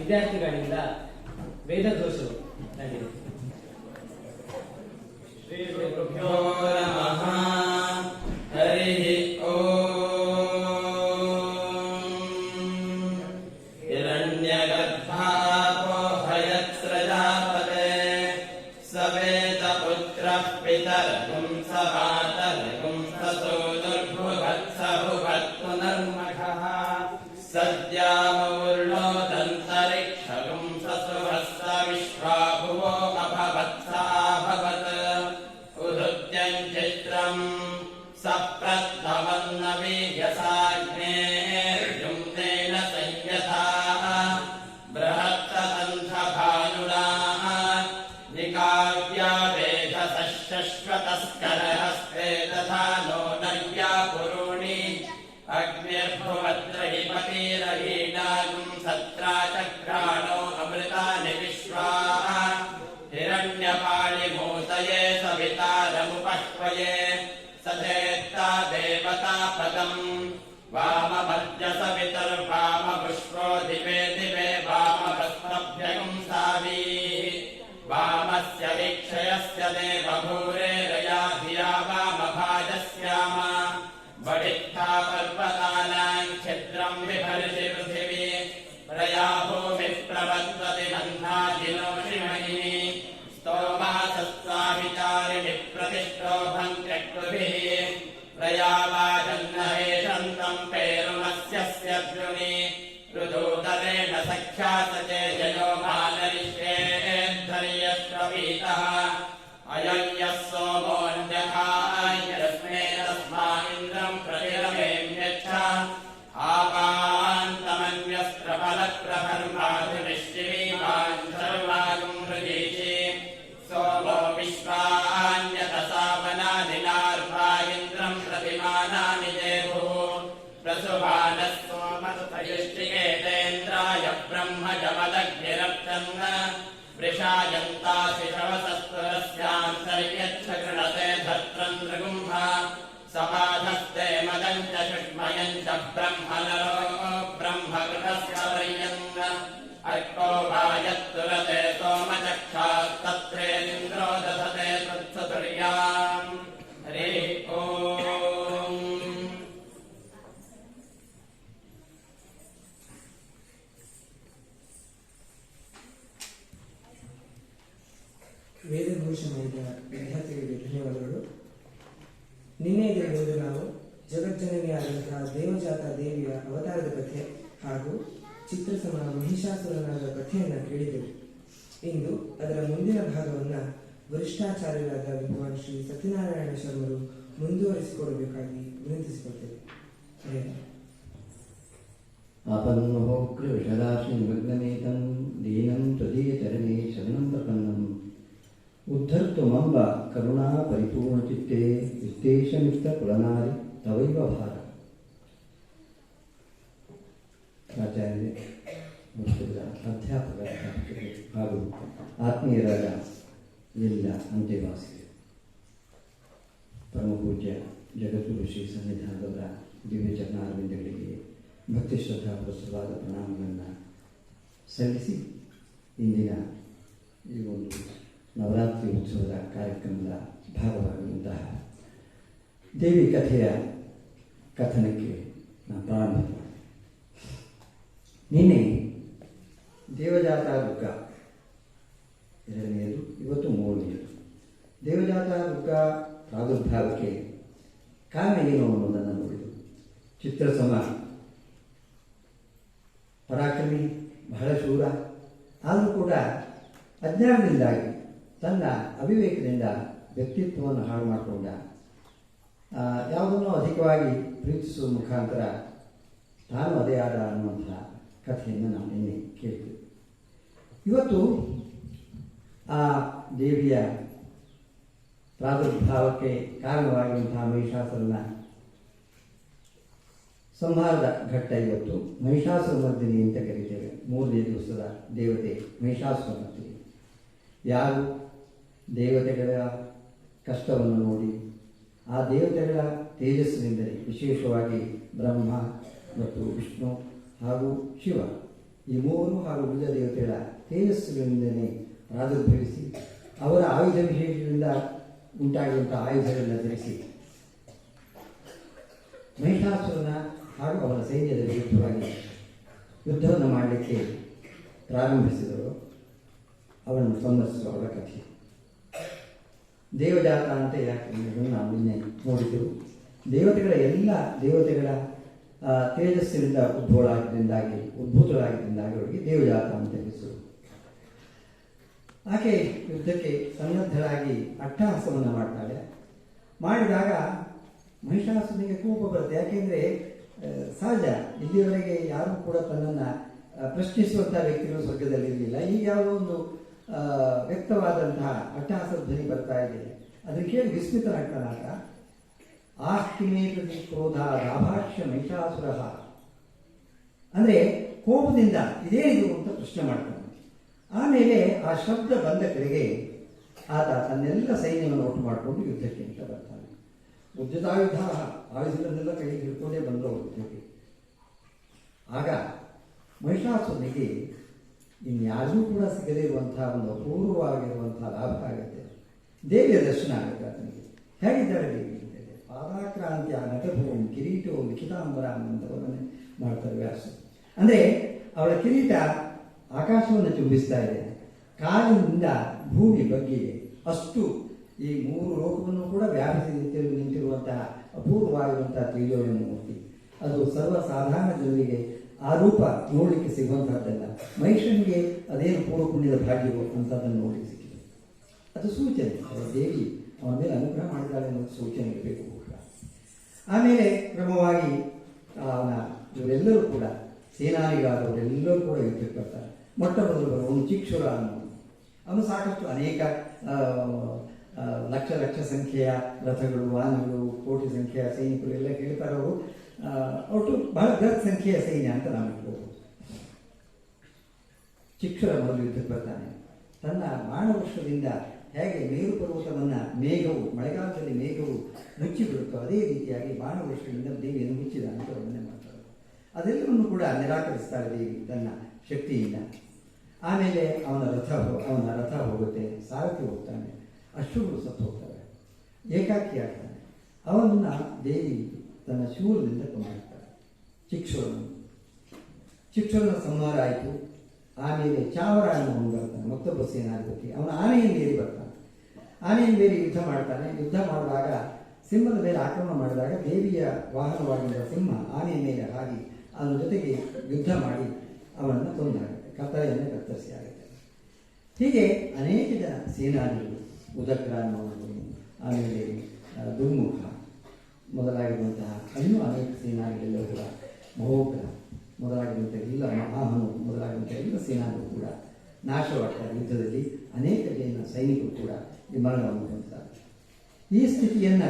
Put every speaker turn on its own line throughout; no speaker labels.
ವಿದ್ಯಾರ್ಥಿಗಳಿಂದ ವೇದಘೋಷವು ನಡೆಯಿತು. ಶ್ರೀ ಗುರುಭ್ಯೋ ನಮಃ. ಹರಿ
शश्वतस्करहस्ते तथा नो नर्या पुरूणि अग्निर्भुवद्रहिपतिरहीनागुं सत्रा चक्राणो अमृतानि विश्वाः हिरण्यपाणिभूतये सवितारमुपह्वये सधेत्ता देवता पदम् वाममध्यसवितर्वामपुष्पो दिवे दिवे वामभस्मभ्यगुं सावीः वामस्य वीक्षयस्य देवभूरेरया धिया वामभाजस्याम बडित्था पर्वतानां छिद्रं विभर्षि पृथिवी प्रया भूमिः प्रवर्तति बन्धादिनोषिमहिनी स्तोमासस्वाभिचारिणि प्रतिष्ठोभं त्यक्तुभिः प्रया वाजन्नवेशन्तं पेरुमस्य स्यद्रुनि रुदूतरेण सख्या सचे जयो मानरिष्येद्धर्यश्रवीतः अयं यः सोमोऽन्यथायस्मे तस्मा इन्द्रं प्रतिरमेम्यच्छ आपान्तमन्यस्त्रफलप्रभर्माधुनिश्चिवीमान् सर्वागुं हृदीषि सोमो विश्वान्यतसावनादिनार्वा इन्द्रं प्रतिमानानि देवुः प्रसुभानः सोमस्तयुष्टिकेतेन्द्राय ब्रह्मजमदग्निरप्तन्न वृषायन्तासि शवसस्तुरस्यान्तर्यच्छ गृणते धर्त्रं नृगुम्भ समाधस्ते मदं च शुष्मयं च ब्रह्मनरो ब्रह्मकृतस्य पर्यन्न अर्को वायत्तुरते सोमचक्षास्तत्रेन्द्रो दधते तत्सतुर्याम् हरिः ओम्.
ವೇದಘೋಷ ಮಾಡಿದ ವಿದ್ಯಾರ್ಥಿಗಳಿಗೆ ಧನ್ಯವಾದಗಳು. ನಿನ್ನೆ ದಿನದಂದು ನಾವು ಜಗಜ್ಜನನಿಯಾದಂತಹ ದೇವಜಾತ ದೇವಿಯ ಅವತಾರದ ಕಥೆ ಹಾಗೂ ಚಿತ್ರಸಮ ಮಹಿಷಾಸುರನಾದ ಕಥೆಯನ್ನು ಕೇಳಿದೆವು. ಇಂದು ಅದರ ಮುಂದಿನ ಭಾಗವನ್ನು ವರಿಷ್ಠಾಚಾರ್ಯರಾದ ವಿದ್ವಾನ್ ಶ್ರೀ ಸತ್ಯನಾರಾಯಣ ಶರ್ಮರು ಮುಂದುವರಿಸಿಕೊಡಬೇಕಾಗಿ ವಿನಂತಿಸಿಕೊಳ್ತೇವೆ.
आपन्महोग्रविषदाशिनिमग्नमेतं दीनं त्वदीयचरणे शरणं प्रपन्नम् उद्धर्तुमम्ब करुणा परिपूर्णचित्ते वित्तेशमित्रकुलनारि तवैव भार. ಆಚಾರ್ಯ ಮುಖ್ಯದ ಅಧ್ಯಾಪಕ ಹಾಗೂ ಆತ್ಮೀಯರಾದ ಎಲ್ಲ ಅಂತೆವಾಸಿಗಳು, ಪರಮ ಪೂಜ್ಯ ಜಗದ್ಗುರು ಶ್ರೀ ಸನ್ನಿಧಾನದವರ ದಿವ್ಯ ಚರಣಾರವಿಂದಗಳಿಗೆ ಭಕ್ತಿ ಶ್ರದ್ಧಾಪುರಸ್ಸರವಾದ ಪ್ರಣಾಮಗಳನ್ನು ಸಲ್ಲಿಸಿ ಇಂದಿನ ಈ ಒಂದು ನವರಾತ್ರಿ ಉತ್ಸವದ ಕಾರ್ಯಕ್ರಮದ ಭಾಗವಾಗಿರುವಂತಹ ದೇವಿ ಕಥೆಯ ಕಥನಕ್ಕೆ ನಾನು ಪ್ರಾರಂಭ ಮಾಡಿದೆ. ನಿನ್ನೆ ದೇವಜಾತ ದುರ್ಗ ಎರಡನೆಯದು, ಇವತ್ತು ಮೂರನೆಯದು. ದೇವಜಾತ ದುರ್ಗ ಪ್ರಾದುರ್ಭಾವಕ್ಕೆ ಕಾರಣ ಏನು ಅನ್ನೋದನ್ನು ನೋಡಿದರು. ಚಿತ್ರಸಮ ಪರಾಕ್ರಮಿ, ಬಹಳ ಶೂರ, ಆದರೂ ಕೂಡ ಅಜ್ಞಾನದಿಂದಾಗಿ ತನ್ನ ಅವಿವೇಕದಿಂದ ವ್ಯಕ್ತಿತ್ವವನ್ನು ಹಾಳು ಮಾಡಿಕೊಂಡ, ಯಾವುದನ್ನು ಅಧಿಕವಾಗಿ ಪ್ರೀತಿಸುವ ಮುಖಾಂತರ ತಾನು ಅದೇ ಆದ ಅನ್ನುವಂಥ ಕಥೆಯನ್ನು ನಾವು ನಿನ್ನೆ ಕೇಳಿದ್ವಿ. ಇವತ್ತು ಆ ದೇವಿಯ ಪ್ರಾದುರ್ಭಾವಕ್ಕೆ ಕಾರಣವಾಗಿರುವಂತಹ ಮಹಿಷಾಸುರನ ಸಂಹಾರದ ಘಟ್ಟ ಇವತ್ತು. ಮಹಿಷಾಸುರ ಮರ್ದಿನಿ ಅಂತ ಕರೀತೇವೆ. ಮೂರನೇ ದಿವಸದ ದೇವತೆ ಮಹಿಷಾಸುರ ಮರ್ದಿನಿ. ಯಾರು ದೇವತೆಗಳ ಕಷ್ಟವನ್ನು ನೋಡಿ ಆ ದೇವತೆಗಳ ತೇಜಸ್ಸಿನಿಂದಲೇ, ವಿಶೇಷವಾಗಿ ಬ್ರಹ್ಮ ಮತ್ತು ವಿಷ್ಣು ಹಾಗೂ ಶಿವ ಈ ಮೂರು ಹಾಗೂ ಉಳಿದ ದೇವತೆಗಳ ತೇಜಸ್ಸುಗಳಿಂದಲೇ ಪ್ರಾದುರ್ಭವಿಸಿ ಅವರ ಆಯುಧ ವಿಶೇಷದಿಂದ ಉಂಟಾಗಿರುವಂಥ ಆಯುಧಗಳನ್ನು ಧರಿಸಿ ಮಹಿಷಾಸುರನ ಹಾಗೂ ಅವನ ಸೈನ್ಯದ ವಿರುದ್ಧವಾಗಿ ಯುದ್ಧವನ್ನು ಮಾಡಲಿಕ್ಕೆ ಪ್ರಾರಂಭಿಸಿದರು. ಅವನನ್ನು ಸಂಹರಿಸುವ ಅವರ ಕಥೆ. ದೇವಜಾತ ಅಂತ ಯಾಕೆ ಅನ್ನೋದನ್ನು ನಾವು ನಿನ್ನೆ ನೋಡಿದ್ದೆವು. ಎಲ್ಲ ದೇವತೆಗಳ ತೇಜಸ್ಸಿನಿಂದ ಉದ್ಭೂತರಾಗಿದ್ದರಿಂದಾಗಿ ಅವರಿಗೆ ದೇವಜಾತ ಅಂತ ಹೆಸರು. ಆಕೆ ಯುದ್ಧಕ್ಕೆ ಸನ್ನದ್ಧರಾಗಿ ಅಟ್ಟಹಾಸವನ್ನು ಮಾಡ್ತಾಳೆ. ಮಾಡಿದಾಗ ಮಹಿಷಾಸುರನಿಗೆ ಕೋಪ ಬರುತ್ತೆ. ಯಾಕೆಂದರೆ ಸಹಜ, ಇಲ್ಲಿಯವರೆಗೆ ಯಾರೂ ಕೂಡ ತನ್ನನ್ನು ಪ್ರಶ್ನಿಸುವಂಥ ವ್ಯಕ್ತಿಗಳು ಸ್ವರ್ಗದಲ್ಲಿರಲಿಲ್ಲ. ಈಗ ಯಾವುದೋ ಒಂದು ವ್ಯಕ್ತವಾದಂತಹ ಅಟ್ಟಹಾಸ ಧ್ವನಿ ಬರ್ತಾ ಇದೆ. ಅದನ್ನು ಕೇಳಿ ವಿಸ್ಮಿತನಾಗ್ತಾನಾಗ ಆಸ್ತಿಮೇತದಿ ಕ್ರೋಧ ದಾಭಾಷ್ಯ ಮಹಿಷಾಸುರ, ಅಂದರೆ ಕೋಪದಿಂದ ಇದೇನಿದು ಅಂತ ಪ್ರಶ್ನೆ ಮಾಡ್ತಾನೆ. ಆಮೇಲೆ ಆ ಶಬ್ದ ಬಂದ ಕಡೆಗೆ ಆತ ತನ್ನೆಲ್ಲ ಸೈನ್ಯವನ್ನು ಒಟ್ಟು ಮಾಡಿಕೊಂಡು ಯುದ್ಧಕ್ಕೆ ಅಂತ ಬರ್ತಾನೆ. ಉದ್ಯತಾಯುಧ ಆಯುಧಗಳನ್ನೆಲ್ಲ ಕೈಗೆ ಹಿಡ್ಕೊಂಡೇ ಬಂದವರು ಯುದ್ಧಕ್ಕೆ. ಆಗ ಮಹಿಷಾಸುರನಿಗೆ ಇನ್ಯಾರಿಗೂ ಕೂಡ ಸಿಗದೇ ಇರುವಂತಹ ಒಂದು ಅಪೂರ್ವವಾಗಿರುವಂತಹ ಲಾಭ ಆಗುತ್ತೆ. ದೇವಿಯ ದರ್ಶನ ಆಗುತ್ತೆ ಆತನಿಗೆ. ಹೇಗಿದ್ದಾಳೆ ದೇವಿ ಅಂತೇಳಿ ಪಾದಾಕ್ರಾಂತಿಯ ನಟಭೂಮಿ ಕಿರೀಟವು ಲಿಖಿತಾಂಬರ ಅಂತ ವರ್ಣನೆ ಮಾಡ್ತಾರೆ ವ್ಯಾಸ. ಅಂದರೆ ಅವಳ ಕಿರೀಟ ಆಕಾಶವನ್ನು ಚುಂಬಿಸ್ತಾ ಇದೆ, ಕಾಲಿನಿಂದ ಭೂಮಿ ಬಗ್ಗಿದೆ. ಅಷ್ಟು ಈ ಮೂರು ಲೋಕವನ್ನು ಕೂಡ ವ್ಯಾಪಿಸಿ ನಿಂತಿರುವಂತಹ ಅಪೂರ್ವವಾಗಿರುವಂತಹ ತ್ರಿಜೋಳ ಮೂರ್ತಿ. ಅದು ಸರ್ವಸಾಧಾರಣ ಜನರಿಗೆ ಆ ರೂಪ ನೋಡಲಿಕ್ಕೆ ಸಿಗುವಂತಹದ್ದಲ್ಲ. ಮಹಿಷನಿಗೆ ಅದೇನು ಪೂರ್ವ ಪುಣ್ಯದ ಭಾಗ್ಯವೋ ಅಂಥದ್ದನ್ನು ನೋಡಲಿಕ್ಕೆ ಸಿಕ್ಕಿದೆ. ಅದು ಸೂಚನೆ, ದೇವಿ ಅವನ ಮೇಲೆ ಅನುಗ್ರಹ ಮಾಡಿದ್ದಾಳೆ ಅನ್ನೋದು ಸೂಚನೆ ಇರಬೇಕು. ಆಮೇಲೆ ಕ್ರಮವಾಗಿ ಇವರೆಲ್ಲರೂ ಕೂಡ ಸೇನಾನಿಗಳಾದವರೆಲ್ಲರೂ ಕೂಡ ಯುದ್ಧಕ್ಕೆ ಬರ್ತಾರೆ. ಮೊಟ್ಟ ಮೊದಲು ಬರುವವನು ಚಿಕ್ಷುರ ಅನ್ನೋನು. ಅವನು ಸಾಕಷ್ಟು ಅನೇಕ ಲಕ್ಷ ಸಂಖ್ಯೆಯ ರಥಗಳು, ವಾಹನಗಳು, ಕೋಟಿ ಸಂಖ್ಯೆಯ ಸೈನಿಕರು ಎಲ್ಲ ಕೇಳ್ತಾರವರು. ಒಟ್ಟು ಬಹಳ ಬೃಹತ್ ಸಂಖ್ಯೆಯ ಸೈನ್ಯ ಅಂತ ನಾವು ಇಟ್ಕೋಬಹುದು. ಚಿಕ್ಷುರ ಮೊದಲು ಯುದ್ಧಕ್ಕೆ ಬರ್ತಾನೆ. ತನ್ನ ಬಾಣವರ್ಷದಿಂದ ಹೇಗೆ ಮೇರು ಪರ್ವತವನ್ನು ಮೇಘವು, ಮಳೆಗಾಲದಲ್ಲಿ ಮೇಘವು ಮುಚ್ಚಿಬಿಡುತ್ತೋ ಅದೇ ರೀತಿಯಾಗಿ ಬಾಣವರ್ಷದಿಂದ ದೇವಿಯನ್ನು ಮುಚ್ಚಿದ ಅಂತ ವರ್ಣನೆ ಮಾಡ್ತಾರೆ. ಅದೆಲ್ಲವನ್ನು ಕೂಡ ನಿರಾಕರಿಸ್ತಾಳೆ ದೇವಿ ತನ್ನ ಶಕ್ತಿಯಿಂದ. ಆಮೇಲೆ ಅವನ ರಥ ಹೋಗುತ್ತೆ, ಸಾರಥಿ ಹೋಗ್ತಾನೆ, ಅಶ್ವಗಳು ಸತ್ತು ಹೋಗ್ತವೆ, ಏಕಾಕಿ ಆಗ್ತಾನೆ. ಅವನನ್ನು ದೇವಿ ತನ್ನ ಶೂಲದಿಂದ ಕೊಂದಿರ್ತಾಳೆ ಚಿಕ್ಷುರನ ಸಂಹಾರ ಆಯಿತು. ಆಮೇಲೆ ಚಾವರ ಅನ್ನೋನು ಬರ್ತಾನೆ, ಮತ್ತೊಬ್ಬ ಸೇನಾಧಿಪತಿ. ಅವನ ಆನೆಯನ್ನು ಏರಿ ಬರ್ತಾನೆ. ಆನೆಯನ್ನು ಬೇರೆ ಯುದ್ಧ ಮಾಡ್ತಾನೆ. ಯುದ್ಧ ಮಾಡುವಾಗ ಸಿಂಹದ ಮೇಲೆ ಆಕ್ರಮಣ ಮಾಡಿದಾಗ ದೇವಿಯ ವಾಹನವಾಗಿರುವ ಸಿಂಹ ಆನೆಯ ಮೇಲೆ ಹಾರಿ ಅವನ ಜೊತೆಗೆ ಯುದ್ಧ ಮಾಡಿ ಅವನನ್ನು ಕೊಂದಾಗುತ್ತೆ, ಕತ್ತಲೆಯನ್ನು ಕತ್ತರಿಸಿ ಆಗುತ್ತೆ. ಹೀಗೆ ಅನೇಕ ಜನ ಸೇನಾನಿಗಳು, ಉದಗ್ರ ಅನ್ನೋನು, ಆಮೇಲೆ ದುರ್ಮುಖ ಮೊದಲಾಗಿರುವಂತಹ ಇನ್ನೂ ಅನೇಕ ಸೇನಾನಿಗಳೆಲ್ಲರೂ ಕೂಡ, ಮಹೋಗ್ರ ಮೊದಲಾಗಿರುವಂಥ ಎಲ್ಲ, ಮಹಾಮನು ಮೊದಲಾಗಿರುವಂಥ ಎಲ್ಲ ಸೇನಾನಿಗಳು ಕೂಡ ನಾಶವಾಗ್ತಾರೆ ಯುದ್ಧದಲ್ಲಿ. ಅನೇಕ ಜನ ಸೈನಿಕರು ಕೂಡ ಈ ಮರಣವನ್ನು ಹೊಂದುತ್ತಾರೆ. ಈ ಸ್ಥಿತಿಯನ್ನು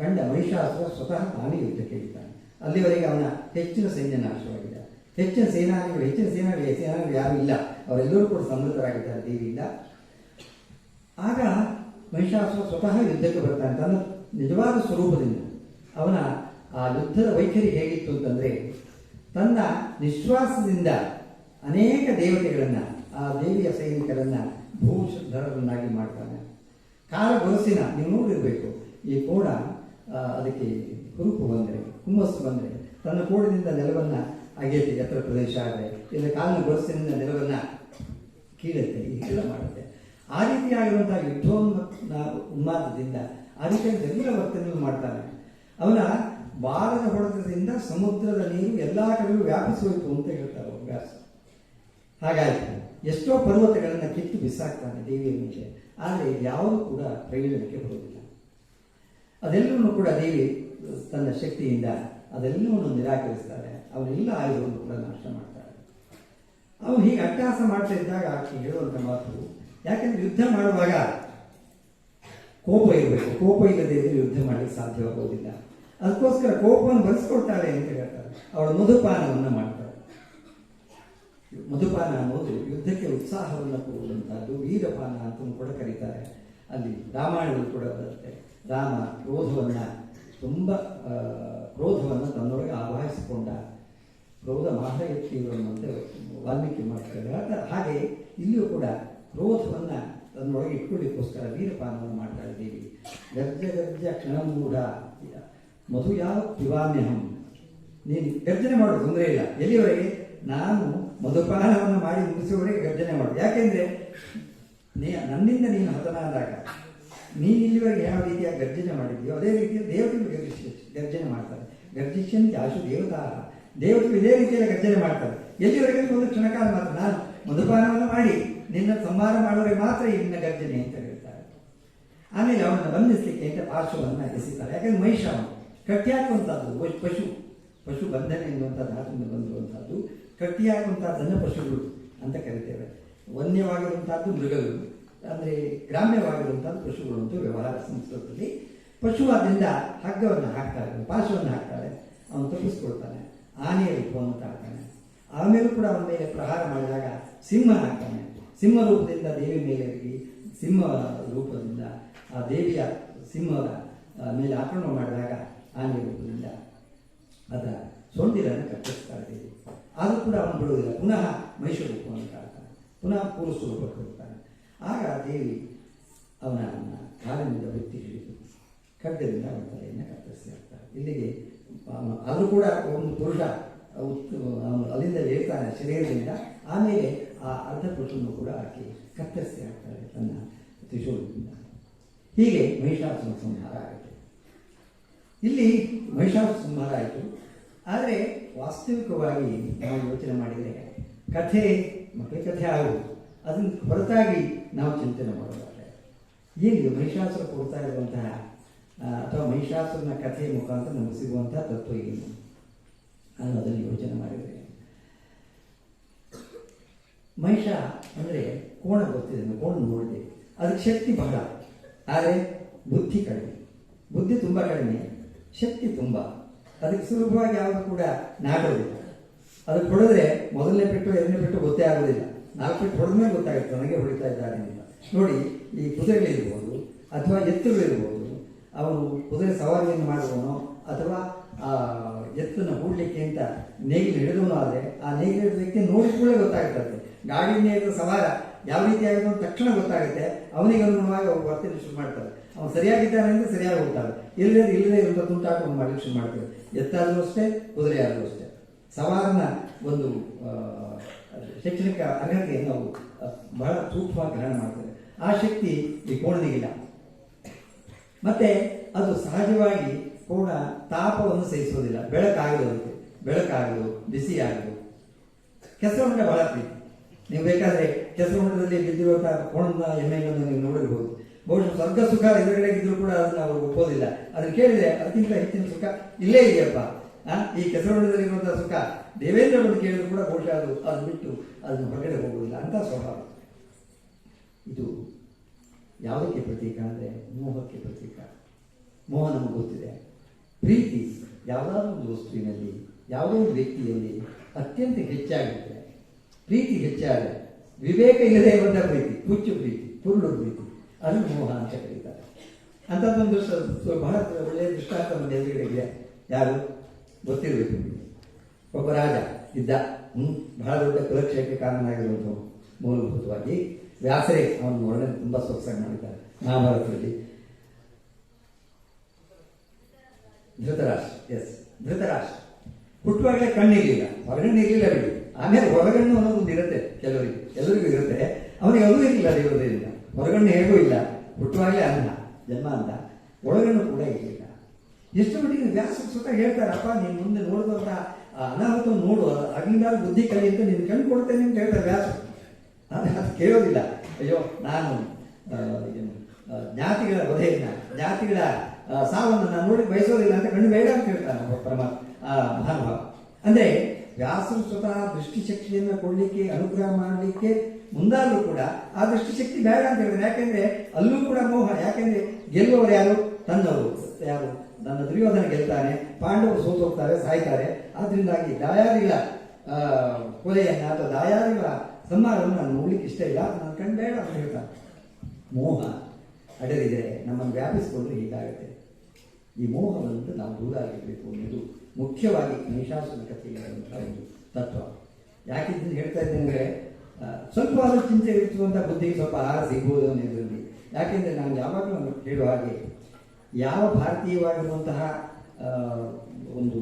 ಕಂಡ ಮಹಿಷಾಸುರ ಸ್ವತಃ ತಾನೇ ಯುದ್ಧಕ್ಕೆ ಇದ್ದಾನೆ. ಅಲ್ಲಿವರೆಗೆ ಅವನ ಹೆಚ್ಚಿನ ಸೈನ್ಯ ನಾಶವಾಗಿದೆ. ಹೆಚ್ಚಿನ ಸೇನಾನಿಗಳು ಯಾರೂ ಇಲ್ಲ, ಅವರೆಲ್ಲರೂ ಕೂಡ ಸಮೃದ್ಧರಾಗಿದ್ದಾರೆ ದೇವಿಯಿಂದ. ಆಗ ಮಹಿಷಾಸುರ ಸ್ವತಃ ಯುದ್ಧಕ್ಕೆ ಬರ್ತಾನೆ ತನ್ನ ನಿಜವಾದ ಸ್ವರೂಪದಿಂದ. ಅವನ ಆ ಯುದ್ಧದ ವೈಖರಿ ಹೇಗಿತ್ತು ಅಂತಂದರೆ, ತನ್ನ ನಿಶ್ವಾಸದಿಂದ ಅನೇಕ ದೇವತೆಗಳನ್ನು, ಆ ದೇವಿಯ ಸೈನಿಕರನ್ನು ಭೂಷಧರರನ್ನಾಗಿ ಮಾಡ್ತಾನೆ. ಕಾಲ ಗೊರಸಿನ ನೀವು ನೋಡಿರಬೇಕು, ಈ ಕೋಣ ಅದಕ್ಕೆ ಹುರುಪು ಬಂದರೆ, ಹುಮ್ಮಸ್ಸು ಬಂದರೆ ತನ್ನ ಕೋಣದಿಂದ ನೆಲವನ್ನು ಅಗೆಯುತ್ತೆ, ಎತ್ತರ ಪ್ರದೇಶ ಆದರೆ, ಇಲ್ಲ ಕಾಲಿನ ಗೊರಸಿನಿಂದ ನೆಲವನ್ನು ಕೀಳುತ್ತೆ, ಹೀಗೆಲ್ಲ ಮಾಡುತ್ತೆ. ಆ ರೀತಿಯಾಗಿರುವಂತಹ ಉನ್ಮಾದದಿಂದ ಆ ರೀತಿಯಾಗಿ ಎಲ್ಲ ವರ್ತನೆಯನ್ನು ಮಾಡ್ತಾನೆ. ಅವನ ಬಾಲದ ಹೊಡೆತದಿಂದ ಸಮುದ್ರದ ನೀರು ಎಲ್ಲ ಕಡೆಗೂ ವ್ಯಾಪಿಸೋಯ್ತು ಅಂತ ಹೇಳ್ತಾರೆ ವ್ಯಾಸ. ಹಾಗಾಯಿತು. ಎಷ್ಟೋ ಪರ್ವತಗಳನ್ನು ಕಿತ್ತು ಬಿಸಾಕ್ತಾನೆ ದೇವಿಯ ಮೇಲೆ, ಆದರೆ ಯಾವುದೂ ಕೂಡ ಪ್ರಯೋಜನಕ್ಕೆ ಬರುವುದಿಲ್ಲ. ಅದೆಲ್ಲವನ್ನೂ ಕೂಡ ದೇವಿ ತನ್ನ ಶಕ್ತಿಯಿಂದ ಅದೆಲ್ಲವನ್ನು ನಿರಾಕರಿಸ್ತಾರೆ. ಅವರೆಲ್ಲ ಆಯುಧವನ್ನು ಕೂಡ ನಾಶ ಮಾಡ್ತಾರೆ. ಅವನು ಹೀಗೆ ಅಟ್ಟಹಾಸ ಮಾಡ್ತಾ ಇದ್ದಾಗ ಆಕೆ ಹೇಳುವಂಥ ಮಾತು, ಯಾಕೆಂದ್ರೆ ಯುದ್ಧ ಮಾಡುವಾಗ ಕೋಪ ಇರಬೇಕು, ಕೋಪ ಇಲ್ಲದೆ ಇದ್ದರೆ ಯುದ್ಧ ಮಾಡಲಿಕ್ಕೆ ಸಾಧ್ಯವಾಗುವುದಿಲ್ಲ. ಅದಕ್ಕೋಸ್ಕರ ಕೋಪವನ್ನು ಬರೆಸ್ಕೊಳ್ತಾಳೆ ಅಂತ ಹೇಳ್ತಾರೆ. ಅವಳು ಮಧುಪಾನವನ್ನು ಮಾಡ್ತಾಳೆ. ಮಧುಪಾನ ಅನ್ನೋದು ಯುದ್ಧಕ್ಕೆ ಉತ್ಸಾಹವನ್ನು ಕೊಡುವಂಥದ್ದು, ವೀರಪಾನ ಅಂತ ಕೂಡ ಕರೀತಾರೆ. ಅಲ್ಲಿ ರಾಮಾಯಣಗಳು ಕೂಡ ಬರುತ್ತೆ. ರಾಮ ಕ್ರೋಧವನ್ನು ತನ್ನೊಳಗೆ ಆವಾಹಿಸಿಕೊಂಡ ಕ್ರೋಧ ಮಾಹಯತ್ತಿ ಅಂತ ವಾಲ್ಮೀಕಿ ಮಾಡ್ತಾರೆ. ಹಾಗೆ ಇಲ್ಲಿಯೂ ಕೂಡ ಕ್ರೋಧವನ್ನು ತನ್ನೊಳಗೆ ಇಟ್ಕೊಳ್ಳಿಕ್ಕೋಸ್ಕರ ವೀರಪಾನವನ್ನು ಮಾಡ್ತಾ ಇದ್ದೀವಿ. ಗರ್ಜ ಗರ್ಜ ಕ್ಷಣಮೂಢ ಮಧು ಯಾವ ಪಿವಾಮ್ಯಹಂ. ನೀನು ಗರ್ಜನೆ ಮಾಡೋದು ತೊಂದರೆ ಇಲ್ಲ. ಎಲ್ಲಿವರೆಗೆ? ನಾನು ಮಧುಪಾನವನ್ನು ಮಾಡಿ ಮುಗಿಸುವವರೆಗೆ ಗರ್ಜನೆ ಮಾಡು. ಯಾಕೆಂದರೆ ನನ್ನಿಂದ ನೀನು ಹತನಾದಾಗ ನೀನು ಇಲ್ಲಿವರೆಗೆ ಯಾವ ರೀತಿಯಾಗಿ ಗರ್ಜನೆ ಮಾಡಿದ್ಯೋ ಅದೇ ರೀತಿಯಲ್ಲಿ ದೇವತೆಗಳು ಗರ್ಜನೆ ಮಾಡ್ತಾರೆ. ಗರ್ಜಿಷ್ಯಂತೆ ಆಶು ದೇವತಾ, ದೇವತೆಗಳು ಇದೇ ರೀತಿಯಲ್ಲಿ ಗರ್ಜನೆ ಮಾಡ್ತಾರೆ. ಎಲ್ಲಿವರೆಗೆ? ಒಂದು ಕ್ಷಣಕಾಲ ಮಾತ್ರ. ನಾನು ಮಧುಪಾನವನ್ನು ಮಾಡಿ ನಿನ್ನ ಸಂಹಾರ ಮಾಡುವವರೆಗೆ ಮಾತ್ರ ಈ ನಿನ್ನ ಗರ್ಜನೆ ಅಂತ ಹೇಳ್ತಾರೆ. ಆಮೇಲೆ ಅವನನ್ನು ಬಂಧಿಸಲಿಕ್ಕೆ ಅಂತ ಪಾರ್ಶ್ವವನ್ನು ಎಸಿತಾರೆ. ಯಾಕಂದ್ರೆ ಮಹಿಷ ಕಟ್ಟಿ ಹಾಕುವಂಥದ್ದು ಪಶು ಬಂಧನ ಎನ್ನುವಂಥ ಧಾತುವಿಂದ ಬಂದಿರುವಂಥದ್ದು. ಕಟ್ಟಿ ಹಾಕುವಂಥದ್ದನ್ನು ಪಶುಗಳು ಅಂತ ಕರಿತೇವೆ. ವನ್ಯವಾಗಿರುವಂಥದ್ದು ಮೃಗಗಳು, ಅಂದರೆ ಗ್ರಾಮ್ಯವಾಗಿರುವಂಥದ್ದು ಪಶುಗಳು ಅಂತ ವ್ಯವಹಾರ ಸಂಸ್ಕೃತದಲ್ಲಿ. ಪಶುವಾದ್ರಿಂದ ಹಗ್ಗವನ್ನು ಹಾಕ್ತಾರೆ, ಪಾಶವನ್ನು ಹಾಕ್ತಾರೆ, ಅವನು ತಪ್ಪಿಸ್ಕೊಳ್ತಾನೆ, ಆನೆಯ ರೂಪವನ್ನು ತಾಳ್ತಾನೆ. ಆಮೇಲೂ ಕೂಡ ಅವನ ಮೇಲೆ ಪ್ರಹಾರ ಮಾಡಿದಾಗ ಸಿಂಹ ಹಾಕ್ತಾನೆ. ಸಿಂಹ ರೂಪದಿಂದ ದೇವಿ ಮೇಲೆ ಇರಲಿ, ಸಿಂಹ ರೂಪದಿಂದ ಆ ದೇವಿಯ ಸಿಂಹದ ಮೇಲೆ ಆಕ್ರಮಣ ಮಾಡಿದಾಗ ಆನೆಯ ರೂಪದಿಂದ ಅದರ ಸೊಂಡಿಲನ್ನು ಕತ್ತರಿಸ್ತಾ ಇದ್ದೀವಿ. ಆದರೂ ಕೂಡ ಅವನು ಬಿಡುವುದಿಲ್ಲ. ಪುನಃ ಮಹಿಷ ರೂಪವನ್ನು ಕಾಡ್ತಾನೆ, ಪುನಃ ಪುರುಷ ರೂಪಕ್ಕೆ ಹೋಗ್ತಾನೆ. ಆಗ ದೇವಿ ಅವನ ಕಾಲಿನಿಂದ ವೃತ್ತಿ ಹಿಡಿದು ಖಡ್ಗದಿಂದ ಅವನ ತಲೆಯನ್ನು ಕತ್ತರಿಸಿ ಹಾಕ್ತಾನೆ. ಇಲ್ಲಿಗೆ ಆದರೂ ಕೂಡ ಒಂದು ಪುರುಷ ಅವನು ಅಲ್ಲಿಂದ ಹೇಳ್ತಾನೆ ಶರೀರದಿಂದ. ಆಮೇಲೆ ಆ ಅರ್ಧ ಪುರುಷನ್ನು ಕೂಡ ಆಕೆ ಕತ್ತರಿಸಿ ಹಾಕ್ತಾಳೆ ತನ್ನ ತ್ರಿಶೂಲದಿಂದ. ಹೀಗೆ ಮಹಿಷಾಸುರ ಸಂಹಾರ ಆಗುತ್ತೆ. ಇಲ್ಲಿ ಮಹಿಷಾಸುರ ಸಂಹಾರ ಆಯಿತು. ಆದರೆ ವಾಸ್ತವಿಕವಾಗಿ ನಾವು ಯೋಚನೆ ಮಾಡಿದರೆ ಕಥೆ ಮಕ್ಕಳ ಕಥೆ ಆಗುವುದು, ಅದನ್ನು ಹೊರತಾಗಿ ನಾವು ಚಿಂತನೆ ಮಾಡೋದಾದರೆ ಏನು ಮಹಿಷಾಸುರ ಕೊಡ್ತಾ ಇರುವಂತಹ ಅಥವಾ ಮಹಿಷಾಸುರನ ಕಥೆಯ ಮುಖಾಂತರ ನಮಗೆ ಸಿಗುವಂತಹ ತತ್ವ ಏನು ಅನ್ನೋದನ್ನು ಯೋಚನೆ ಮಾಡಿದರೆ, ಮಹಿಷ ಅಂದರೆ ಕೋಣ ಗೊತ್ತಿದೆ, ಕೋಣ ನೋಡಿದೆ, ಅದಕ್ಕೆ ಶಕ್ತಿ ಬಹಳ, ಆದರೆ ಬುದ್ಧಿ ಕಡಿಮೆ. ಬುದ್ಧಿ ತುಂಬ ಕಡಿಮೆ, ಶಕ್ತಿ ತುಂಬ. ಅದಕ್ಕೆ ಸುಲಭವಾಗಿ ಯಾವುದು ಕೂಡ ನಾಟೋದಿಲ್ಲ. ಅದಕ್ಕೆ ಹೊಡೆದ್ರೆ ಮೊದಲನೇ ಪೆಟ್ಟು ಎರಡನೇ ಪೆಟ್ಟು ಗೊತ್ತೇ ಆಗೋದಿಲ್ಲ. 4 ಪೆಟ್ಟು ಹೊಡೆದ್ಮೇಲೆ ಗೊತ್ತಾಗುತ್ತೆ ನನಗೆ ಹೊಡಿತಾ ಇದ್ದಾರೆ ಅಂತ. ನೋಡಿ, ಈ ಕುದುರೆಗಳಿರ್ಬೋದು ಅಥವಾ ಎತ್ತುಗಳಿರ್ಬೋದು, ಅವನು ಕುದುರೆ ಸವಾರಿಯನ್ನು ಮಾಡುವವನು ಅಥವಾ ಎತ್ತನ್ನು ಹೂಡಲಿಕ್ಕೆ ಅಂತ ನೇಗಿಲು ಹಿಡಿದವನು ಆದರೆ ಆ ನೇಗಿಲು ಹಿಡಿದ ವ್ಯಕ್ತಿ ನೋಡಿ ಕೂಡ ಗೊತ್ತಾಗುತ್ತದೆ. ಗಾಡಿಯನ್ನೇ ಹಿಡಿದ ಸವಾರ ಯಾವ ರೀತಿ ಆಗಿದೆ ತಕ್ಷಣ ಗೊತ್ತಾಗುತ್ತೆ. ಅವನಿಗೆ ಅನುಗುಣವಾಗಿ ಅವ್ರು ವರ್ತನೆ ಶುರು ಮಾಡ್ತಾರೆ. ಅವನು ಸರಿಯಾಗಿದ್ದಾನೆ ಅಂದರೆ ಸರಿಯಾಗಿ ಹೋಗ್ತಾರೆ, ಇಲ್ಲದೇ ಇರುವಂಥ ತುಂಟಾಟವನ್ನು ಮಾಡಲಿಕ್ಕೆ ಶುರು ಮಾಡ್ತಾರೆ. ಎತ್ತಾದರೂ ಅಷ್ಟೇ, ಕುದುರೆ ಆದರೂ ಅಷ್ಟೇ. ಸವಾರನ ಒಂದು ಶೈಕ್ಷಣಿಕ ಅರ್ಹತೆಯನ್ನು ನಾವು ಬಹಳ ಸೂಕ್ಷ್ಮವಾಗಿ ಗ್ರಹಣ ಮಾಡ್ತೇವೆ. ಆ ಶಕ್ತಿ ಈ ಕೋಣನಿಗಿಲ್ಲ. ಮತ್ತೆ ಅದು ಸಹಜವಾಗಿ ಕೋಣ ತಾಪವನ್ನು ಸಹಿಸೋದಿಲ್ಲ. ಬೆಳಕಾಗಲು ಬಿಸಿಯಾಗಲು ಕೆಸರುಂಡೆ ಬಹಳ ಪ್ರೀತಿ. ನೀವು ಬೇಕಾದರೆ ಕೆಸರುಂಡದಲ್ಲಿ ಬಿದ್ದಿರುವಂತಹ ಕೋಣದ ಎಮ್ಮೆಗಳನ್ನು ನೀವು ನೋಡಿರ್ಬೋದು. ಬಹುಶಃ ಸ್ವರ್ಗ ಸುಖ ಎದುರುಗಡೆಗಿದ್ರು ಕೂಡ ಅದನ್ನು ಅವರು ಒಪ್ಪೋದಿಲ್ಲ. ಅದನ್ನು ಕೇಳಿದರೆ ಅದಕ್ಕಿಂತ ಹೆಚ್ಚಿನ ಸುಖ ಇಲ್ಲೇ ಇದೆಯಪ್ಪ, ಈ ಕೆಸರುಂಡದಲ್ಲಿರುವಂತಹ ಸುಖ ದೇವೇಂದ್ರ ಬಂದು ಕೇಳಿದ್ರು ಕೂಡ ಬಹುಶಃ ಅದು ಬಿಟ್ಟು ಅದನ್ನು ಹೊರಗಡೆ ಹೋಗುವುದಿಲ್ಲ ಅಂತ ಸ್ವಭಾವ. ಇದು ಯಾವುದಕ್ಕೆ ಪ್ರತೀಕ ಅಂದರೆ ಮೋಹಕ್ಕೆ ಪ್ರತೀಕ. ಮೋಹ ನಮಗೆ ಗೊತ್ತಿದೆ. ಪ್ರೀತಿ ಯಾವುದಾದ್ರೂ ಒಂದು ವಸ್ತುವಿನಲ್ಲಿ, ಯಾವುದೋ ಒಂದು ವ್ಯಕ್ತಿಯಲ್ಲಿ ಅತ್ಯಂತ ಹೆಚ್ಚಾಗುತ್ತೆ. ಪ್ರೀತಿ ಹೆಚ್ಚಾದರೆ ವಿವೇಕ ಇಲ್ಲದೆ ಇರುವಂಥ ಪ್ರೀತಿ, ಹುಚ್ಚು ಪ್ರೀತಿ, ಕುರುಡು ಪ್ರೀತಿ, ಅದನ್ನು ಮೋಹ ಅಂತ ಕರೀತಾರೆ. ಅಂಥದ್ದೊಂದು ಬಹಳ ಒಳ್ಳೆಯ ದೃಷ್ಟಾಂತ ನಮ್ಮ ಎದುರುಗಡೆ ಯಾರು ಗೊತ್ತಿರಬೇಕು. ಒಬ್ಬ ರಾಜ ಇದ್ದ, ಬಹಳ ದೊಡ್ಡ ಕುಲಕ್ಷೇತ್ರಕ್ಕೆ ಕಾರಣನಾಗಿರುವಂಥವು. ಮೂಲಭೂತವಾಗಿ ವ್ಯಾಸರೇ ಅವನು ವರ್ಣನೆ ತುಂಬ ಸೊಗಸಾಗಿ ಮಾಡಿದ್ದಾರೆ ಮಹಾಭಾರತದಲ್ಲಿ. ಧೃತರಾಷ್ಟ್ರ ಹುಟ್ಟುವಾಗಲೇ ಕಣ್ಣಿರಲಿಲ್ಲ, ಹೊರಗಣ್ಣು ಇರಲಿಲ್ಲ ಬಿಡಿ. ಆಮೇಲೆ ಹೊರಗಣ್ಣು ಅನ್ನೋದೊಂದು ಇರುತ್ತೆ ಎಲ್ಲರಿಗೂ ಇರುತ್ತೆ. ಅವನಿಗೆ ಅದು ಇರಲಿಲ್ಲ ದೇವತೆಯಿಂದ. ಹೊರಗಣ್ಣು ಹೇಗೂ ಇಲ್ಲ, ಹುಟ್ಟುವಾಗಲೇ ಅನ್ನ ಜನ್ಮ ಅಂತ, ಒಳಗಣ್ಣು ಕೂಡ ಇರಲಿಲ್ಲ. ಎಷ್ಟು ಮಟ್ಟಿಗೆ ವ್ಯಾಸ ಸ್ವತಃ ಹೇಳ್ತಾರಪ್ಪ, ನೀನು ಮುಂದೆ ನೋಡುವಂಥ ಅನಾಹುತವನ್ನು ನೋಡು, ಅಗ್ನಿಂದ ಬುದ್ಧಿ ಕಲಿ ಅಂತ ನೀನು ಕಣ್ಣು ಕೊಡ್ತೇನೆ ಅಂತ ಹೇಳ್ತಾರೆ ವ್ಯಾಸ. ಅದು ಕೇಳೋದಿಲ್ಲ. ಅಯ್ಯೋ ನಾನು ಜ್ಞಾತಿಗಳ ವಧೆಯನ್ನು, ಜ್ಞಾತಿಗಳ ಸಾವನ್ನು ನಾನು ನೋಡಿ ಬಯಸೋದಿಲ್ಲ ಅಂತ ಕಣ್ಣು ಬೇಡ ಅಂತ ಹೇಳ್ತಾನೆ ಮಹಾನುಭಾವ. ಅಂದರೆ ವ್ಯಾಸರು ಸ್ವತಃ ದೃಷ್ಟಿಶಕ್ತಿಯನ್ನು ಕೊಡಲಿಕ್ಕೆ, ಅನುಗ್ರಹ ಮಾಡಲಿಕ್ಕೆ ಮುಂದಾದರೂ ಕೂಡ ಆ ದೃಷ್ಟಿಶಕ್ತಿ ಬೇಡ ಅಂತ ಹೇಳಿದ್ರೆ. ಯಾಕೆಂದರೆ ಅಲ್ಲೂ ಕೂಡ ಮೋಹ. ಯಾಕೆಂದರೆ ಗೆಲ್ಲುವವರು ಯಾರು? ತನ್ನವರು. ಯಾರು? ನನ್ನ ದುರ್ಯೋಧನ ಗೆಲ್ತಾನೆ, ಪಾಂಡವರು ಸೋತೋಗ್ತಾರೆ, ಸಾಯ್ತಾರೆ. ಆದ್ರಿಂದಾಗಿ ದಾಯಾದಿಗಳ ಕೊಲೆಯನ್ನು ಅಥವಾ ದಾಯಾದಿಗಳ ಸಂಹಾರವನ್ನು ನಾನು ನೋಡ್ಲಿಕ್ಕೆ ಇಷ್ಟ ಇಲ್ಲ, ನನ್ನ ಕಣ್ಣು ಬೇಡ ಅಂತ ಹೇಳ್ತಾನೆ. ಮೋಹ ಅಡರಿದರೆ ನಮ್ಮನ್ನು ವ್ಯಾಪಿಸಿಕೊಂಡ್ರೆ ಹೀಗಾಗುತ್ತೆ. ಈ ಮೋಹವನ್ನು ನಾವು ದೂರ ಆಗಿರಬೇಕು ಅನ್ನೋದು ಮುಖ್ಯವಾಗಿ ಮಹಿಷಾಸುರನ ಕಥೆಯಲ್ಲಿರುವಂತಹ ಒಂದು ತತ್ವ. ಯಾಕೆ ಇದನ್ನು ಹೇಳ್ತಾ ಇದ್ದೇನೆ ಅಂದರೆ ಸ್ವಲ್ಪ ಆದರೂ ಚಿಂತೆ ಇರುವಂಥ ಬುದ್ಧಿಗೆ ಸ್ವಲ್ಪ ಆಹಾರ ಸಿಗ್ಬೋದು ಅನ್ನೋದರಲ್ಲಿ. ಯಾಕೆಂದರೆ ನಾನು ಯಾವಾಗಲೂ ಹೇಳುವ ಹಾಗೆ ಯಾವ ಭಾರತೀಯವಾಗಿರುವಂತಹ ಒಂದು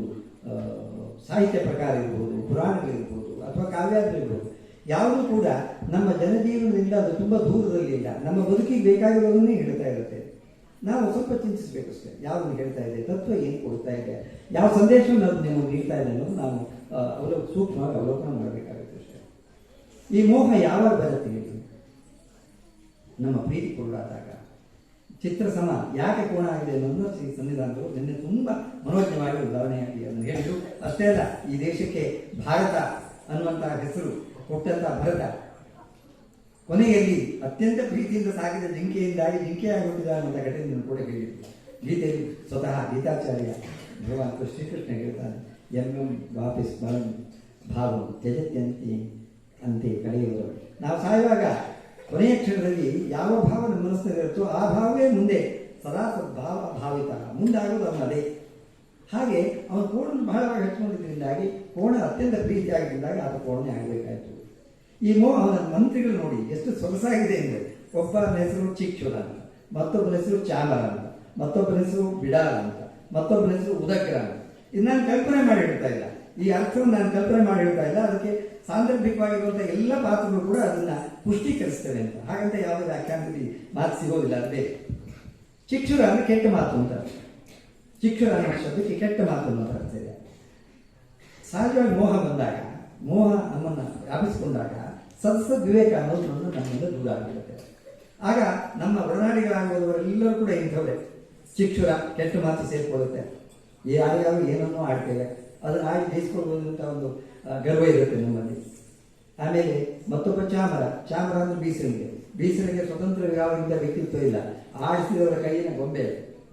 ಸಾಹಿತ್ಯ ಪ್ರಕಾರ ಇರ್ಬೋದು, ಪುರಾಣಗಳಿರ್ಬೋದು ಅಥವಾ ಕಾವ್ಯಾದಿರ್ಬೋದು, ಯಾವುದೂ ಕೂಡ ನಮ್ಮ ಜನಜೀವನದಿಂದ ಅದು ತುಂಬ ದೂರದಲ್ಲಿಲ್ಲ. ನಮ್ಮ ಬದುಕಿಗೆ ಬೇಕಾಗಿರೋದನ್ನೇ ಹೇಳ್ತಾ ಇರುತ್ತೆ. ನಾವು ಸ್ವಲ್ಪ ಚಿಂತಿಸಬೇಕು ಅಷ್ಟೇ, ಯಾವುದನ್ನು ಹೇಳ್ತಾ ಇದೆ, ತತ್ವ ಏನು ಕೊಡ್ತಾ ಇದೆ, ಯಾವ ಸಂದೇಶವನ್ನು ಅದು ನಿಮಗೆ ನೀಡ್ತಾ ಇದೆ ಅನ್ನೋದು ನಾವು ಸೂಕ್ಷ್ಮವಾಗಿ ಅವಲೋಕನ ಮಾಡಬೇಕಾಗುತ್ತೆ ಅಷ್ಟೇ. ಈ ಮೋಹ ಯಾವಾಗ ಬರುತ್ತೆ ಹೇಳಿ? ನಮ್ಮ ಪ್ರೀತಿ ಕೊಡಲಾದಾಗ. ಚಿತ್ರ ಸಮ ಯಾಕೆ ಕೋಣ ಆಗಿದೆ ಅನ್ನೋದು ಶ್ರೀ ಸಂವಿಧಾನದವರು ನಿನ್ನೆ ತುಂಬ ಮನೋಜ್ಞವಾಗಿ ಉದಾಹರಣೆಯಾಗಿ ಅದನ್ನು ಹೇಳಿದರು. ಅಷ್ಟೇ ಅಲ್ಲ, ಈ ದೇಶಕ್ಕೆ ಭಾರತ ಅನ್ನುವಂತಹ ಹೆಸರು ಕೊಟ್ಟಂತ ಭರತ ಕೊನೆಯಲ್ಲಿ ಅತ್ಯಂತ ಪ್ರೀತಿಯಿಂದ ಸಾಗಿದ ಜಿಂಕೆಯಿಂದಾಗಿ ಜಿಂಕೆಯಾಗುತ್ತಿದ್ದ ಅನ್ನುವಂಥ ಘಟನೆಯನ್ನು ಕೂಡ ಹೇಳಿದರು. ಗೀತೆಯಲ್ಲಿ ಸ್ವತಃ ಗೀತಾಚಾರ್ಯ ಭಗವಾನ್ ಶ್ರೀಕೃಷ್ಣ ಹೇಳ್ತಾನೆ, ಎಂ ವಾಪಸ್ ಬಲಂ ಭಾವಂ ತ್ಯಜತ್ಯಂತಿ ಅಂತೆ ಕಳೆಯುವರು. ನಾವು ಸಾಯುವಾಗ ಕೊನೆಯ ಕ್ಷಣದಲ್ಲಿ ಯಾವ ಭಾವ ನಮ್ಮ ಮನಸ್ಸಿನಲ್ಲಿರುತ್ತೋ ಆ ಭಾವವೇ ಮುಂದೆ ಸದಾ ಸದ್ಭಾವ ಭಾವಿತ ಮುಂದಾಗೋದು ಅವನದೇ. ಹಾಗೆ ಅವನು ಕೋಣನ್ನು ಬಹಳವಾಗಿ ಹಚ್ಕೊಂಡಿದ್ದರಿಂದಾಗಿ ಕೋಣ ಅತ್ಯಂತ ಪ್ರೀತಿಯಾಗಿದ್ದಾಗ ಅದು ಕೋಣನೇ ಆಗಬೇಕಾಯಿತು. ಈ ಅವನ ಮಂತ್ರಿಗಳು ನೋಡಿ ಎಷ್ಟು ಸೊಗಸಾಗಿದೆ ಅಂದರೆ, ಒಬ್ಬನ ಹೆಸರು ಚಿಕ್ಷುರ ಅಂತ, ಮತ್ತೊಬ್ಬನ ಹೆಸರು ಚಾಮರ ಅಂತ, ಮತ್ತೊಬ್ಬನ ಹೆಸರು ಬಿಡಾಲ ಅಂತ, ಮತ್ತೊಬ್ಬನ ಹೆಸರು ಉದಗ್ರ ಅಂತ. ಇದು ನಾನು ಕಲ್ಪನೆ ಮಾಡಿ ಹೇಳ್ತಾ ಇಲ್ಲ, ಈ ಅರ್ಥವನ್ನು ನಾನು ಕಲ್ಪನೆ ಮಾಡಿ ಹೇಳ್ತಾ ಇಲ್ಲ. ಅದಕ್ಕೆ ಸಾಂದರ್ಭಿಕವಾಗಿರುವಂಥ ಎಲ್ಲ ಪಾತ್ರಗಳು ಕೂಡ ಅದನ್ನು ಪುಷ್ಟೀಕರಿಸ್ತವೆ ಅಂತ. ಹಾಗಂತ ಯಾವುದೇ ವ್ಯಾಖ್ಯಾನದಲ್ಲಿ ಮಾತು ಸಿಗೋದಿಲ್ಲ, ಅದು ಬೇರೆ. ಚಿಕ್ಷುರ ಅಂದರೆ ಕೆಟ್ಟ ಮಾತು ಅಂತ. ಚಿಕ್ಷುರ ಅನ್ನೋ ಶಬ್ದಕ್ಕೆ ಕೆಟ್ಟ ಮಾತು ಅನ್ನೋದು ಅರ್ಥ ಇದೆ. ಸಹಜವಾಗಿ ಮೋಹ ಬಂದಾಗ, ಮೋಹ ನಮ್ಮನ್ನು ವ್ಯಾಪಿಸಿಕೊಂಡಾಗ ಸತ್ಸದ್ ವಿವೇಕ ಅನ್ನೋದು ನಮ್ಮಿಂದ ದೂರ ಆಗಿರುತ್ತೆ. ಆಗ ನಮ್ಮ ಒಡನಾಡಿಗಳಾಗುವವರೆಲ್ಲರೂ ಕೂಡ ಇಂಥವ್ರೆ. ಚಿಕ್ಷುರ ಕೆಟ್ಟ ಮಾತು ಸೇರಿಕೊಳ್ಳುತ್ತೆ, ಯಾರ್ಯಾರು ಏನನ್ನೋ ಆಡ್ತೇವೆ, ಅದನ್ನು ಆಡಿ ಜಯಿಸ್ಕೊಳ್ಬೋದಂತ ಒಂದು ಗರ್ವ ಇರುತ್ತೆ ನಮ್ಮಲ್ಲಿ. ಆಮೇಲೆ ಮತ್ತೊಬ್ಬ ಚಾಮರ ಅಂದರೆ ಬೀಸನಿಗೆ ಸ್ವತಂತ್ರ ಯಾವಾಗಿಂದ ವ್ಯಕ್ತಿತ್ವ ಇಲ್ಲ. ಆಡಿಸಿದವರ ಕೈಯಿನ ಗೊಂಬೆ,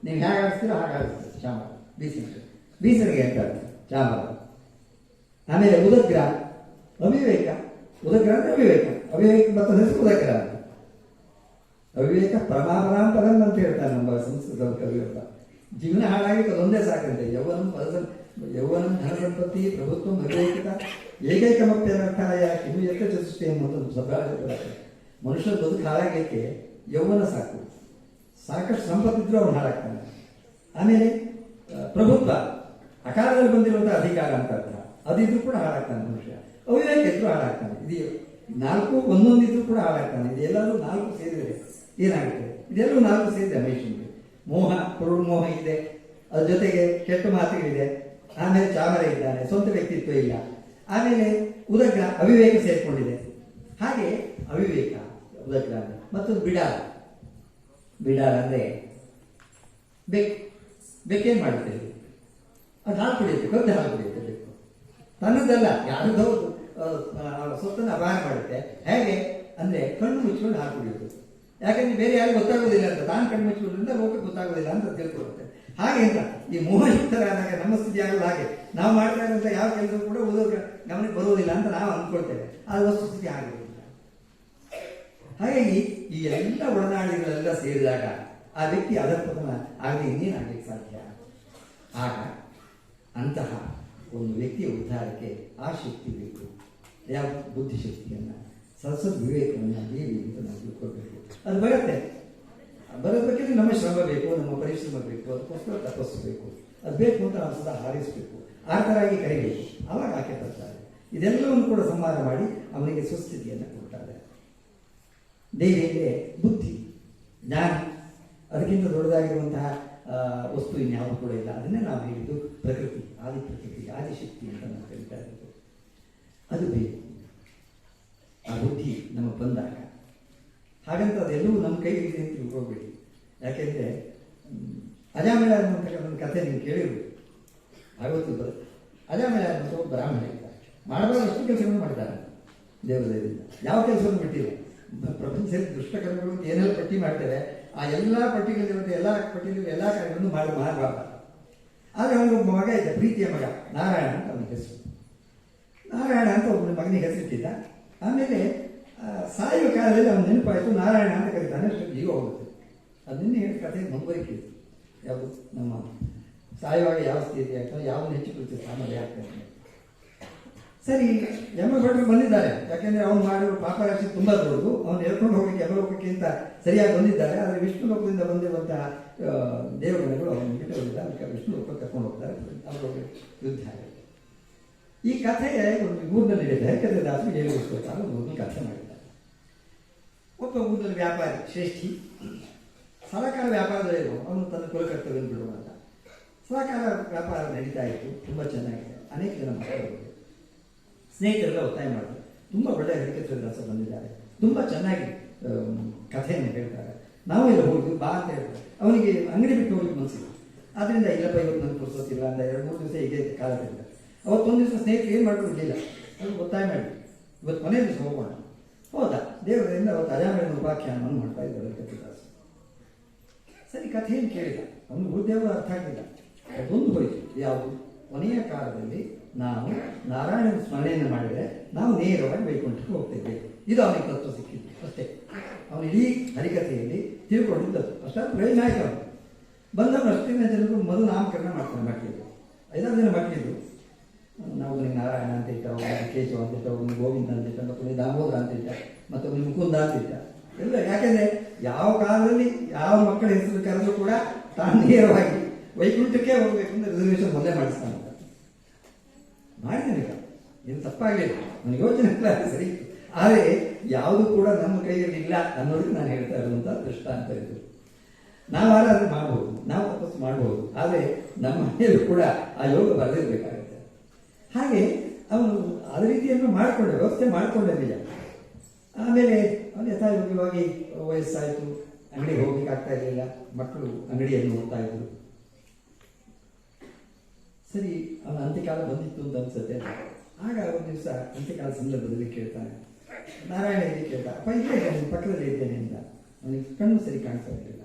ನೀವು ಹೇಗೆ ಆಡಿಸ್ತೀರೋ ಹಾಗೆ ಆಡಿಸ್ತೀರ ಚಾಮರ. ಬೀಸನಿಗೆ ಅಂತ ಚಾಮರ. ಆಮೇಲೆ ಉದಗ್ರ ಅವಿವೇಕ. ಉದಗ್ರ ಅಂದರೆ ಅವಿವೇಕ ಮತ್ತು ಹೆಸರು ಉದಗ್ರ ಅಂತ. ಅವಿವೇಕ ಪರಮಾಪರಾಂ ಪದಂ ಅಂತ ಹೇಳ್ತಾನೆ ನಮ್ಮ ಸಂಸ್ಕೃತ ಕವಿಯೊಬ್ಬ. ಜೀವನ ಹಾಳಾಗಿ ಅದೊಂದೇ ಸಾಕಂತೆ. ಯೌವನಂ ಧನ ಸಂಪತ್ತಿ ಪ್ರಭುತ್ವ ಅವಿವೇಕಿತ ಏಕೈಕಮಪ್ಯನರ್ಥಾಯ ಕಿಮು ಎತ್ತ ಚತುಷ್ಟೇ ಎಂಬುದೊಂದು ಸಭ್ಯ. ಮನುಷ್ಯನ ಬದುಕು ಹಾಳಾಗಲಿಕ್ಕೆ ಯೌವನ ಸಾಕು, ಸಾಕಷ್ಟು ಸಂಪತ್ತಿದ್ರೂ ಅವನು ಹಾಳಾಗ್ತಾನೆ. ಆಮೇಲೆ ಪ್ರಭುತ್ವ, ಅಕಾಲದಲ್ಲಿ ಬಂದಿರುವಂಥ ಅಧಿಕಾರ ಅಂತ ಅರ್ಥ, ಅದಿದ್ರೂ ಕೂಡ ಹಾಳಾಗ್ತಾನೆ ಮನುಷ್ಯ. ಅವಿವೇಕ ಇದ್ರೂ ಹಾಳಾಗ್ತಾನೆ. ಇದು ನಾಲ್ಕು ಒಂದೊಂದಿದ್ರೂ ಕೂಡ ಹಾಳಾಗ್ತಾನೆ. ಇದೆಲ್ಲರೂ ನಾಲ್ಕು ಸೇರಿದರೆ ಏನಾಗುತ್ತೆ? ಇದೆಲ್ಲರೂ ನಾಲ್ಕು ಸೇರಿದೆ ಮನುಷ್ಯನಿಗೆ. ಮೋಹ, ಕುರುಡು ಮೋಹ ಇದೆ, ಅದ್ರ ಜೊತೆಗೆ ಕೆಟ್ಟ ಮಾತುಗಳಿದೆ. ಆಮೇಲೆ ಚಾಮರ ಇದ್ದಾನೆ, ಸ್ವಂತ ವ್ಯಕ್ತಿತ್ವ ಇಲ್ಲ. ಆಮೇಲೆ ಉದಗ್ರ ಅವಿವೇಕ ಸೇರಿಕೊಂಡಿದೆ. ಹಾಗೆ ಅವಿವೇಕ ಉದಗ್ರ ಮತ್ತೊಂದು ಬಿಡಾರ ಅಂದರೆ ಬೆಕ್ಕೇನು ಮಾಡುತ್ತೆ? ಅದು ಹಾಲು ಕುಡಿಯುತ್ತೆ, ಕದ್ದು ಹಾಲು ಕುಡಿಯುತ್ತೆ ಬೆಕ್ಕು. ತನ್ನದಲ್ಲ, ಯಾರದೋ ಸ್ವತ್ತನ್ನು ಅಪಹಾರ ಮಾಡುತ್ತೆ. ಹೇಗೆ ಅಂದರೆ ಕಣ್ಣು ಮುಚ್ಕೊಂಡು ಹಾಲು ಕುಡಿಯುತ್ತೆ. ಯಾಕಂದ್ರೆ ಬೇರೆ ಯಾರಿಗೂ ಗೊತ್ತಾಗೋದಿಲ್ಲ ಅಂತ, ತಾನು ಕಣ್ಣು ಮುಚ್ಚಿಕೊಳ್ಳೋದ್ರಿಂದ ಲೋಕಕ್ಕೆ ಗೊತ್ತಾಗೋದಿಲ್ಲ ಅಂತ ತಿಳ್ಕೊಳ್ಳುತ್ತೆ. ಹಾಗೆ ಅಂತ ಈ ಮೋಹಯುಕ್ತರಾದಾಗ ನಮ್ಮ ಸ್ಥಿತಿ ಆಗೋದು ಹಾಗೆ. ನಾವು ಮಾಡ್ತಾ ಇರುವಂಥ ಯಾವ ಕೆಲಸ ಕೂಡ ಓದೋಕೆ ಗಮನಕ್ಕೆ ಬರುವುದಿಲ್ಲ ಅಂತ ನಾವು ಅಂದ್ಕೊಳ್ತೇವೆ, ಅದು ವಸ್ತುಸ್ಥಿತಿ ಆಗಿರೋದಿಲ್ಲ. ಹಾಗಾಗಿ ಈ ಎಲ್ಲ ಒಡನಾಡಿಗಳೆಲ್ಲ ಸೇರಿದಾಗ ಆ ವ್ಯಕ್ತಿ ಅಧಪತನ ಆಗದೆ ಇನ್ನೇನಾಗಲಿಕ್ಕೆ ಸಾಧ್ಯ? ಆಗ ಅಂತಹ ಒಂದು ವ್ಯಕ್ತಿಯ ಉದ್ಧಾರಕ್ಕೆ ಆ ಶಕ್ತಿ ಬೇಕು. ಯಾವ ಬುದ್ಧಿಶಕ್ತಿಯನ್ನು, ಸರಸ್ವತ್ ವಿವೇಕವನ್ನು ದೇವಿ ಅಂತ ನಾವು ತಿಳ್ಕೊಳ್ಬೇಕು. ಅದು ಬರುತ್ತೆ. ಬರೋದಕ್ಕೆ ನಮ್ಮ ಶ್ರಮ ಬೇಕು, ನಮ್ಮ ಪರಿಶ್ರಮ ಬೇಕು, ಅದಕ್ಕೋಸ್ಕರ ತಪಸ್ಸು ಬೇಕು. ಅದು ಬೇಕು ಅಂತ ನಾವು ಸದಾ ಹಾರೈಸಬೇಕು, ಆರ್ತರಾಗಿ ಕರಿಬೇಕು. ಆವಾಗ ಆಕೆ ಬರ್ತಾರೆ. ಇದೆಲ್ಲವನ್ನು ಕೂಡ ಸಂಹಾರ ಮಾಡಿ ಅವನಿಗೆ ಸುಸ್ಥಿತಿಯನ್ನು ಕೊಡ್ತಾರೆ. ದೇವಿಗೆ ಬುದ್ಧಿ, ಜ್ಞಾನ, ಅದಕ್ಕಿಂತ ದೊಡ್ಡದಾಗಿರುವಂತಹ ವಸ್ತು ಇನ್ಯಾವುದು ಕೂಡ ಇಲ್ಲ. ಅದನ್ನೇ ನಾವು ಹೇಳಿದ್ದು ಪ್ರಕೃತಿ, ಆದಿಶಕ್ತಿ ಅಂತ ನಾವು ಕರೀತಾ ಇರೋದು. ಅದು ಬೇಕು. ಆ ಬುದ್ಧಿ ನಮಗೆ ಬಂದಾಗ, ಹಾಗಂತ ಅದೆಲ್ಲವೂ ನಮ್ಮ ಕೈಗಿದೆ ಅಂತ ತಿಳ್ಕೊಬೇಡಿ. ಯಾಕೆಂದರೆ ಅಜಾಮಿಳ ಅನ್ನುವಂಥ ಒಂದು ಕಥೆ ನೀವು ಕೇಳಿರ್ಬೋದು, ಭಾಗವತ. ಅಜಾಮಿಳ ಅನ್ನುವಂಥ ಒಬ್ಬ ಬ್ರಾಹ್ಮಣ ಇದ್ದ, ಮಾಡಬಾರದಷ್ಟು ಕೆಲಸಗಳನ್ನು ಮಾಡಿದ್ದಾರೆ ದೇವದಯದಿಂದ. ಯಾವ ಕೆಲಸವನ್ನು ಬಿಟ್ಟಿಲ್ಲ. ಪ್ರಪಂಚದಲ್ಲಿ ದುಷ್ಟಕರ್ಮಗಳು ಅಂತ ಏನೆಲ್ಲ ಪಟ್ಟಿ ಮಾಡ್ತೇವೆ, ಆ ಎಲ್ಲ ಪಟ್ಟಿಗಳಿರುವಂಥ ಎಲ್ಲ ಪಟ್ಟಿಗಳು ಎಲ್ಲ ಕಾರ್ಯಗಳನ್ನು ಮಾಡಬಾರ್ದು. ಆದರೆ ಅವನಿಗೊಬ್ಬ ಮಗ ಇದ್ದ, ಪ್ರೀತಿಯ ಮಗ, ನಾರಾಯಣ ಅಂತ ಅವನ ಹೆಸರು. ನಾರಾಯಣ ಅಂತ ಒಬ್ಬನ ಮಗನಿಗೆ ಹೆಸರಿಟ್ಟಿದ್ದ. ಆಮೇಲೆ ಸಾಯುವ ಕಾಲದಲ್ಲಿ ಅವನ ನೆನಪಾಯಿತು, ನಾರಾಯಣ ಅಂತ ಕರೀತಾನೆ, ಅಷ್ಟು ಜೀವ ಹೋಗುತ್ತೆ. ಅದನ್ನೇ ಹೇಳಿ ಕಥೆ ಮುಂದುವರಿಕೆ. ಯಾವುದು ನಮ್ಮ ಸಾಯುವಾಗ ಯಾವ ಸ್ಥಿತಿ ಆಗ್ತದೆ, ಯಾವ್ದು ಹೆಚ್ಚು ಕುರಿತು ಸಾಮಾನ್ಯ ಆಗ್ತದೆ. ಸರಿ, ಯಮ ಭಟ್ರು ಬಂದಿದ್ದಾರೆ. ಯಾಕೆಂದ್ರೆ ಅವನು ಮಾಡಿರೋ ಪಾಪರಾಶಿ ತುಂಬಾ ದೊಡ್ಡದು. ಅವನು ಹೇಳ್ಕೊಂಡು ಹೋಗಲಿಕ್ಕೆ ಯಮಲೋಕಕ್ಕಿಂತ ಸರಿಯಾಗಿ ಬಂದಿದ್ದಾರೆ. ಆದರೆ ವಿಷ್ಣು ಲೋಕದಿಂದ ಬಂದಿರುವಂತಹ ದೇವಗಣಗಳು ಅವನು ಬಿಟ್ಟು ಹೋಗಿದ್ದಾರೆ. ಅದಕ್ಕೆ ವಿಷ್ಣು ಲೋಕ ಕರ್ಕೊಂಡು ಹೋಗ್ತಾರೆ. ಅವರು ಯುದ್ಧ ಆಗುತ್ತೆ. ಈ ಕಥೆ ಒಂದು ಊರಿನಲ್ಲಿ ನಡೆಯುತ್ತೆ. ಯಾಕಂದ್ರೆ ದಾಸರು ಹೇಳಿಸ್ಬೇಕು ಅನ್ನೋ ಊರಿನಲ್ಲಿ ಕಥೆ ಮಾಡಿದ್ದಾರೆ. ಒಬ್ಬ ಊರಿನಲ್ಲಿ ವ್ಯಾಪಾರಿ ಶ್ರೇಷ್ಠಿ ಸರಕಾರ ವ್ಯಾಪಾರದಲ್ಲಿರುವ ಅವನು ತನ್ನ ಕುಲಕರ್ತವ್ಯ ಬಿಡುವಂತ ಸಹಕಾರ ವ್ಯಾಪಾರ ನಡೀತಾ ಇತ್ತು. ತುಂಬ ಚೆನ್ನಾಗಿದೆ. ಅನೇಕ ಜನ ಮಕ್ಕಳು ಸ್ನೇಹಿತರೆಲ್ಲ ಒತ್ತಾಯ ಮಾಡ್ತಾರೆ. ತುಂಬ ಒಳ್ಳೆಯ ಹರಿಕೇಶ್ವರ ದಾಸ ಬಂದಿದ್ದಾರೆ, ತುಂಬ ಚೆನ್ನಾಗಿ ಕಥೆಯನ್ನು ಹೇಳ್ತಾರೆ, ನಾವು ಎಲ್ಲ ಹೋಗಿ ಬಾ ಅಂತ ಹೇಳ್ತಾರೆ. ಅವನಿಗೆ ಅಂಗಡಿ ಬಿಟ್ಟು ಹೋಗ್ಲಿಕ್ಕೆ ಮನಸ್ಸಿಲ್ಲ. ಆದ್ದರಿಂದ ಇಲ್ಲಪ್ಪ ಇವತ್ತು ನನಗೆ ಪುರ್ಸೋತಿಲ್ಲ ಅಂತ 2-3 ದಿವಸ ಹೀಗೆ ಕಾಲ ತೆಗೆದ. ಅವತ್ತೊಂದು ದಿವಸ ಸ್ನೇಹಿತರು ಏನು ಮಾಡ್ಕೊಂಡಿಲ್ಲ, ಅದು ಒತ್ತಾಯ ಮಾಡಿ ಇವತ್ತು ಕೊನೆಯ ದಿವಸ ಹೋಗೋಣ. ಹೌದಾ, ದೇವರಿಂದ ಅವತ್ತು ಅಜಾಮೇಳನ ಉಪಾಖ್ಯಾನವನ್ನು ಮಾಡ್ತಾ ಇದ್ದಾರೆ ಹರಿಕೇಶ್ವರದಾಸ. ಸರಿ, ಕಥೆಯನ್ನು ಕೇಳಿದ. ಅವನು ಗುರುದೇವರು ಅರ್ಥ ಆಗಲಿಲ್ಲ. ಅದೊಂದು ಹೋಯಿತು. ಯಾವುದು? ಕೊನೆಯ ಕಾಲದಲ್ಲಿ ನಾವು ನಾರಾಯಣನ ಸ್ಮರಣೆಯನ್ನು ಮಾಡಿದರೆ ನಾವು ನೇರವಾಗಿ ವೈಕುಂಠಕ್ಕೆ ಹೋಗ್ತೇವೆ. ಇದು ಅವನಿಗೆ ತತ್ವ ಸಿಕ್ಕಿದ್ದು ಅಷ್ಟೇ. ಅವನು ಇಡೀ ಹರಿಕಥೆಯಲ್ಲಿ ತಿಳ್ಕೊಂಡಿದ್ದದ್ದು ಅಷ್ಟೇ. ಪ್ರಯೋಜನ ಆಯ್ತು. ಅವನು ಬಂದವನು ಅಷ್ಟಿನ ಜನರು ಮೊದಲು ನಾಮಕರಣ ಮಾಡ್ತಾನೆ. ಮಕ್ಕಳಿಗೆ 5-6 ಜನ ಮಕ್ಕಳಿದ್ದು. ನಾವು ಒಬ್ಬನಿಗೆ ನಾರಾಯಣ ಅಂತ ಇಟ್ಟ, ಒಬ್ಬನಿಗೆ ಕೇಶವ ಅಂತ ಇಟ್ಟ, ಒಬ್ಬನಿಗೆ ಗೋವಿಂದ ಅಂತ ಇಟ್ಟ, ಮತ್ತೊಬ್ಬನಿಗೆ ದಾಮೋದರ ಅಂತ ಇಟ್ಟ, ಮತ್ತೊಬ್ಬನಿಗೆ ಮುಕುಂದ ಅಂತ ಇಟ್ಟ. ಎಲ್ಲ ಯಾಕೆಂದ್ರೆ ಯಾವ ಕಾಲದಲ್ಲಿ ಯಾವ ಮಕ್ಕಳ ಹೆಸರು ಕರೆದು ಕೂಡ ತಾನು ನೇರವಾಗಿ ವೈಕುಂಠಕ್ಕೆ ಹೋಗ್ಬೇಕು ಅಂತ ರಿಸರ್ವೇಷನ್ ಮೊದಲೇ ಮಾಡಿಸ್ತಾನೆ. ಮಾಡಿದ ಏನು ತಪ್ಪಾಗಲಿಲ್ಲ, ನನಗೆ ಯೋಚನೆ ಸರಿ. ಆದರೆ ಯಾವುದು ಕೂಡ ನಮ್ಮ ಕೈಯಲ್ಲಿ ಇಲ್ಲ ಅನ್ನೋದಕ್ಕೆ ನಾನು ಹೇಳ್ತಾ ಇರುವಂಥ ದೃಷ್ಟಾಂತ ಇದು. ನಾವು ಆರಾಧನೆ ಮಾಡ್ಬೋದು, ನಾವು ತಪಸ್ಸು ಮಾಡ್ಬೋದು, ಆದರೆ ನಮ್ಮ ಮನೆಯಲ್ಲೂ ಕೂಡ ಆ ಯೋಗ ಬರೆದಿರಬೇಕಾಗುತ್ತೆ. ಹಾಗೆ ಅವನು ಅದ ರೀತಿಯನ್ನು ಮಾಡಿಕೊಂಡ, ವ್ಯವಸ್ಥೆ ಮಾಡಿಕೊಂಡ ನಿಜ. ಆಮೇಲೆ ಅವನು ಯಥಾಯೋಗ್ಯವಾಗಿ ವಯಸ್ಸಾಯಿತು, ಅಂಗಡಿಗೆ ಹೋಗ್ಲಿಕ್ಕೆ ಆಗ್ತಾ ಇರಲಿಲ್ಲ, ಮಕ್ಕಳು ಅಂಗಡಿಯನ್ನು ನೋಡ್ತಾ ಇದ್ರು. ಸರಿ, ಅವನ ಅಂತ್ಯಕಾಲ ಬಂದಿತ್ತು ಅಂತ ಅನ್ಸುತ್ತೆ. ಆಗ ಒಂದು ದಿವಸ ಅಂತ್ಯಕಾಲ ಸಂದರ್ಭದಲ್ಲಿ ಕೇಳ್ತಾನೆ, ನಾರಾಯಣ ಇಲ್ಲಿ ಕೇಳ್ತಾ, ಅಪ್ಪ ಇಲ್ಲೇ ಇದ್ದೇನೆ, ಪಕ್ಕದಲ್ಲಿ ಇದ್ದೇನೆ ಅಂತ. ಅವನಿಗೆ ಕಣ್ಣು ಸರಿ ಕಾಣಿಸ್ತಾ ಇರಲಿಲ್ಲ.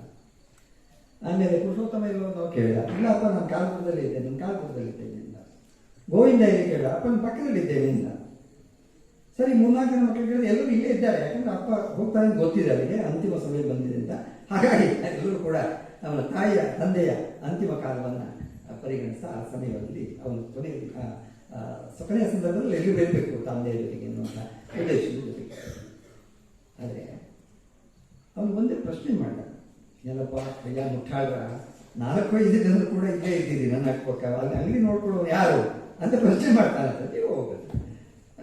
ಆಮೇಲೆ ಪುರುಷೋತ್ತಮ ಇರೋ ನಾವು ಕೇಳಿದ, ಇಲ್ಲ ಅಪ್ಪ ನಾನು ಕಾಲ್ಪುರದಲ್ಲಿ ಇದ್ದೇನೆ, ನಾನು ಕಾಲ್ಪುರದಲ್ಲಿ ಇದ್ದೇನೆ ಅಂತ. ಗೋವಿಂದ ಇಲ್ಲಿ ಕೇಳ, ಅಪ್ಪನ ಪಕ್ಕದಲ್ಲಿ ಇದ್ದೇನೆ ಅಂತ. ಸರಿ, 3-4 ಜನ ಮಕ್ಕಳು ಕೇಳಿದ್ರೆ ಎಲ್ಲರೂ ಇಲ್ಲೇ ಇದ್ದಾರೆ. ಯಾಕಂದ್ರೆ ಅಪ್ಪ ಹೋಗ್ತಾನೆ ಅಂತ ಗೊತ್ತಿದೆ ಅವರಿಗೆ, ಅಂತಿಮ ಸಮಯ ಬಂದಿದೆ ಅಂತ. ಹಾಗಾಗಿ ಎಲ್ಲರೂ ಕೂಡ ಅವನ ತಾಯಿಯ ತಂದೆಯ ಅಂತಿಮ ಕಾಲವನ್ನು ಪರಿಗಣಿಸ್ತಾ ಆ ಸಮಯದಲ್ಲಿ ಅವನು ಕೊನೆಯ ಸಂದರ್ಭದಲ್ಲಿ ಎಲ್ಲರೂ ಬರಬೇಕು ತಂದೆಯ ಜೊತೆಗೆ ಎನ್ನುವಂಥ ಉದ್ದೇಶದ ಜೊತೆಗೆ. ಆದರೆ ಅವನು ಒಂದೇ ಪ್ರಶ್ನೆ ಮಾಡಿದ, ಏನಪ್ಪ ಎಲ್ಲ ಮುಟ್ಟಾಳ್ರ 4-5 ಜನರು ಕೂಡ ಇಲ್ಲೇ ಇದ್ದೀರಿ, ನನ್ನ ಅಕ್ಕಪಕ್ಕ, ಅಲ್ಲಿ ಅಂಗಡಿ ನೋಡ್ಕೊಳ್ಳೋ ಯಾರು ಅಂತ ಪ್ರಶ್ನೆ ಮಾಡ್ತಾನಂತ. ಹೋಗುತ್ತೆ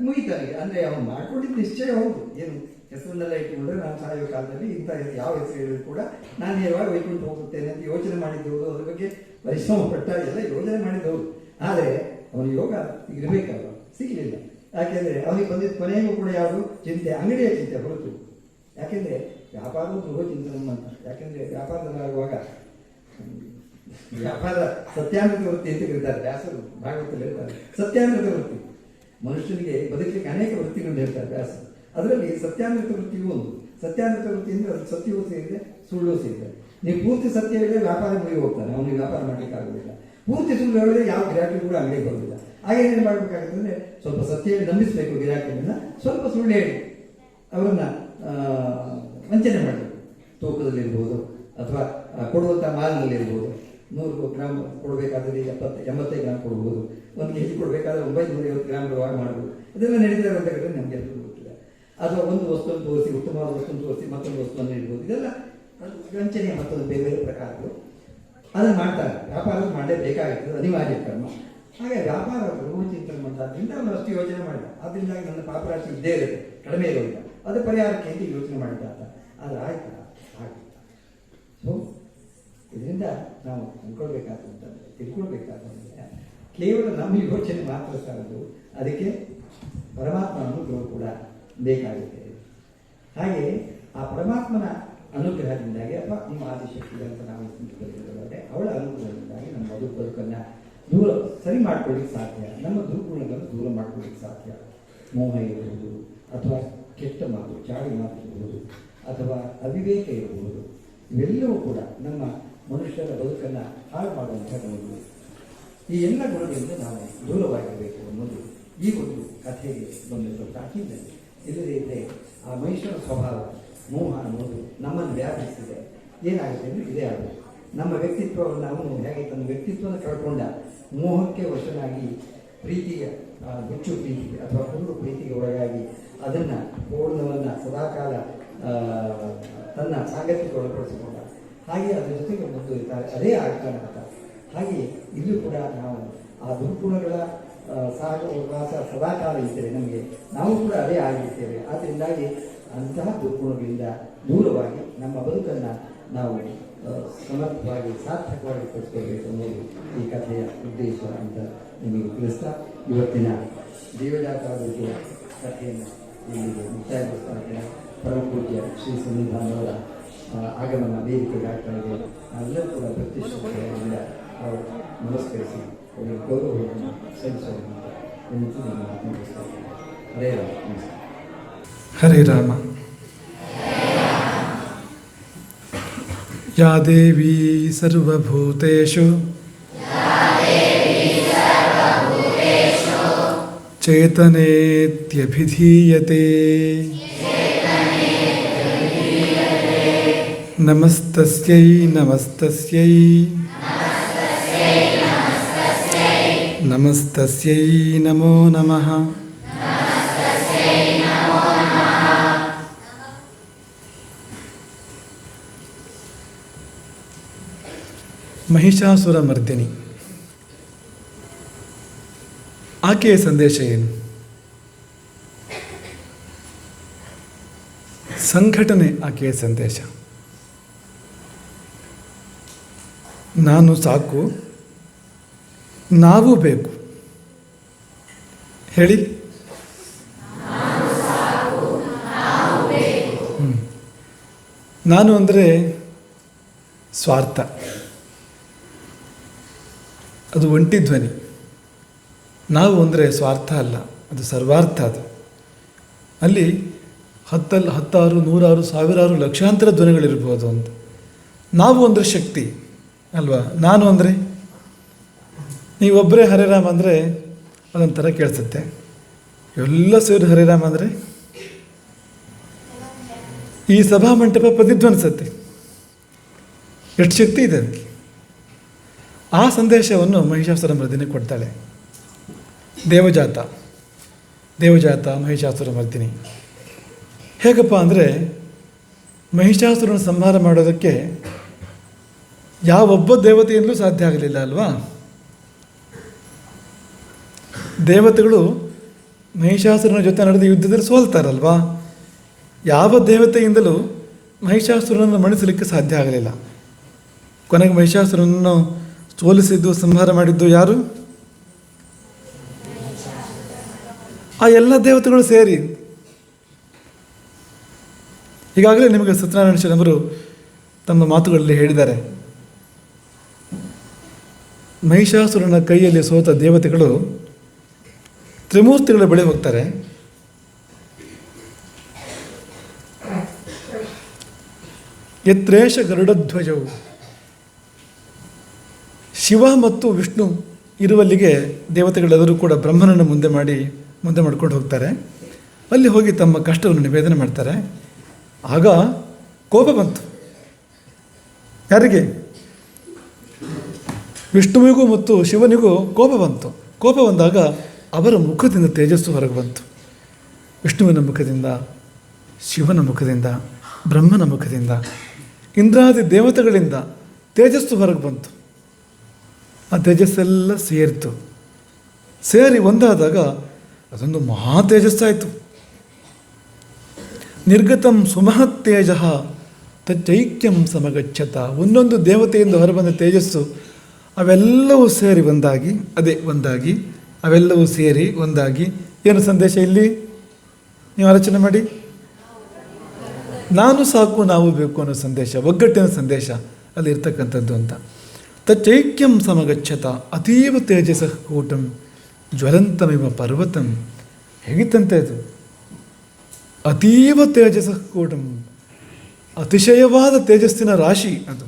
ಮುಗಿತಾನಿಗೆ. ಅಂದರೆ ಅವನು ಮಾಡ್ಕೊಂಡಿದ್ದು ನಿಶ್ಚಯ ಹೌದು. ಏನು ಹೆಸರನ್ನೆಲ್ಲ ಇಟ್ಟುಕೊಂಡ್ರೆ ನಾನು ಸಾಯುವ ಕಾಲದಲ್ಲಿ ಇಂಥ ಯಾವ ಹೆಸರು ಹೇಳಿದ್ರು ಕೂಡ ನಾನು ನೇರವಾಗಿ ವೈಕುಂಠ ಹೋಗುತ್ತೇನೆ ಅಂತ ಯೋಚನೆ ಮಾಡಿದ್ದವರು, ಅದ್ರ ಬಗ್ಗೆ ಪರಿಶ್ರಮ ಪಟ್ಟ ಎಲ್ಲ ಯೋಜನೆ ಮಾಡಿದ್ದವರು. ಆದರೆ ಅವನು ಯೋಗ ಇರಬೇಕಲ್ವ, ಸಿಗಲಿಲ್ಲ. ಯಾಕೆಂದರೆ ಅವನಿಗೆ ಬಂದಿದ್ದ ಕೊನೆಗೂ ಕೂಡ ಯಾವುದು ಚಿಂತೆ, ಅಂಗಡಿಯ ಚಿಂತೆ ಹೊರತು. ಯಾಕೆಂದರೆ ವ್ಯಾಪಾರವು ಗೃಹ ಚಿಂತನೆ ಅಂತ. ಯಾಕೆಂದರೆ ವ್ಯಾಪಾರದಲ್ಲಾಗುವಾಗ ವ್ಯಾಪಾರ ಸತ್ಯಾಮೃತ ವೃತ್ತಿ ಅಂತ ಕರೀತಾರೆ. ವ್ಯಾಸರು ಭಾಗವತದಲ್ಲಿ ಹೇಳ್ತಾರೆ ಸತ್ಯಾಮೃತ ವೃತ್ತಿ. ಮನುಷ್ಯನಿಗೆ ಬದುಕಲಿಕ್ಕೆ ಅನೇಕ ವೃತ್ತಿಗಳನ್ನು ಹೇಳ್ತಾರೆ ವ್ಯಾಸರು. ಅದರಲ್ಲಿ ಸತ್ಯಾಮೃತ ವೃತ್ತಿಯೂ ಒಂದು. ಸತ್ಯಾಮೃತ ವೃತ್ತಿ ಅಂದರೆ ಅದು ಸತ್ಯವೂ ಸೇರಿದೆ, ಸುಳ್ಳು ಸೇರಿದೆ. ನೀವು ಪೂರ್ತಿ ಸತ್ಯ ಹೇಳಿದ್ರೆ ವ್ಯಾಪಾರ ಮುಗಿ ಹೋಗ್ತಾನೆ, ಅವನಿಗೆ ವ್ಯಾಪಾರ ಮಾಡಲಿಕ್ಕೆ ಆಗೋದಿಲ್ಲ. ಪೂರ್ತಿ ಸುಳ್ಳು ಹೇಳಿದ್ರೆ ಯಾವ ಗಿರಾಕಿ ಕೂಡ ಅಂಗಡಿಗೆ ಬರೋದಿಲ್ಲ. ಹಾಗೆ ಏನು ಮಾಡಬೇಕಾಗುತ್ತೆ ಅಂದರೆ ಸ್ವಲ್ಪ ಸತ್ಯ ಹೇಳಿ ನಂಬಿಸಬೇಕು ಗಿರಾಕಿಯನ್ನ, ಸ್ವಲ್ಪ ಸುಳ್ಳು ಹೇಳಿ ಅವರನ್ನ ವಂಚನೆ ಮಾಡಬೇಕು. ತೂಕದಲ್ಲಿರ್ಬೋದು ಅಥವಾ ಕೊಡುವಂಥ ಮಾಲಿನಲ್ಲಿರ್ಬೋದು. 100 ಗ್ರಾಮ್ ಕೊಡಬೇಕಾದ್ರೆ 85 ಗ್ರಾಮ್ ಕೊಡ್ಬೋದು, 1 kg ಕೊಡಬೇಕಾದ್ರೆ 950 ಗ್ರಾಮ್ ಮಾಡ್ಬೋದು. ಇದೆಲ್ಲ ನಡೀತಾ ಇರುವಂಥ ಕಡೆ ನಮಗೆ ಎಲ್ಲರೂ ಗೊತ್ತಿದೆ. ಅಥವಾ ಒಂದು ವಸ್ತುವನ್ನು ತೋರಿಸಿ, ಉತ್ತಮವಾದ ವಸ್ತುವನ್ನು ತೋರಿಸಿ ಮತ್ತೊಂದು ವಸ್ತುವನ್ನು ನೀಡ್ಬೋದು. ಇದೆಲ್ಲ ವಂಚನೆಯ ಮತ್ತೊಂದು ಬೇರೆ ಬೇರೆ ಪ್ರಕಾರಗಳು ಅದನ್ನು ಮಾಡ್ತಾರೆ. ವ್ಯಾಪಾರ ಮಾಡಲೇಬೇಕಾಗಿರ್ತದೆ, ಅನಿವಾರ್ಯ ಕರ್ಮ. ಹಾಗೆ ವ್ಯಾಪಾರ ಗೃಹ ಚಿಂತನೆ ಮಾಡೋದ್ರಿಂದ ಅವನು ಅಷ್ಟು ಯೋಚನೆ ಮಾಡಿದ. ಅದರಿಂದಾಗಿ ನನ್ನ ಪಾಪರಾಶಿ ಇದ್ದೇ ಇರುತ್ತೆ, ಕಡಿಮೆ ಇರೋದಿಲ್ಲ, ಅದು ಪರಿಹಾರಕ್ಕೆ ಅಂತ ಯೋಚನೆ ಮಾಡಿದ ಅಂತ. ಆದರೆ ಆಯ್ತಾ ಆಗಿಲ್ಲ. ಸೊ ಇದರಿಂದ ನಾವು ತಿಳ್ಕೊಳ್ಬೇಕಾದಂದ್ರೆ ಕೇವಲ ನಮ್ಮ ಯೋಚನೆ ಮಾತ್ರ ಸಾಲದು, ಅದಕ್ಕೆ ಪರಮಾತ್ಮನ ಅನುಗ್ರಹ ಕೂಡ ಬೇಕಾಗುತ್ತೆ. ಹಾಗೆ ಆ ಪರಮಾತ್ಮನ ಅನುಗ್ರಹದಿಂದಾಗಿ ಅಥವಾ ನಿಮ್ಮ ಆದಿಶಕ್ತಿ ಅಂತ ನಾವು ಬರೆದಿರೋದ್ರೆ ಅವಳ ಅನುಗ್ರಹದಿಂದಾಗಿ ನಮ್ಮ ಬದುಕನ್ನು ದೂರ ಸರಿ ಮಾಡ್ಕೊಳ್ಳಿಕ್ಕೆ ಸಾಧ್ಯ, ನಮ್ಮ ದುರ್ಗುಣಗಳನ್ನು ದೂರ ಮಾಡ್ಕೊಳ್ಳಿಕ್ಕೆ ಸಾಧ್ಯ. ಮೋಹ ಇರಬಹುದು, ಅಥವಾ ಕೆಟ್ಟ ಮಾತು, ಚಾಡಿ ಮಾತು ಇರಬಹುದು, ಅಥವಾ ಅವಿವೇಕ ಇರಬಹುದು. ಇವೆಲ್ಲವೂ ಕೂಡ ನಮ್ಮ ಮನುಷ್ಯರ ಬದುಕನ್ನು ಹಾಳು ಮಾಡುವಂಥ ಗುಣಗಳು. ಈ ಎಲ್ಲ ಗುಣಗಳಿಂದ ನಾವು ದೂರವಾಗಿರಬೇಕು ಅನ್ನೋದು ಈ ಒಂದು ಕಥೆಗೆ ಬಂದಿರೋ ತಾಕೀದಲ್ಲಿ. ಇಲ್ಲದೇ ಇದ್ದರೆ ಆ ಮನುಷ್ಯನ ಸ್ವಭಾವ ಮೋಹ ಅನ್ನೋದು ನಮ್ಮನ್ನು ವ್ಯಾಪಿಸಿದೆ. ಏನಾಗುತ್ತೆ ಅಂದರೆ ಇದೇ ಆಗುತ್ತೆ. ನಮ್ಮ ವ್ಯಕ್ತಿತ್ವವನ್ನು ಅವನು ಹೇಗೆ ತನ್ನ ವ್ಯಕ್ತಿತ್ವವನ್ನು ಕಳ್ಕೊಂಡ, ಮೋಹಕ್ಕೆ ವಶನಾಗಿ ಪ್ರೀತಿಗೆ ಹುಚ್ಚು ಪ್ರೀತಿಗೆ ಅಥವಾ ಹುಲ್ಲು ಪ್ರೀತಿಗೆ ಒಳಗಾಗಿ ಅದನ್ನು ಪೂರ್ಣವನ್ನು ಸದಾಕಾಲ ತನ್ನ ಸಾಂಗತ್ಯಕ್ಕೆ ಒಳಪಡಿಸಿಕೊಂಡ. ಹಾಗೆ ಅದರ ಜೊತೆಗೆ ಮುಂದುವರಿತಾರೆ, ಅದೇ ಆಗ್ತಾನೆ ಅಂತ. ಹಾಗೆ ಇಲ್ಲೂ ಕೂಡ ನಾವು ಆ ದುರ್ಗುಣಗಳ ಸಹವಾಸ ಸದಾಕಾಲ ಇದ್ದರೆ ನಮಗೆ ನಾವು ಕೂಡ ಅದೇ ಆಗಿರ್ತೇವೆ. ಆದ್ದರಿಂದಾಗಿ ಅಂತಹ ದುರ್ಗುಣಗಳಿಂದ ದೂರವಾಗಿ ನಮ್ಮ ಬದುಕನ್ನು ನಾವು ಸಮರ್ಥವಾಗಿ ಸಾರ್ಥಕವಾಗಿ ಪಡಿಸ್ಕೊಳ್ಬೇಕು ಅನ್ನೋದು ಈ ಕಥೆಯ ಉದ್ದೇಶ ಅಂತ ನಿಮಗೆ ತಿಳಿಸ್ತಾ ಇವತ್ತಿನ ದೇವಜಾತರಾದ ಕಥೆಯನ್ನು ಇಲ್ಲಿಗೆ ಮುಕ್ತಾಯಗೊಳಿಸ್ತಾ ಇದ್ದೇನೆ. ಪರಮಪೂಜ್ಯ ಶ್ರೀ ಸನ್ನಿಧಾನವರ ಆಗಮನ ವೇದಿಕೆಗಾಗ್ತಾ ಇದೆ. ನಾವೆಲ್ಲರೂ ಕೂಡ ಪ್ರತಿಷ್ಠೆಯಿಂದ ಅವರು ನಮಸ್ಕರಿಸಿ ಅವರಿಗೆ ಗೌರವವನ್ನು ಸಲ್ಲಿಸೋದು ಎಂದು ನಾನು ಮಾತನಾಡಿಸ್ತಾ ಇದ್ದೇನೆ. ಹರೇ ರಾಮ. ನಮಸ್ಕಾರ.
ಹರೇ ರಾಮ. ಯಾ ದೇವಿ ಸರ್ವಭೂತೇಷು ಚೇತನೇತ್ಯಭಿಧೀಯತೆ. ನಮಸ್ತಸ್ಯೈ ನಮಸ್ತಸ್ಯೈ ನಮಸ್ತಸ್ಯೈ ನಮೋ ನಮಃ. ಮಹಿಷಾಸುರ ಮರ್ದಿನಿ, ಆಕೆಯ ಸಂದೇಶ ಏನು? ಸಂಘಟನೆ ಆಕೆಯ ಸಂದೇಶ. ನಾನು ಸಾಕು, ನಾವು ಬೇಕು. ಹೇಳಿ. ನಾನು ಅಂದರೆ ಸ್ವಾರ್ಥ, ಅದು ಒಂಟಿ ಧ್ವನಿ. ನಾವು ಅಂದರೆ ಸ್ವಾರ್ಥ ಅಲ್ಲ, ಅದು ಸರ್ವಾರ್ಥ. ಅದು ಅಲ್ಲಿ ಹತ್ತಾರು, ನೂರಾರು, ಸಾವಿರಾರು, ಲಕ್ಷಾಂತರ ಧ್ವನಿಗಳಿರ್ಬೋದು ಅಂತ. ನಾವು ಅಂದರೆ ಶಕ್ತಿ ಅಲ್ವಾ? ನಾನು ಅಂದರೆ ನೀವೊಬ್ಬರೇ ಹರೇರಾಮ ಅಂದರೆ ಅದೊಂಥರ ಕೇಳಿಸುತ್ತೆ. ಎಲ್ಲ ಸೇರಿ ಹರೇರಾಮ ಅಂದರೆ ಈ ಸಭಾಮಂಟಪ ಪ್ರತಿಧ್ವನಿಸುತ್ತೆ. ಎಷ್ಟು ಶಕ್ತಿ ಇದೆ ಅದಕ್ಕೆ. ಆ ಸಂದೇಶವನ್ನು ಮಹಿಷಾಸುರ ಮರ್ದಿನಿ ಕೊಡ್ತಾಳೆ. ದೇವಜಾತ ಮಹಿಷಾಸುರ ಮರ್ದಿನಿ. ಹೇಗಪ್ಪ ಅಂದರೆ ಮಹಿಷಾಸುರನ ಸಂಹಾರ ಮಾಡೋದಕ್ಕೆ ಯಾವೊಬ್ಬ ದೇವತೆಯಿಂದಲೂ ಸಾಧ್ಯ ಆಗಲಿಲ್ಲ ಅಲ್ವಾ? ದೇವತೆಗಳು ಮಹಿಷಾಸುರನ ಜೊತೆ ನಡೆದ ಯುದ್ಧದಲ್ಲಿ ಸೋಲ್ತಾರಲ್ವಾ? ಯಾವ ದೇವತೆಯಿಂದಲೂ ಮಹಿಷಾಸುರನನ್ನು ಮಣಿಸಲಿಕ್ಕೆ ಸಾಧ್ಯ ಆಗಲಿಲ್ಲ. ಕೊನೆಗೆ ಮಹಿಷಾಸುರನನ್ನು ಸೋಲಿಸಿದ್ದು, ಸಂಹಾರ ಮಾಡಿದ್ದು ಯಾರು? ಆ ಎಲ್ಲ ದೇವತೆಗಳು ಸೇರಿ. ಈಗಾಗಲೇ ನಿಮಗೆ ಸತ್ಯನಾರಾಯಣ ಶರಣರು ತಮ್ಮ ಮಾತುಗಳಲ್ಲಿ ಹೇಳಿದ್ದಾರೆ, ಮಹಿಷಾಸುರನ ಕೈಯಲ್ಲಿ ಸೋತ ದೇವತೆಗಳು ತ್ರಿಮೂರ್ತಿಗಳ ಬಳಿ ಹೋಗ್ತಾರೆ. ಯತ್ರೇಶ ಗರುಡಧ್ವಜವು, ಶಿವ ಮತ್ತು ವಿಷ್ಣು ಇರುವಲ್ಲಿಗೆ ದೇವತೆಗಳೆಲ್ಲರೂ ಕೂಡ ಬ್ರಹ್ಮನನ್ನು ಮುಂದೆ ಮಾಡ್ಕೊಂಡು ಹೋಗ್ತಾರೆ. ಅಲ್ಲಿ ಹೋಗಿ ತಮ್ಮ ಕಷ್ಟವನ್ನು ನಿವೇದನೆ ಮಾಡ್ತಾರೆ. ಆಗ ಕೋಪ ಬಂತು. ಯಾರಿಗೆ? ವಿಷ್ಣುವಿಗೂ ಮತ್ತು ಶಿವನಿಗೂ ಕೋಪ ಬಂತು. ಕೋಪ ಬಂದಾಗ ಅವರ ಮುಖದಿಂದ ತೇಜಸ್ಸು ಹೊರಗೆ ಬಂತು. ವಿಷ್ಣುವಿನ ಮುಖದಿಂದ, ಶಿವನ ಮುಖದಿಂದ, ಬ್ರಹ್ಮನ ಮುಖದಿಂದ, ಇಂದ್ರಾದಿ ದೇವತೆಗಳಿಂದ ತೇಜಸ್ಸು ಹೊರಗೆ ಬಂತು. ಆ ತೇಜಸ್ಸೆಲ್ಲ ಸೇರಿತು. ಸೇರಿ ಒಂದಾದಾಗ ಅದೊಂದು ಮಹಾ ತೇಜಸ್ಸಾಯಿತು. ನಿರ್ಗತಂ ಸುಮಹತ್ ತೇಜ ತಚ್ಚೈಕ್ಯಂ ಸಮಗಚ್ಚತ. ಒಂದೊಂದು ದೇವತೆಯಿಂದ ಹೊರಬಂದ ತೇಜಸ್ಸು ಅವೆಲ್ಲವೂ ಸೇರಿ ಒಂದಾಗಿ, ಅವೆಲ್ಲವೂ ಸೇರಿ ಒಂದಾಗಿ. ಏನು ಸಂದೇಶ ಇಲ್ಲಿ? ನೀವು ಆಲೋಚನೆ ಮಾಡಿ. ನಾನು ಸಾಕು, ನಾವು ಬೇಕು ಅನ್ನೋ ಸಂದೇಶ, ಒಗ್ಗಟ್ಟಿನ ಸಂದೇಶ ಅಲ್ಲಿ ಇರ್ತಕ್ಕಂಥದ್ದು ಅಂತ. ತಚ್ಚೈಕ್ಯಂ ಸಮಗಚ್ಚತ ಅತೀವ ತೇಜಸ ಕೂಟಂ ಜ್ವಲಂತಮಿವ ಪರ್ವತಂ. ಹೇಗಿತ್ತಂತೆ ಅದು? ಅತೀವ ತೇಜಸ ಕೂಟಂ, ಅತಿಶಯವಾದ ತೇಜಸ್ಸಿನ ರಾಶಿ ಅದು.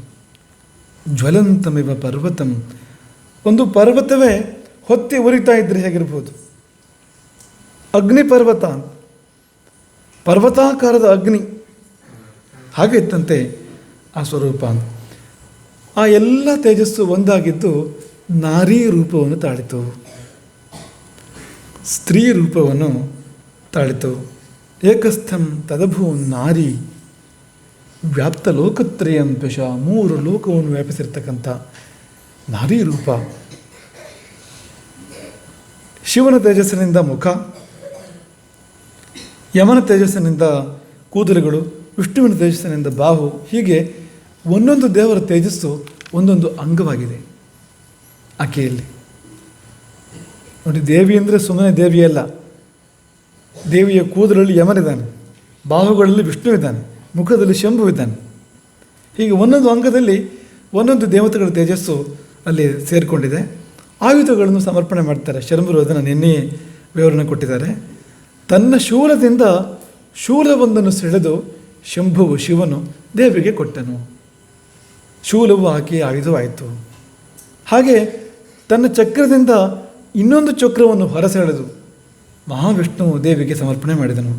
ಜ್ವಲಂತಮಿವ ಪರ್ವತಂ, ಒಂದು ಪರ್ವತವೇ ಹೊತ್ತಿ ಉರಿತಾ ಇದ್ರೆ ಹೇಗಿರ್ಬೋದು? ಅಗ್ನಿ ಪರ್ವತ, ಪರ್ವತಾಕಾರದ ಅಗ್ನಿ, ಹಾಗೆ ಇತ್ತಂತೆ ಆ ಸ್ವರೂಪ. ಆ ಎಲ್ಲ ತೇಜಸ್ಸು ಒಂದಾಗಿದ್ದು ನಾರೀ ರೂಪವನ್ನು ತಾಳಿತು, ಸ್ತ್ರೀ ರೂಪವನ್ನು ತಾಳಿತು. ಏಕಸ್ಥಂ ತದಭೂ ನಾರಿ ವ್ಯಾಪ್ತ ಲೋಕತ್ರಯಂ ದ್ವೇಷ, 3 ಲೋಕವನ್ನು ವ್ಯಾಪಿಸಿರ್ತಕ್ಕಂಥ ನಾರೀ ರೂಪ. ಶಿವನ ತೇಜಸ್ಸಿನಿಂದ ಮುಖ, ಯಮನ ತೇಜಸ್ಸಿನಿಂದ ಕೂದಲುಗಳು, ವಿಷ್ಣುವಿನ ತೇಜಸ್ಸಿನಿಂದ ಬಾಹು, ಹೀಗೆ ಒಂದೊಂದು ದೇವರ ತೇಜಸ್ಸು ಒಂದೊಂದು ಅಂಗವಾಗಿದೆ ಆಕೆಯಲ್ಲಿ. ನೋಡಿ, ದೇವಿ ಅಂದರೆ ಸುಮ್ಮನೆ ದೇವಿಯಲ್ಲ. ದೇವಿಯ ಕೂದಲಲ್ಲಿ ಯಮನಿದ್ದಾನೆ, ಬಾಹುಗಳಲ್ಲಿ ವಿಷ್ಣು ಇದ್ದಾನೆ, ಮುಖದಲ್ಲಿ ಶಂಭು ಇದ್ದಾನೆ. ಹೀಗೆ ಒಂದೊಂದು ಅಂಗದಲ್ಲಿ ಒಂದೊಂದು ದೇವತೆಗಳ ತೇಜಸ್ಸು ಅಲ್ಲಿ ಸೇರಿಕೊಂಡಿದೆ. ಆಯುಧಗಳನ್ನು ಸಮರ್ಪಣೆ ಮಾಡ್ತಾರೆ. ಶರ್ಮರು ಅದನ್ನು ನಿನ್ನೆಯೇ ವಿವರಣೆ ಕೊಟ್ಟಿದ್ದಾರೆ. ತನ್ನ ಶೂಲದಿಂದ ಶೂಲವೊಂದನ್ನು ಸೆಳೆದು ಶಂಭುವು ಶಿವನು ದೇವಿಗೆ ಕೊಟ್ಟನು. ಶೂಲವು ಆಕೆಯ ಆಯುಧವಾಯಿತು. ಹಾಗೆ ತನ್ನ ಚಕ್ರದಿಂದ ಇನ್ನೊಂದು ಚಕ್ರವನ್ನು ಹೊರಸೆಳೆದು ಮಹಾವಿಷ್ಣುವು ದೇವಿಗೆ ಸಮರ್ಪಣೆ ಮಾಡಿದನು.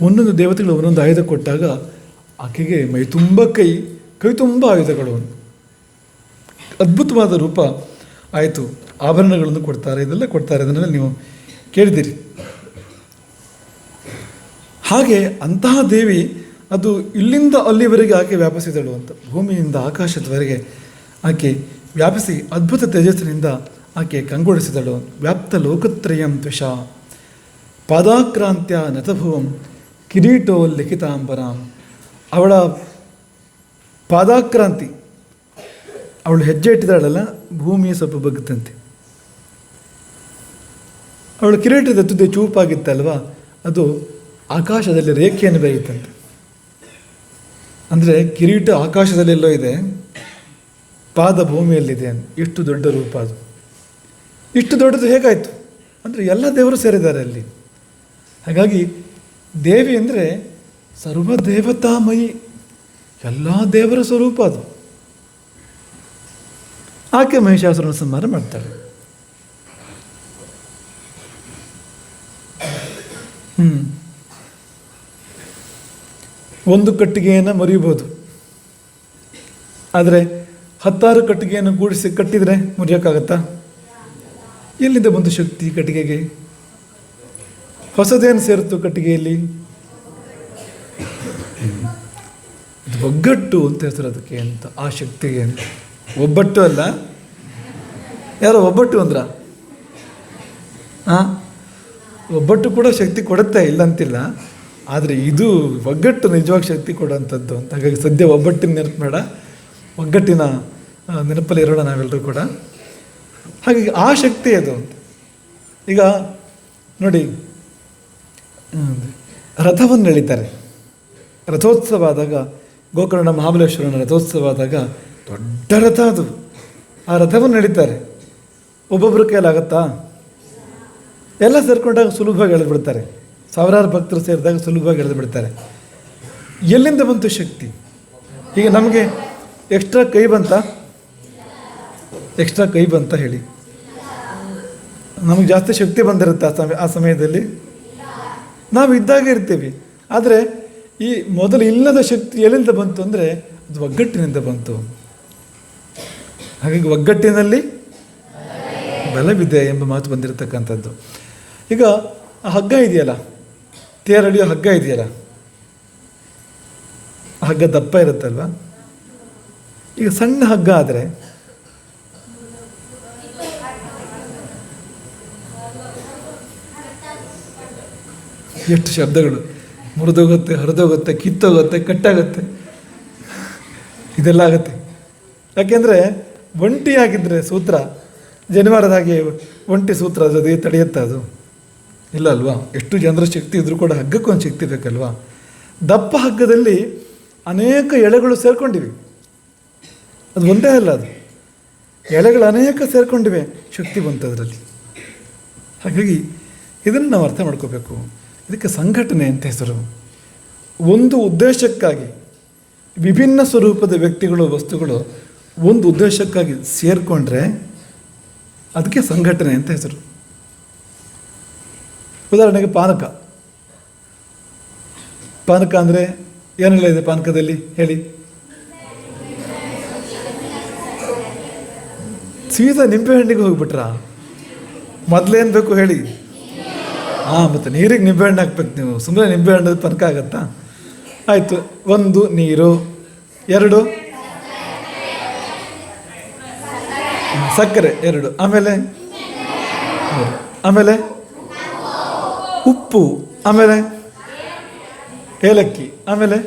ಒಂದೊಂದು ದೇವತೆಗಳು ಒಂದೊಂದು ಆಯುಧ ಕೊಟ್ಟಾಗ ಆಕೆಗೆ ಮೈ ತುಂಬ ಕೈ ತುಂಬ ಆಯುಧಗಳು, ಅದ್ಭುತವಾದ ರೂಪ ಆಯಿತು. ಆಭರಣಗಳನ್ನು ಕೊಡ್ತಾರೆ, ಇದೆಲ್ಲ ಕೊಡ್ತಾರೆ, ಅದನ್ನೆಲ್ಲ ನೀವು ಕೇಳಿದ್ದೀರಿ. ಹಾಗೆ ಅಂತಹ ದೇವಿ ಅದು ಇಲ್ಲಿಂದ ಅಲ್ಲಿವರೆಗೆ ಆಕೆ ವ್ಯಾಪಿಸಿದಳು ಅಂತ, ಭೂಮಿಯಿಂದ ಆಕಾಶದವರೆಗೆ ಆಕೆ ವ್ಯಾಪಿಸಿ ಅದ್ಭುತ ತೇಜಸ್ಸಿನಿಂದ ಆಕೆ ಕಂಗೊಳಿಸಿದಳು. ವ್ಯಾಪ್ತ ಲೋಕತ್ರಯಂ ತ್ವಿಷ ಪಾದಾಕ್ರಾಂತ್ಯ ನತಭುವಂ ಕಿರೀಟೋ ಲಿಖಿತಾಂಬರಾಂ. ಅವಳ ಪಾದಾಕ್ರಾಂತಿ, ಅವಳು ಹೆಜ್ಜೆ ಇಟ್ಟಿದ್ದಾಳಲ್ಲ, ಭೂಮಿಯ ಸ್ವಲ್ಪ ಬಗ್ಗದಂತೆ. ಅವಳು ಕಿರೀಟದ ತುದಿ ಚೂಪಾಗಿತ್ತಲ್ವ, ಅದು ಆಕಾಶದಲ್ಲಿ ರೇಖೆಯನ್ನು ಬೆಳೆಯುತ್ತಂತೆ. ಅಂದರೆ ಕಿರೀಟ ಆಕಾಶದಲ್ಲೆಲ್ಲೋ ಇದೆ, ಪಾದ ಭೂಮಿಯಲ್ಲಿದೆ. ಎಷ್ಟು ದೊಡ್ಡ ರೂಪ ಅದು! ಇಷ್ಟು ದೊಡ್ಡದು ಹೇಗಾಯಿತು ಅಂದರೆ ಎಲ್ಲ ದೇವರು ಸೇರಿದ್ದಾರೆ ಅಲ್ಲಿ. ಹಾಗಾಗಿ ದೇವಿ ಅಂದರೆ ಸರ್ವದೇವತಾಮಯಿ, ಎಲ್ಲ ದೇವರ ಸ್ವರೂಪ ಅದು. ಆಕೆ ಮಹಿಷಾಸುರನ ಸಂಹಾರ ಮಾಡ್ತಾಳೆ. ಒಂದು ಕಟ್ಟಿಗೆಯನ್ನು ಮುರಿಯಬಹುದು, ಆದರೆ 10 ಕಟ್ಟಿಗೆಯನ್ನು ಕೂಡಿಸಿ ಕಟ್ಟಿದರೆ ಮುರಿಯೋಕ್ಕಾಗತ್ತಾ? ಎಲ್ಲಿಂದ ಬಂತು ಶಕ್ತಿ ಕಟ್ಟಿಗೆಗೆ? ಹೊಸದೇನು ಸೇರಿತು ಕಟ್ಟಿಗೆಯಲ್ಲಿ? ಒಗ್ಗಟ್ಟು ಅಂತ ಹೆಸರು ಅದಕ್ಕೆ ಅಂತ, ಆ ಶಕ್ತಿಗೆ ಅಂತ. ಒಬ್ಬಟ್ಟು ಅಲ್ಲ, ಯಾರೋ ಒಬ್ಬಟ್ಟು ಅಂದ್ರ? ಒಬ್ಬಟ್ಟು ಕೂಡ ಶಕ್ತಿ ಕೊಡುತ್ತೆ, ಇಲ್ಲ ಅಂತಿಲ್ಲ. ಆದರೆ ಇದು ಒಗ್ಗಟ್ಟು ನಿಜವಾಗಿ ಶಕ್ತಿ ಕೊಡುವಂಥದ್ದು ಅಂತ. ಹಾಗಾಗಿ ಸದ್ಯ ಒಬ್ಬಟ್ಟಿನ ನೆನಪು ಬೇಡ, ಒಗ್ಗಟ್ಟಿನ ನೆನಪಲ್ಲಿ ಇರೋಣ ನಾವೆಲ್ಲರೂ ಕೂಡ. ಹಾಗಾಗಿ ಆ ಶಕ್ತಿ ಅದು ಅಂತ. ಈಗ ನೋಡಿ, ರಥವನ್ನು ಎಳಿತಾರೆ. ರಥೋತ್ಸವ ಆದಾಗ, ಗೋಕರ್ಣ ಮಹಾಬಲೇಶ್ವರನ ರಥೋತ್ಸವ ಆದಾಗ ದೊಡ್ಡ ರಥ ಅದು. ಆ ರಥವನ್ನು ಎಳಿತಾರೆ. ಒಬ್ಬೊಬ್ಬರ ಕೈಲಾಗತ್ತಾ? ಎಲ್ಲ ಸೇರ್ಕೊಂಡಾಗ ಸುಲಭವಾಗಿ ಎಳೆದ್ಬಿಡ್ತಾರೆ. ಸಾವಿರಾರು ಭಕ್ತರು ಸೇರಿದಾಗ ಸುಲಭವಾಗಿ ಎಳೆದು ಬಿಡ್ತಾರೆ. ಎಲ್ಲಿಂದ ಬಂತು ಶಕ್ತಿ? ಈಗ ನಮಗೆ ಎಕ್ಸ್ಟ್ರಾ ಕೈ ಬಂತ ಹೇಳಿ? ನಮಗೆ ಜಾಸ್ತಿ ಶಕ್ತಿ ಬಂದಿರುತ್ತೆ ಆ ಸಮಯದಲ್ಲಿ? ನಾವು ಇದ್ದಾಗ ಇರ್ತೀವಿ. ಆದರೆ ಈ ಮೊದಲು ಇಲ್ಲದ ಶಕ್ತಿ ಎಲ್ಲಿಂದ ಬಂತು ಅಂದರೆ ಅದು ಒಗ್ಗಟ್ಟಿನಿಂದ ಬಂತು. ಹಾಗಾಗಿ ಒಗ್ಗಟ್ಟಿನಲ್ಲಿ ಬಲವಿದೆ ಎಂಬ ಮಾತು ಬಂದಿರತಕ್ಕಂಥದ್ದು. ಈಗ ಆ ಹಗ್ಗ ಇದೆಯಲ್ಲ, ತೇರಳಿಯೋ ಹಗ್ಗ ಇದೆಯಲ್ಲ, ಆ ಹಗ್ಗ ದಪ್ಪ ಇರುತ್ತಲ್ವ? ಈಗ ಸಣ್ಣ ಹಗ್ಗ ಆದರೆ ಎಷ್ಟು ಶಬ್ದಗಳು, ಮುರಿದೋಗುತ್ತೆ, ಹರಿದೋಗುತ್ತೆ, ಕಿತ್ತೋಗುತ್ತೆ, ಕಟ್ಟಾಗುತ್ತೆ, ಇದೆಲ್ಲ ಆಗುತ್ತೆ. ಯಾಕೆಂದರೆ ಒಂಟಿಯಾಗಿದ್ದರೆ ಸೂತ್ರ ಜನಿವಾರದ ಹಾಗೆ ಒಂಟಿ ಸೂತ್ರ ಜೊತೆಗೆ ತಡೆಯುತ್ತೆ ಅದು? ಇಲ್ಲ ಅಲ್ವಾ? ಎಷ್ಟು ಜನರ ಶಕ್ತಿ ಇದ್ರೂ ಕೂಡ ಹಗ್ಗಕ್ಕೊಂದು ಶಕ್ತಿ ಬೇಕಲ್ವಾ? ದಪ್ಪ ಹಗ್ಗದಲ್ಲಿ ಅನೇಕ ಎಳೆಗಳು ಸೇರ್ಕೊಂಡಿವೆ. ಅದು ಒಂದೇ ಅಲ್ಲ, ಅದು ಎಳೆಗಳು ಅನೇಕ ಸೇರ್ಕೊಂಡಿವೆ, ಶಕ್ತಿ ಬಂತದ್ರಲ್ಲಿ. ಹಾಗಾಗಿ ಇದನ್ನು ನಾವು ಅರ್ಥ ಮಾಡ್ಕೋಬೇಕು. ಇದಕ್ಕೆ ಸಂಘಟನೆ ಅಂತ ಹೆಸರು. ಒಂದು ಉದ್ದೇಶಕ್ಕಾಗಿ ವಿಭಿನ್ನ ಸ್ವರೂಪದ ವ್ಯಕ್ತಿಗಳು, ವಸ್ತುಗಳು ಒಂದು ಉದ್ದೇಶಕ್ಕಾಗಿ ಸೇರಿಕೊಂಡ್ರೆ ಅದಕ್ಕೆ ಸಂಘಟನೆ ಅಂತ ಹೆಸರು. ಉದಾಹರಣೆಗೆ ಪಾನಕ ಅಂದರೆ ಏನೆಲ್ಲ ಇದೆ ಪಾನಕದಲ್ಲಿ ಹೇಳಿ? ಸೀದಾ ನಿಂಬೆಹಣ್ಣಿಗೆ ಹೋಗ್ಬಿಟ್ರಾ? ಮೊದಲೇನು ಬೇಕು ಹೇಳಿ? ಹಾಂ, ಮತ್ತು ನೀರಿಗೆ ನಿಂಬೆಹಣ್ಣು ಹಾಕ್ಬೇಕು ನೀವು. ಸುಮ್ಮನೆ ನಿಂಬೆಹಣ್ಣು ಪನಕ ಆಗತ್ತಾ? ಆಯಿತು. 1 ನೀರು, 2 ಸಕ್ಕರೆ, 2 ಆಮೇಲೆ ಉಪ್ಪು, ಆಮೇಲೆ ಏಲಕ್ಕಿ, ಆಮೇಲೆ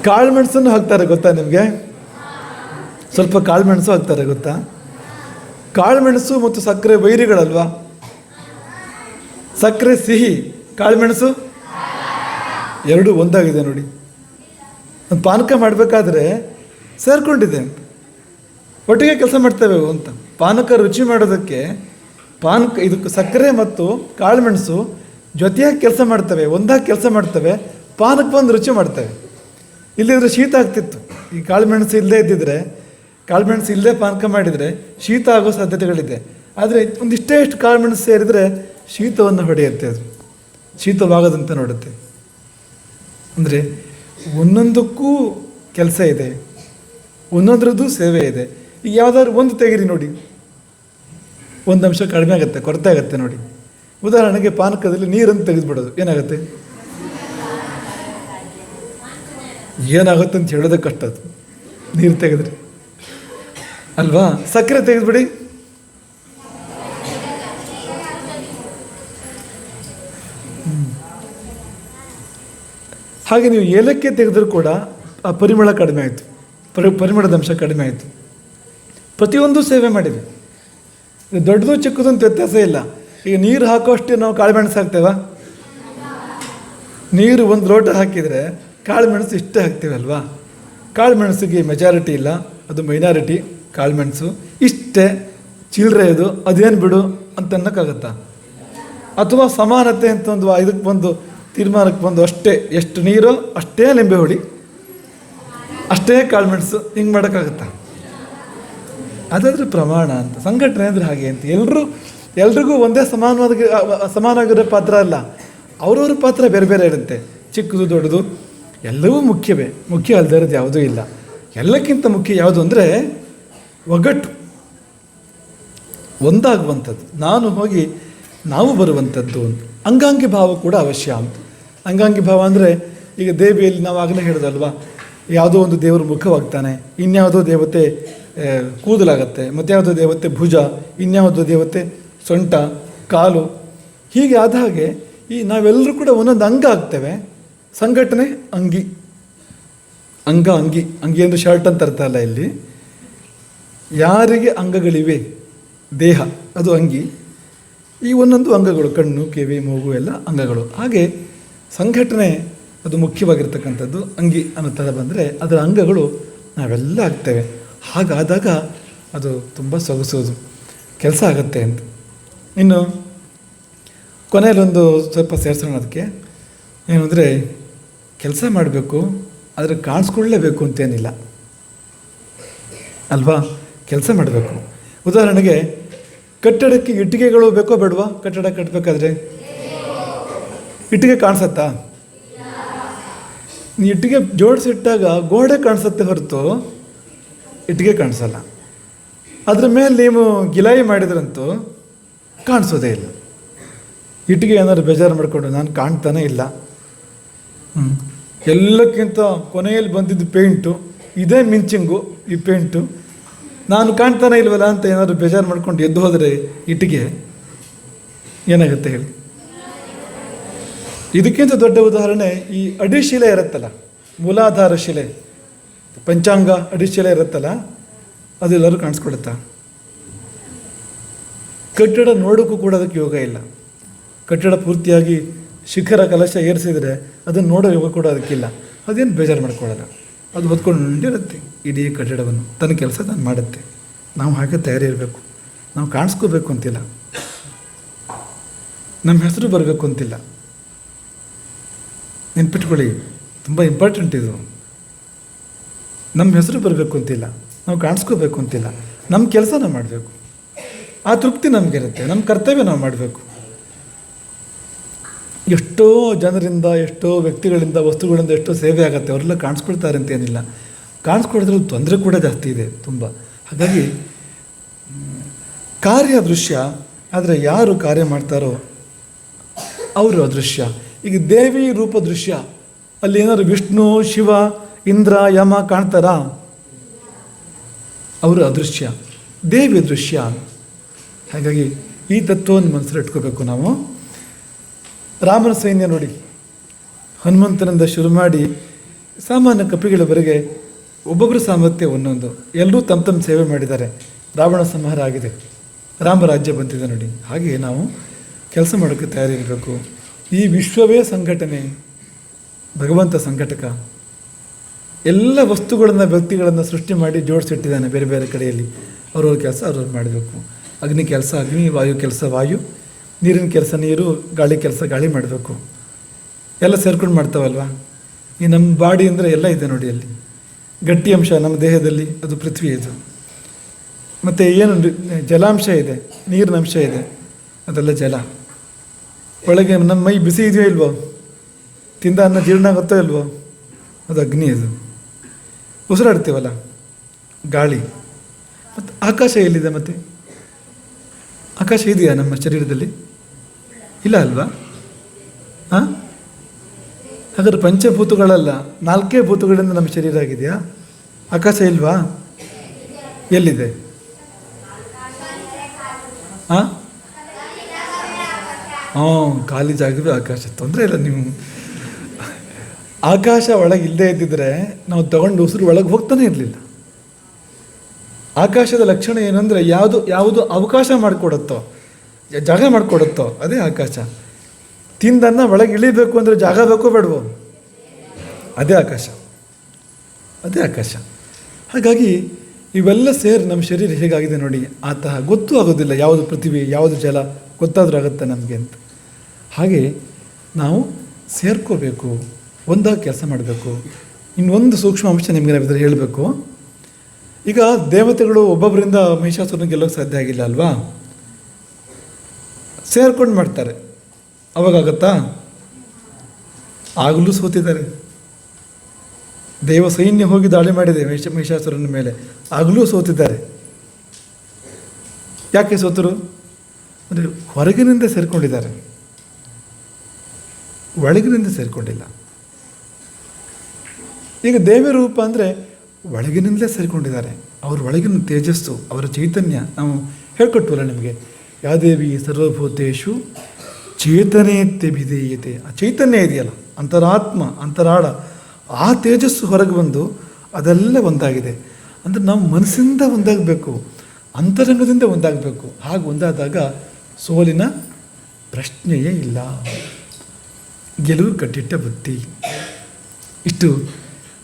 ಕಾಳು ಮೆಣಸನ್ನು ಹಾಕ್ತಾರೆ ಗೊತ್ತಾ ನಿಮಗೆ? ಸ್ವಲ್ಪ ಕಾಳು ಮೆಣಸು ಹಾಕ್ತಾರೆ ಗೊತ್ತಾ? ಕಾಳು ಮೆಣಸು ಮತ್ತು ಸಕ್ಕರೆ ವೈರಿಗಳಲ್ವಾ? ಸಕ್ಕರೆ ಸಿಹಿ, ಕಾಳು ಮೆಣಸು ಎರಡೂ ಒಂದಾಗಿದೆ ನೋಡಿ. ಒಂದು ಪಾನಕ ಮಾಡಬೇಕಾದ್ರೆ ಸೇರ್ಕೊಂಡಿದೆ ಅಂತ, ಒಟ್ಟಿಗೆ ಕೆಲಸ ಮಾಡ್ತೇವೆ ಅಂತ. ಪಾನಕ ರುಚಿ ಮಾಡೋದಕ್ಕೆ ಇದಕ್ಕೆ ಸಕ್ಕರೆ ಮತ್ತು ಕಾಳು ಮೆಣಸು ಜೊತೆಯಾಗಿ ಕೆಲಸ ಮಾಡ್ತವೆ, ಒಂದಾಗಿ ಕೆಲಸ ಮಾಡ್ತವೆ, ಪಾನಕ ಒಂದು ರುಚಿ ಮಾಡ್ತವೆ. ಇಲ್ಲಿದ್ರೆ ಶೀತ ಆಗ್ತಿತ್ತು. ಈ ಕಾಳು ಮೆಣಸು ಇಲ್ಲದೇ ಇದ್ದಿದ್ರೆ, ಕಾಳು ಮೆಣಸು ಇಲ್ಲದೆ ಪಾನಕ ಮಾಡಿದರೆ ಶೀತ ಆಗೋ ಸಾಧ್ಯತೆಗಳಿದೆ. ಆದರೆ ಒಂದಿಷ್ಟೇ ಇಷ್ಟು ಕಾಳು ಮೆಣಸು ಸೇರಿದರೆ ಶೀತವನ್ನು ಹೊಡೆಯುತ್ತೆ, ಅದು ಶೀತವಾಗದಂತೆ ನೋಡುತ್ತೆ. ಅಂದರೆ ಒಂದೊಂದಕ್ಕೂ ಕೆಲಸ ಇದೆ, ಒಂದೊಂದ್ರದ್ದು ಸೇವೆ ಇದೆ. ಈಗ ಯಾವುದಾದ್ರು ಒಂದು ತೆಗಿರಿ ನೋಡಿ, ಒಂದು ಅಂಶ ಕಡಿಮೆ ಆಗುತ್ತೆ, ಕೊರತೆ ಆಗುತ್ತೆ ನೋಡಿ. ಉದಾಹರಣೆಗೆ ಪಾನಕದಲ್ಲಿ ನೀರನ್ನು ತೆಗೆದುಬಿಡೋದು ಏನಾಗುತ್ತೆ? ಏನಾಗುತ್ತೆ ಅಂತ ಹೇಳೋದೇ ಕಷ್ಟ, ಅದು ನೀರು ತೆಗೆದ್ರಿ ಅಲ್ವಾ? ಸಕ್ಕರೆ ತೆಗೆದುಬಿಡಿ, ಹಾಗೆ ನೀವು ಏಲಕ್ಕಿ ತೆಗೆದರೂ ಕೂಡ ಆ ಪರಿಮಳ ಕಡಿಮೆ ಆಯಿತು, ಪರಿಮಳದ ಅಂಶ ಕಡಿಮೆ ಆಯಿತು. ಪ್ರತಿಯೊಂದು ಸೇವೆ ಮಾಡಿದೆ. ದೊಡ್ಡದು ಚಿಕ್ಕದು ಅಂತ ವ್ಯತ್ಯಾಸ ಇಲ್ಲ. ಈಗ ನೀರು ಹಾಕೋಷ್ಟೇ ನಾವು ಕಾಳುಮೆಣಸು ಹಾಕ್ತೇವಾ? ನೀರು 1 ಲೋಟ ಹಾಕಿದರೆ ಕಾಳುಮೆಣಸು ಇಷ್ಟೇ ಹಾಕ್ತೀವಲ್ವಾ? ಕಾಳುಮೆಣಸಿಗೆ ಮೆಜಾರಿಟಿ ಇಲ್ಲ, ಅದು ಮೈನಾರಿಟಿ. ಕಾಳುಮೆಣಸು ಇಷ್ಟೇ ಚಿಲ್ಲರೆ, ಇದು ಅದೇನು ಬಿಡು ಅಂತ ಅನ್ನೋಕ್ಕಾಗತ್ತಾ? ಅಥವಾ ಸಮಾನತೆ ಅಂತ ಇದಕ್ಕೆ ಬಂದು ತೀರ್ಮಾನಕ್ಕೆ ಬಂದು ಅಷ್ಟೇ, ಎಷ್ಟು ನೀರು ಅಷ್ಟೇ ಲಿಂಬೆ ಹುಳಿ, ಅಷ್ಟೇ ಕಾಳುಮೆಣಸು, ಹಿಂಗೆ ಮಾಡೋಕ್ಕಾಗತ್ತಾ? ಅದಾದರೆ ಪ್ರಮಾಣ ಅಂತ. ಸಂಘಟನೆ ಅಂದರೆ ಹಾಗೆ ಅಂತ. ಎಲ್ರಿಗೂ ಒಂದೇ ಸಮಾನವಾಗಿರೋ ಪಾತ್ರ ಅಲ್ಲ, ಅವ್ರವ್ರ ಪಾತ್ರ ಬೇರೆ ಬೇರೆ ಇರುತ್ತೆ. ಚಿಕ್ಕದು ದೊಡ್ಡದು ಎಲ್ಲವೂ ಮುಖ್ಯವೇ, ಮುಖ್ಯ ಅಲ್ಲದೆ ಇರೋದು ಯಾವುದೂ ಇಲ್ಲ. ಎಲ್ಲಕ್ಕಿಂತ ಮುಖ್ಯ ಯಾವುದು ಅಂದರೆ ಒಗ್ಗಟ್ಟು, ಒಂದಾಗುವಂಥದ್ದು, ನಾನು ಹೋಗಿ ನಾವು ಬರುವಂಥದ್ದು ಅಂತ. ಅಂಗಾಂಗಿ ಭಾವ ಕೂಡ ಅವಶ್ಯ ಅಂತ. ಅಂಗಾಂಗಿ ಭಾವ ಅಂದರೆ ಈಗ ದೇವಿಯಲ್ಲಿ ನಾವು ಆಗಲೇ ಹೇಳಿದಲ್ವಾ, ಯಾವುದೋ ಒಂದು ದೇವರು ಮುಖವಾಗ್ತಾನೆ, ಇನ್ಯಾವುದೋ ದೇವತೆ ಕೂದಲಾಗತ್ತೆ, ಮತ್ಯಾವುದೋ ದೇವತೆ ಭುಜ, ಇನ್ಯಾವುದೋ ದೇವತೆ ಸೊಂಟ, ಕಾಲು. ಹೀಗೆ ಆದ ಹಾಗೆ ಈ ನಾವೆಲ್ಲರೂ ಕೂಡ ಒಂದೊಂದು ಅಂಗ ಆಗ್ತೇವೆ. ಸಂಘಟನೆ ಅಂಗಿ, ಅಂಗಿ ಅಂದರೆ ಶರ್ಟ್ ಅಂತ ಅರ್ಥ ಅಲ್ಲ ಇಲ್ಲಿ. ಯಾರಿಗೆ ಅಂಗಗಳಿವೆ, ದೇಹ ಅದು ಅಂಗಿ, ಈ ಒಂದೊಂದು ಅಂಗಗಳು, ಕಣ್ಣು, ಕಿವಿ, ಮೂಗು ಎಲ್ಲ ಅಂಗಗಳು. ಹಾಗೆ ಸಂಘಟನೆ ಅದು ಮುಖ್ಯವಾಗಿರ್ತಕ್ಕಂಥದ್ದು. ಅಂಗಿ ಅನ್ನೋ ಥರ ಬಂದರೆ ಅದರ ಅಂಗಗಳು ನಾವೆಲ್ಲ ಆಗ್ತೇವೆ. ಹಾಗಾದಾಗ ಅದು ತುಂಬ ಸೊಗಸೋದು ಕೆಲಸ ಆಗುತ್ತೆ ಅಂತ. ಇನ್ನು ಕೊನೆಯಲ್ಲೊಂದು ಸ್ವಲ್ಪ ಸೇರಿಸೋಣ ಅದಕ್ಕೆ. ಏನು ಅಂದರೆ ಕೆಲಸ ಮಾಡಬೇಕು, ಆದರೆ ಕಾಣಿಸ್ಕೊಳ್ಳೇಬೇಕು ಅಂತೇನಿಲ್ಲ ಅಲ್ವಾ? ಕೆಲಸ ಮಾಡಬೇಕು. ಉದಾಹರಣೆಗೆ ಕಟ್ಟಡಕ್ಕೆ ಇಟ್ಟಿಗೆಗಳು ಬೇಕೋ ಬೇಡವಾ? ಕಟ್ಟಡ ಕಟ್ಟಬೇಕಾದ್ರೆ ಇಟ್ಟಿಗೆ ಕಾಣಿಸತ್ತಾ? ಇಟ್ಟಿಗೆ ಜೋಡಿಸಿಟ್ಟಾಗ ಗೋಡೆ ಕಾಣಿಸುತ್ತೆ ಹೊರತು ಇಟ್ಟಿಗೆ ಕಾಣಿಸಲ್ಲ. ಅದ್ರ ಮೇಲೆ ನೀವು ಗಿಲಾಯಿ ಮಾಡಿದ್ರಂತೂ ಕಾಣಿಸೋದೇ ಇಲ್ಲ. ಇಟ್ಟಿಗೆ ಏನಾದ್ರು ಬೇಜಾರು ಮಾಡಿಕೊಂಡು ನಾನು ಕಾಣ್ತಾನೆ ಇಲ್ಲ, ಎಲ್ಲಕ್ಕಿಂತ ಕೊನೆಯಲ್ಲಿ ಬಂದಿದ್ದು ಪೇಂಟು, ಇದೇ ಮಿಂಚಿಂಗು ಈ ಪೇಂಟು, ನಾನು ಕಾಣ್ತಾನೆ ಇಲ್ವಲ್ಲ ಅಂತ ಏನಾದ್ರು ಬೇಜಾರು ಮಾಡ್ಕೊಂಡು ಎದ್ದು ಹೋದರೆ ಇಟ್ಟಿಗೆ ಏನಾಗುತ್ತೆ ಹೇಳಿ? ಇದಕ್ಕಿಂತ ದೊಡ್ಡ ಉದಾಹರಣೆ ಈ ಅಡಿಶಿಲೆ ಇರುತ್ತಲ್ಲ, ಮೂಲಾಧಾರ ಶಿಲೆ, ಪಂಚಾಂಗ ಅಡಿಶಿಲೆ ಇರುತ್ತಲ್ಲ, ಅದೆಲ್ಲರೂ ಕಾಣಿಸ್ಕೊಡುತ್ತಾ? ಕಟ್ಟಡ ನೋಡೋಕ್ಕೂ ಕೂಡ ಅದಕ್ಕೆ ಯೋಗ ಇಲ್ಲ. ಕಟ್ಟಡ ಪೂರ್ತಿಯಾಗಿ ಶಿಖರ ಕಲಶ ಏರಿಸಿದರೆ ಅದನ್ನು ನೋಡೋ ಯೋಗ ಕೂಡ ಅದಕ್ಕಿಲ್ಲ. ಅದೇನು ಬೇಜಾರು ಮಾಡ್ಕೊಳ್ಳಲ್ಲ, ಅದು ಹೊತ್ಕೊಂಡಿರುತ್ತೆ ಇಡೀ ಕಟ್ಟಡವನ್ನು. ತನ್ನ ಕೆಲಸ ತಾನು ಮಾಡುತ್ತೆ. ನಾವು ಹಾಗೆ ತಯಾರಿ ಇರಬೇಕು. ನಾವು ಕಾಣಿಸ್ಕೋಬೇಕು ಅಂತಿಲ್ಲ, ನಮ್ಮ ಹೆಸರು ಬರಬೇಕು ಅಂತಿಲ್ಲ. ನೆನ್ಪಿಟ್ಕೊಳ್ಳಿ, ತುಂಬ ಇಂಪಾರ್ಟೆಂಟ್ ಇದು. ನಮ್ಮ ಹೆಸರು ಬರಬೇಕು ಅಂತಿಲ್ಲ, ನಾವು ಕಾಣಿಸ್ಕೋಬೇಕು ಅಂತಿಲ್ಲ. ನಮ್ಮ ಕೆಲಸ ನಾವು ಮಾಡಬೇಕು, ಆ ತೃಪ್ತಿ ನಮಗಿರುತ್ತೆ. ನಮ್ಮ ಕರ್ತವ್ಯ ನಾವು ಮಾಡಬೇಕು. ಎಷ್ಟೋ ಜನರಿಂದ, ಎಷ್ಟೋ ವ್ಯಕ್ತಿಗಳಿಂದ, ವಸ್ತುಗಳಿಂದ ಎಷ್ಟೋ ಸೇವೆ ಆಗುತ್ತೆ. ಅವರೆಲ್ಲ ಕಾಣಿಸ್ಕೊಳ್ತಾರೆ ಅಂತೇನಿಲ್ಲ, ಕಾಣಿಸ್ಕೊಳಿದ್ರಲ್ಲಿ ತೊಂದರೆ ಕೂಡ ಜಾಸ್ತಿ ಇದೆ ತುಂಬ. ಹಾಗಾಗಿ ಕಾರ್ಯ ದೃಶ್ಯ, ಆದರೆ ಯಾರು ಕಾರ್ಯ ಮಾಡ್ತಾರೋ ಅವರು ಅದೃಶ್ಯ. ಈಗ ದೇವಿ ರೂಪ ದೃಶ್ಯ, ಅಲ್ಲಿ ಏನಾದ್ರು ವಿಷ್ಣು, ಶಿವ, ಇಂದ್ರ, ಯಮ ಕಾಣ್ತಾರಾ? ಅವರು ಅದೃಶ್ಯ, ದೇವಿ ದೃಶ್ಯ. ಹಾಗಾಗಿ ಈ ತತ್ವವನ್ನು ಮನಸ್ಸಲ್ಲಿ ಇಟ್ಕೋಬೇಕು ನಾವು. ರಾಮನ ಸೈನ್ಯ ನೋಡಿ, ಹನುಮಂತನಿಂದ ಶುರು ಮಾಡಿ ಸಾಮಾನ್ಯ ಕಪಿಗಳವರೆಗೆ ಒಬ್ಬೊಬ್ಬರ ಸಾಮರ್ಥ್ಯ ಒಂದೊಂದು, ಎಲ್ಲರೂ ತಮ್ಮ ತಮ್ಮ ಸೇವೆ ಮಾಡಿದ್ದಾರೆ. ರಾವಣ ಸಂಹಾರ ಆಗಿದೆ, ರಾಮರಾಜ್ಯ ಬಂದಿದೆ ನೋಡಿ. ಹಾಗೆ ನಾವು ಕೆಲಸ ಮಾಡೋಕ್ಕೆ ತಯಾರಿರಬೇಕು. ಈ ವಿಶ್ವವೇ ಸಂಘಟನೆ, ಭಗವಂತ ಸಂಘಟಕ. ಎಲ್ಲ ವಸ್ತುಗಳನ್ನು, ವ್ಯಕ್ತಿಗಳನ್ನು ಸೃಷ್ಟಿ ಮಾಡಿ ಜೋಡಿಸಿಟ್ಟಿದ್ದಾನೆ ಬೇರೆ ಬೇರೆ ಕಡೆಯಲ್ಲಿ. ಅವ್ರವ್ರ ಕೆಲಸ ಅವ್ರವ್ರು ಮಾಡಬೇಕು. ಅಗ್ನಿ ಕೆಲಸ ಅಗ್ನಿ, ವಾಯು ಕೆಲಸ ವಾಯು, ನೀರಿನ ಕೆಲಸ ನೀರು, ಗಾಳಿ ಕೆಲಸ ಗಾಳಿ ಮಾಡಬೇಕು. ಎಲ್ಲ ಸೇರ್ಕೊಂಡು ಮಾಡ್ತಾವಲ್ವ. ಈ ನಮ್ಮ ಬಾಡಿ ಅಂದರೆ ಎಲ್ಲ ಇದೆ ನೋಡಿ. ಅಲ್ಲಿ ಗಟ್ಟಿ ಅಂಶ ನಮ್ಮ ದೇಹದಲ್ಲಿ, ಅದು ಪೃಥ್ವಿ ಇದು. ಮತ್ತು ಏನು ಜಲಾಂಶ ಇದೆ, ನೀರಿನ ಅಂಶ ಇದೆ, ಅದೆಲ್ಲ ಜಲ. ಒಳಗೆ ನಮ್ಮ ಮೈ ಬಿಸಿ ಇದೆಯೋ ಇಲ್ವೋ, ತಿಂದ ಅನ್ನ ಜೀರ್ಣ ಆಗುತ್ತೋ ಇಲ್ವೋ, ಅದು ಅಗ್ನಿ. ಅದು ಉಸಿರಾಡ್ತೀವಲ್ಲ, ಗಾಳಿ. ಮತ್ತು ಆಕಾಶ ಎಲ್ಲಿದೆ? ಮತ್ತು ಆಕಾಶ ಇದೆಯಾ ನಮ್ಮ ಶರೀರದಲ್ಲಿ? ಇಲ್ಲ ಅಲ್ವಾ? ಹಾಂ, ಹಾಗಾದ್ರೆ ಪಂಚಭೂತಗಳಲ್ಲ, 4 ಭೂತಗಳಿಂದ ನಮ್ಮ ಶರೀರ ಆಗಿದೆಯಾ? ಆಕಾಶ ಇಲ್ವಾ? ಎಲ್ಲಿದೆ? ಹಾಂ, ಖಾಲಿ ಜಾಗವೇ ಆಕಾಶ. ತೊಂದರೆ ಇಲ್ಲ. ನೀವು ಆಕಾಶ ಒಳಗೆ ಇಲ್ಲದೆ ಇದ್ದಿದ್ರೆ ನಾವು ತಗೊಂಡು ಉಸಿರು ಒಳಗೆ ಹೋಗ್ತಾನೆ ಇರಲಿಲ್ಲ. ಆಕಾಶದ ಲಕ್ಷಣ ಏನಂದರೆ ಯಾವುದು ಅವಕಾಶ ಮಾಡಿಕೊಡುತ್ತೋ, ಜಾಗ ಮಾಡಿಕೊಡುತ್ತೋ ಅದೇ ಆಕಾಶ. ತಿಂದನ್ನ ಒಳಗೆ ಇಳಿಬೇಕು ಅಂದರೆ ಜಾಗ ಬೇಕೋ ಬೇಡವೋ? ಅದೇ ಆಕಾಶ, ಅದೇ ಆಕಾಶ. ಹಾಗಾಗಿ ಇವೆಲ್ಲ ಸೇರಿ ನಮ್ಮ ಶರೀರ ಹೇಗಾಗಿದೆ ನೋಡಿ. ಆತಹ ಗೊತ್ತೂ ಆಗೋದಿಲ್ಲ ಯಾವುದು ಪೃಥ್ವಿ, ಯಾವುದು ಜಲ, ಗೊತ್ತಾದರೂ ಆಗುತ್ತೆ ನಮಗೆ ಅಂತ. ಹಾಗೆ ನಾವು ಸೇರ್ಕೋಬೇಕು, ಒಂದಾಗಿ ಕೆಲಸ ಮಾಡಬೇಕು. ಇನ್ನೊಂದು ಸೂಕ್ಷ್ಮ ಅಂಶ ನಿಮಗೆ ನಾವಿದ್ರೆ ಹೇಳಬೇಕು. ಈಗ ದೇವತೆಗಳು ಒಬ್ಬೊಬ್ಬರಿಂದ ಮಹಿಷಾಸುರನ ಗೆಲ್ಲೋಕ್ಕೆ ಸಾಧ್ಯ ಆಗಿಲ್ಲ ಅಲ್ವಾ? ಸೇರ್ಕೊಂಡು ಮಾಡ್ತಾರೆ. ಅವಾಗತ್ತಾ? ಆಗಲೂ ಸೋತಿದ್ದಾರೆ. ದೇವ ಸೈನ್ಯ ಹೋಗಿ ದಾಳಿ ಮಾಡಿದೆ ಮಹಿಷಾಸುರನ ಮೇಲೆ, ಆಗಲೂ ಸೋತಿದ್ದಾರೆ. ಯಾಕೆ ಸೋತರು ಅಂದರೆ ಹೊರಗಿನಿಂದ ಸೇರಿಕೊಂಡಿದ್ದಾರೆ, ಒಳಗಿನಿಂದ ಸೇರಿಕೊಂಡಿಲ್ಲ. ಈಗ ದೇವಿ ರೂಪ ಅಂದರೆ ಒಳಗಿನಿಂದಲೇ ಸೇರಿಕೊಂಡಿದ್ದಾರೆ. ಅವ್ರ ಒಳಗಿನ ತೇಜಸ್ಸು, ಅವರ ಚೈತನ್ಯ ನಾವು ಹೇಳ್ಕೊಟ್ವಲ್ಲ ನಿಮಗೆ. ಯಾದೇವಿ ಸರ್ವಭೂತೇಶು ಚೇತನೇತ್ಯಭಿಧೇಯತೆ. ಆ ಚೈತನ್ಯ ಇದೆಯಲ್ಲ, ಅಂತರಾತ್ಮ, ಅಂತರಾಳ, ಆ ತೇಜಸ್ಸು ಹೊರಗೆ ಬಂದು ಅದೆಲ್ಲ ಒಂದಾಗಿದೆ. ಅಂದರೆ ನಾವು ಮನಸ್ಸಿಂದ ಒಂದಾಗಬೇಕು, ಅಂತರಂಗದಿಂದ ಒಂದಾಗಬೇಕು. ಹಾಗೆ ಒಂದಾದಾಗ ಸೋಲಿನ ಪ್ರಶ್ನೆಯೇ ಇಲ್ಲ, ಗೆಲುವು ಕಟ್ಟಿಟ್ಟ ಬುತ್ತಿ. ಇಷ್ಟು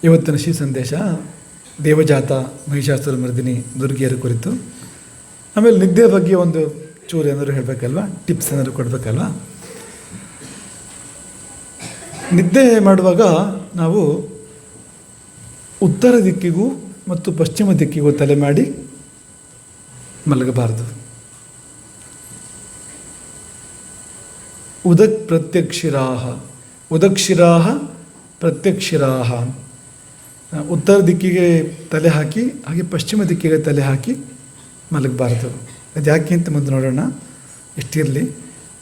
ಇವತ್ತಿನ ಶ್ರೀ ಸಂದೇಶ. ದೇವಜಾತ, ಮಹಿಷಾಸುರ ಮರ್ದಿನಿ, ದುರ್ಗಿಯರ ಕುರಿತು. ಆಮೇಲೆ ನಿದ್ದೆ ಬಗ್ಗೆ ಒಂದು ಚೂರು ಏನಾದ್ರು ಹೇಳಬೇಕಲ್ವ, ಟಿಪ್ಸ್ ಏನಾದ್ರು ಕೊಡಬೇಕಲ್ವ. ನಿದ್ದೆ ಮಾಡುವಾಗ ನಾವು ಉತ್ತರ ದಿಕ್ಕಿಗೂ ಮತ್ತು ಪಶ್ಚಿಮ ದಿಕ್ಕಿಗೂ ತಲೆ ಮಾಡಿ ಮಲಗಬಾರದು. ಪ್ರತ್ಯಕ್ಷಿರಾಹ ಉದಕ್ಷಿರಾಹ ಪ್ರತ್ಯಕ್ಷಿರಾಹ. ಉತ್ತರ ದಿಕ್ಕಿಗೆ ತಲೆ ಹಾಕಿ ಹಾಗೆ ಪಶ್ಚಿಮ ದಿಕ್ಕಿಗೆ ತಲೆ ಹಾಕಿ ಮಲಗಬಾರ್ದು. ಅದು ಯಾಕೆ ಅಂತ ಮುಂದೆ ನೋಡೋಣ. ಎಷ್ಟಿರಲಿ,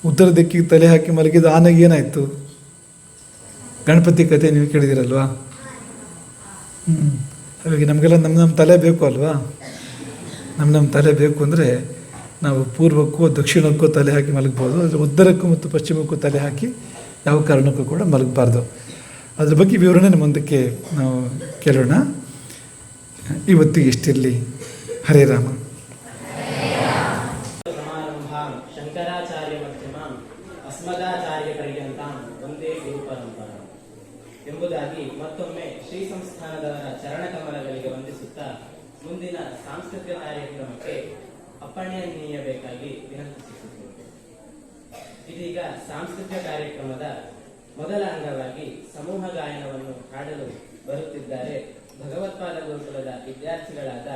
ಉತ್ತರ ದಿಕ್ಕಿಗೆ ತಲೆ ಹಾಕಿ ಮಲಗಿದ ಆನೆಗೆ ಏನಾಯಿತು? ಗಣಪತಿ ಕತೆ ನೀವು ಕೇಳಿದಿರಲ್ವಾ? ಹಾಗಾಗಿ ನಮಗೆಲ್ಲ ನಮ್ಮ ತಲೆ ಬೇಕು ಅಲ್ವಾ? ನಮ್ಮ ತಲೆ ಬೇಕು ಅಂದರೆ ನಾವು ಪೂರ್ವಕ್ಕೂ ದಕ್ಷಿಣಕ್ಕೂ ತಲೆ ಹಾಕಿ ಮಲಗ್ಬೋದು. ಆದರೆ ಉತ್ತರಕ್ಕೂ ಮತ್ತು ಪಶ್ಚಿಮಕ್ಕೂ ತಲೆ ಹಾಕಿ ಯಾವ ಕಾರಣಕ್ಕೂ ಕೂಡ ಮಲಗಬಾರ್ದು. ಅದ್ರ ಬಗ್ಗೆ ವಿವರಣೆ ಮುಂದಕ್ಕೆ ನಾವು ಕೇಳೋಣ. ಇವತ್ತಿಗೆ ಇಷ್ಟಿರಲಿ. ಹರೇ ರಾಮ.
ಸಮಾರಂಭಾಂ ಶಂಕರಾಚಾರ್ಯ ಮಧ್ಯಮಾಂ ಅಸ್ಮದಾಚಾರ್ಯ ಪರ್ಯಂತಾಂ ವಂದೇ ಗುರು ಪರಂಪರಾಂ ಎಂಬುದಾಗಿ ಮತ್ತೊಮ್ಮೆ ಶ್ರೀ ಸಂಸ್ಥಾನದವರ ಚರಣಕಮಲಗಳಿಗೆ ವಂದಿಸುತ್ತಾ ಮುಂದಿನ ಸಾಂಸ್ಕೃತಿಕ ಕಾರ್ಯಕ್ರಮಕ್ಕೆ ಅಪ್ಪಣೆ ನೀಡಬೇಕಾಗಿ ವಿನಂತಿಸುತ್ತೇವೆ. ಇದೀಗ ಸಾಂಸ್ಕೃತಿಕ ಕಾರ್ಯಕ್ರಮದ ಮೊದಲ ಅಂಗವಾಗಿ ಸಮೂಹ ಗಾಯನವನ್ನು ಹಾಡಲು ಬರುತ್ತಿದ್ದಾರೆ ಭಗವತ್ಪಾದ ಗುರುಕುಲದ ವಿದ್ಯಾರ್ಥಿಗಳಾದ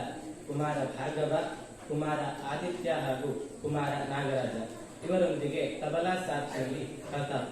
ಕುಮಾರ ಭಾರ್ಗವ, ಕುಮಾರ ಆದಿತ್ಯ ಹಾಗೂ ಕುಮಾರ ನಾಗರಾಜ. ಇವರೊಂದಿಗೆ ತಬಲಾ ಸಾಥ್ನಲ್ಲಿ ಪ್ರತಾಪ.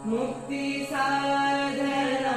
मुक्ति साधना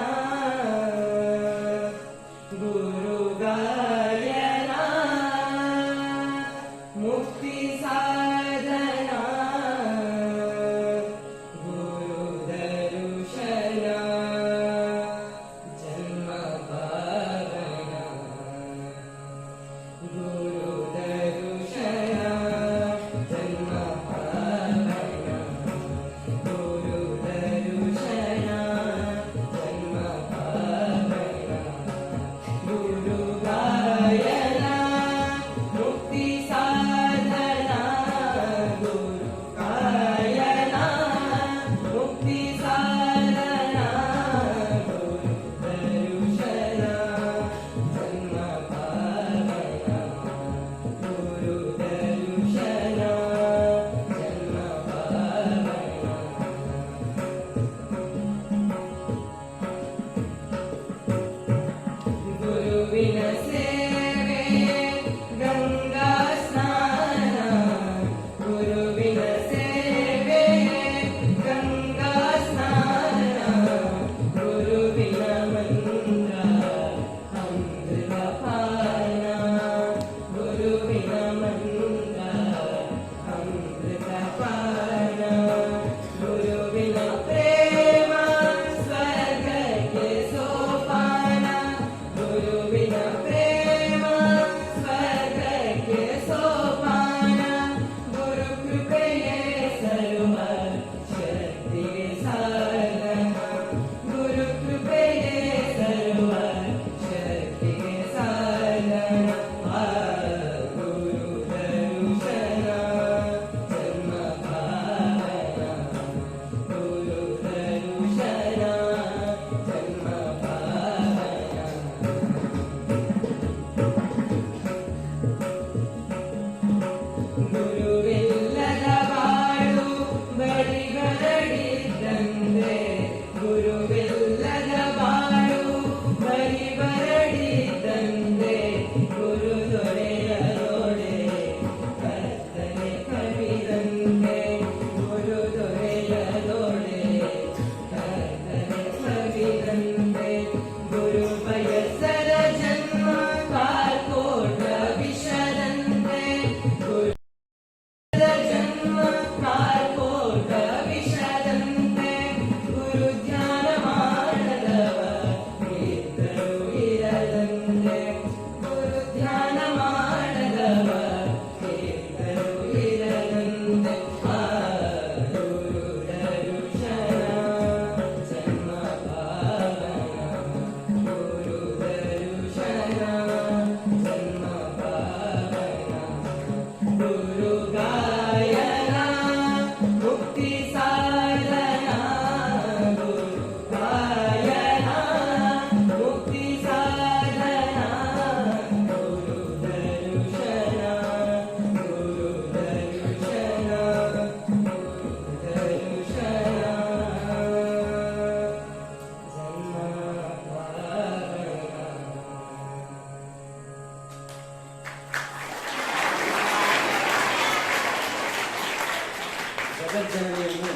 ಜಗಜ್ಜನನಿಯನ್ನು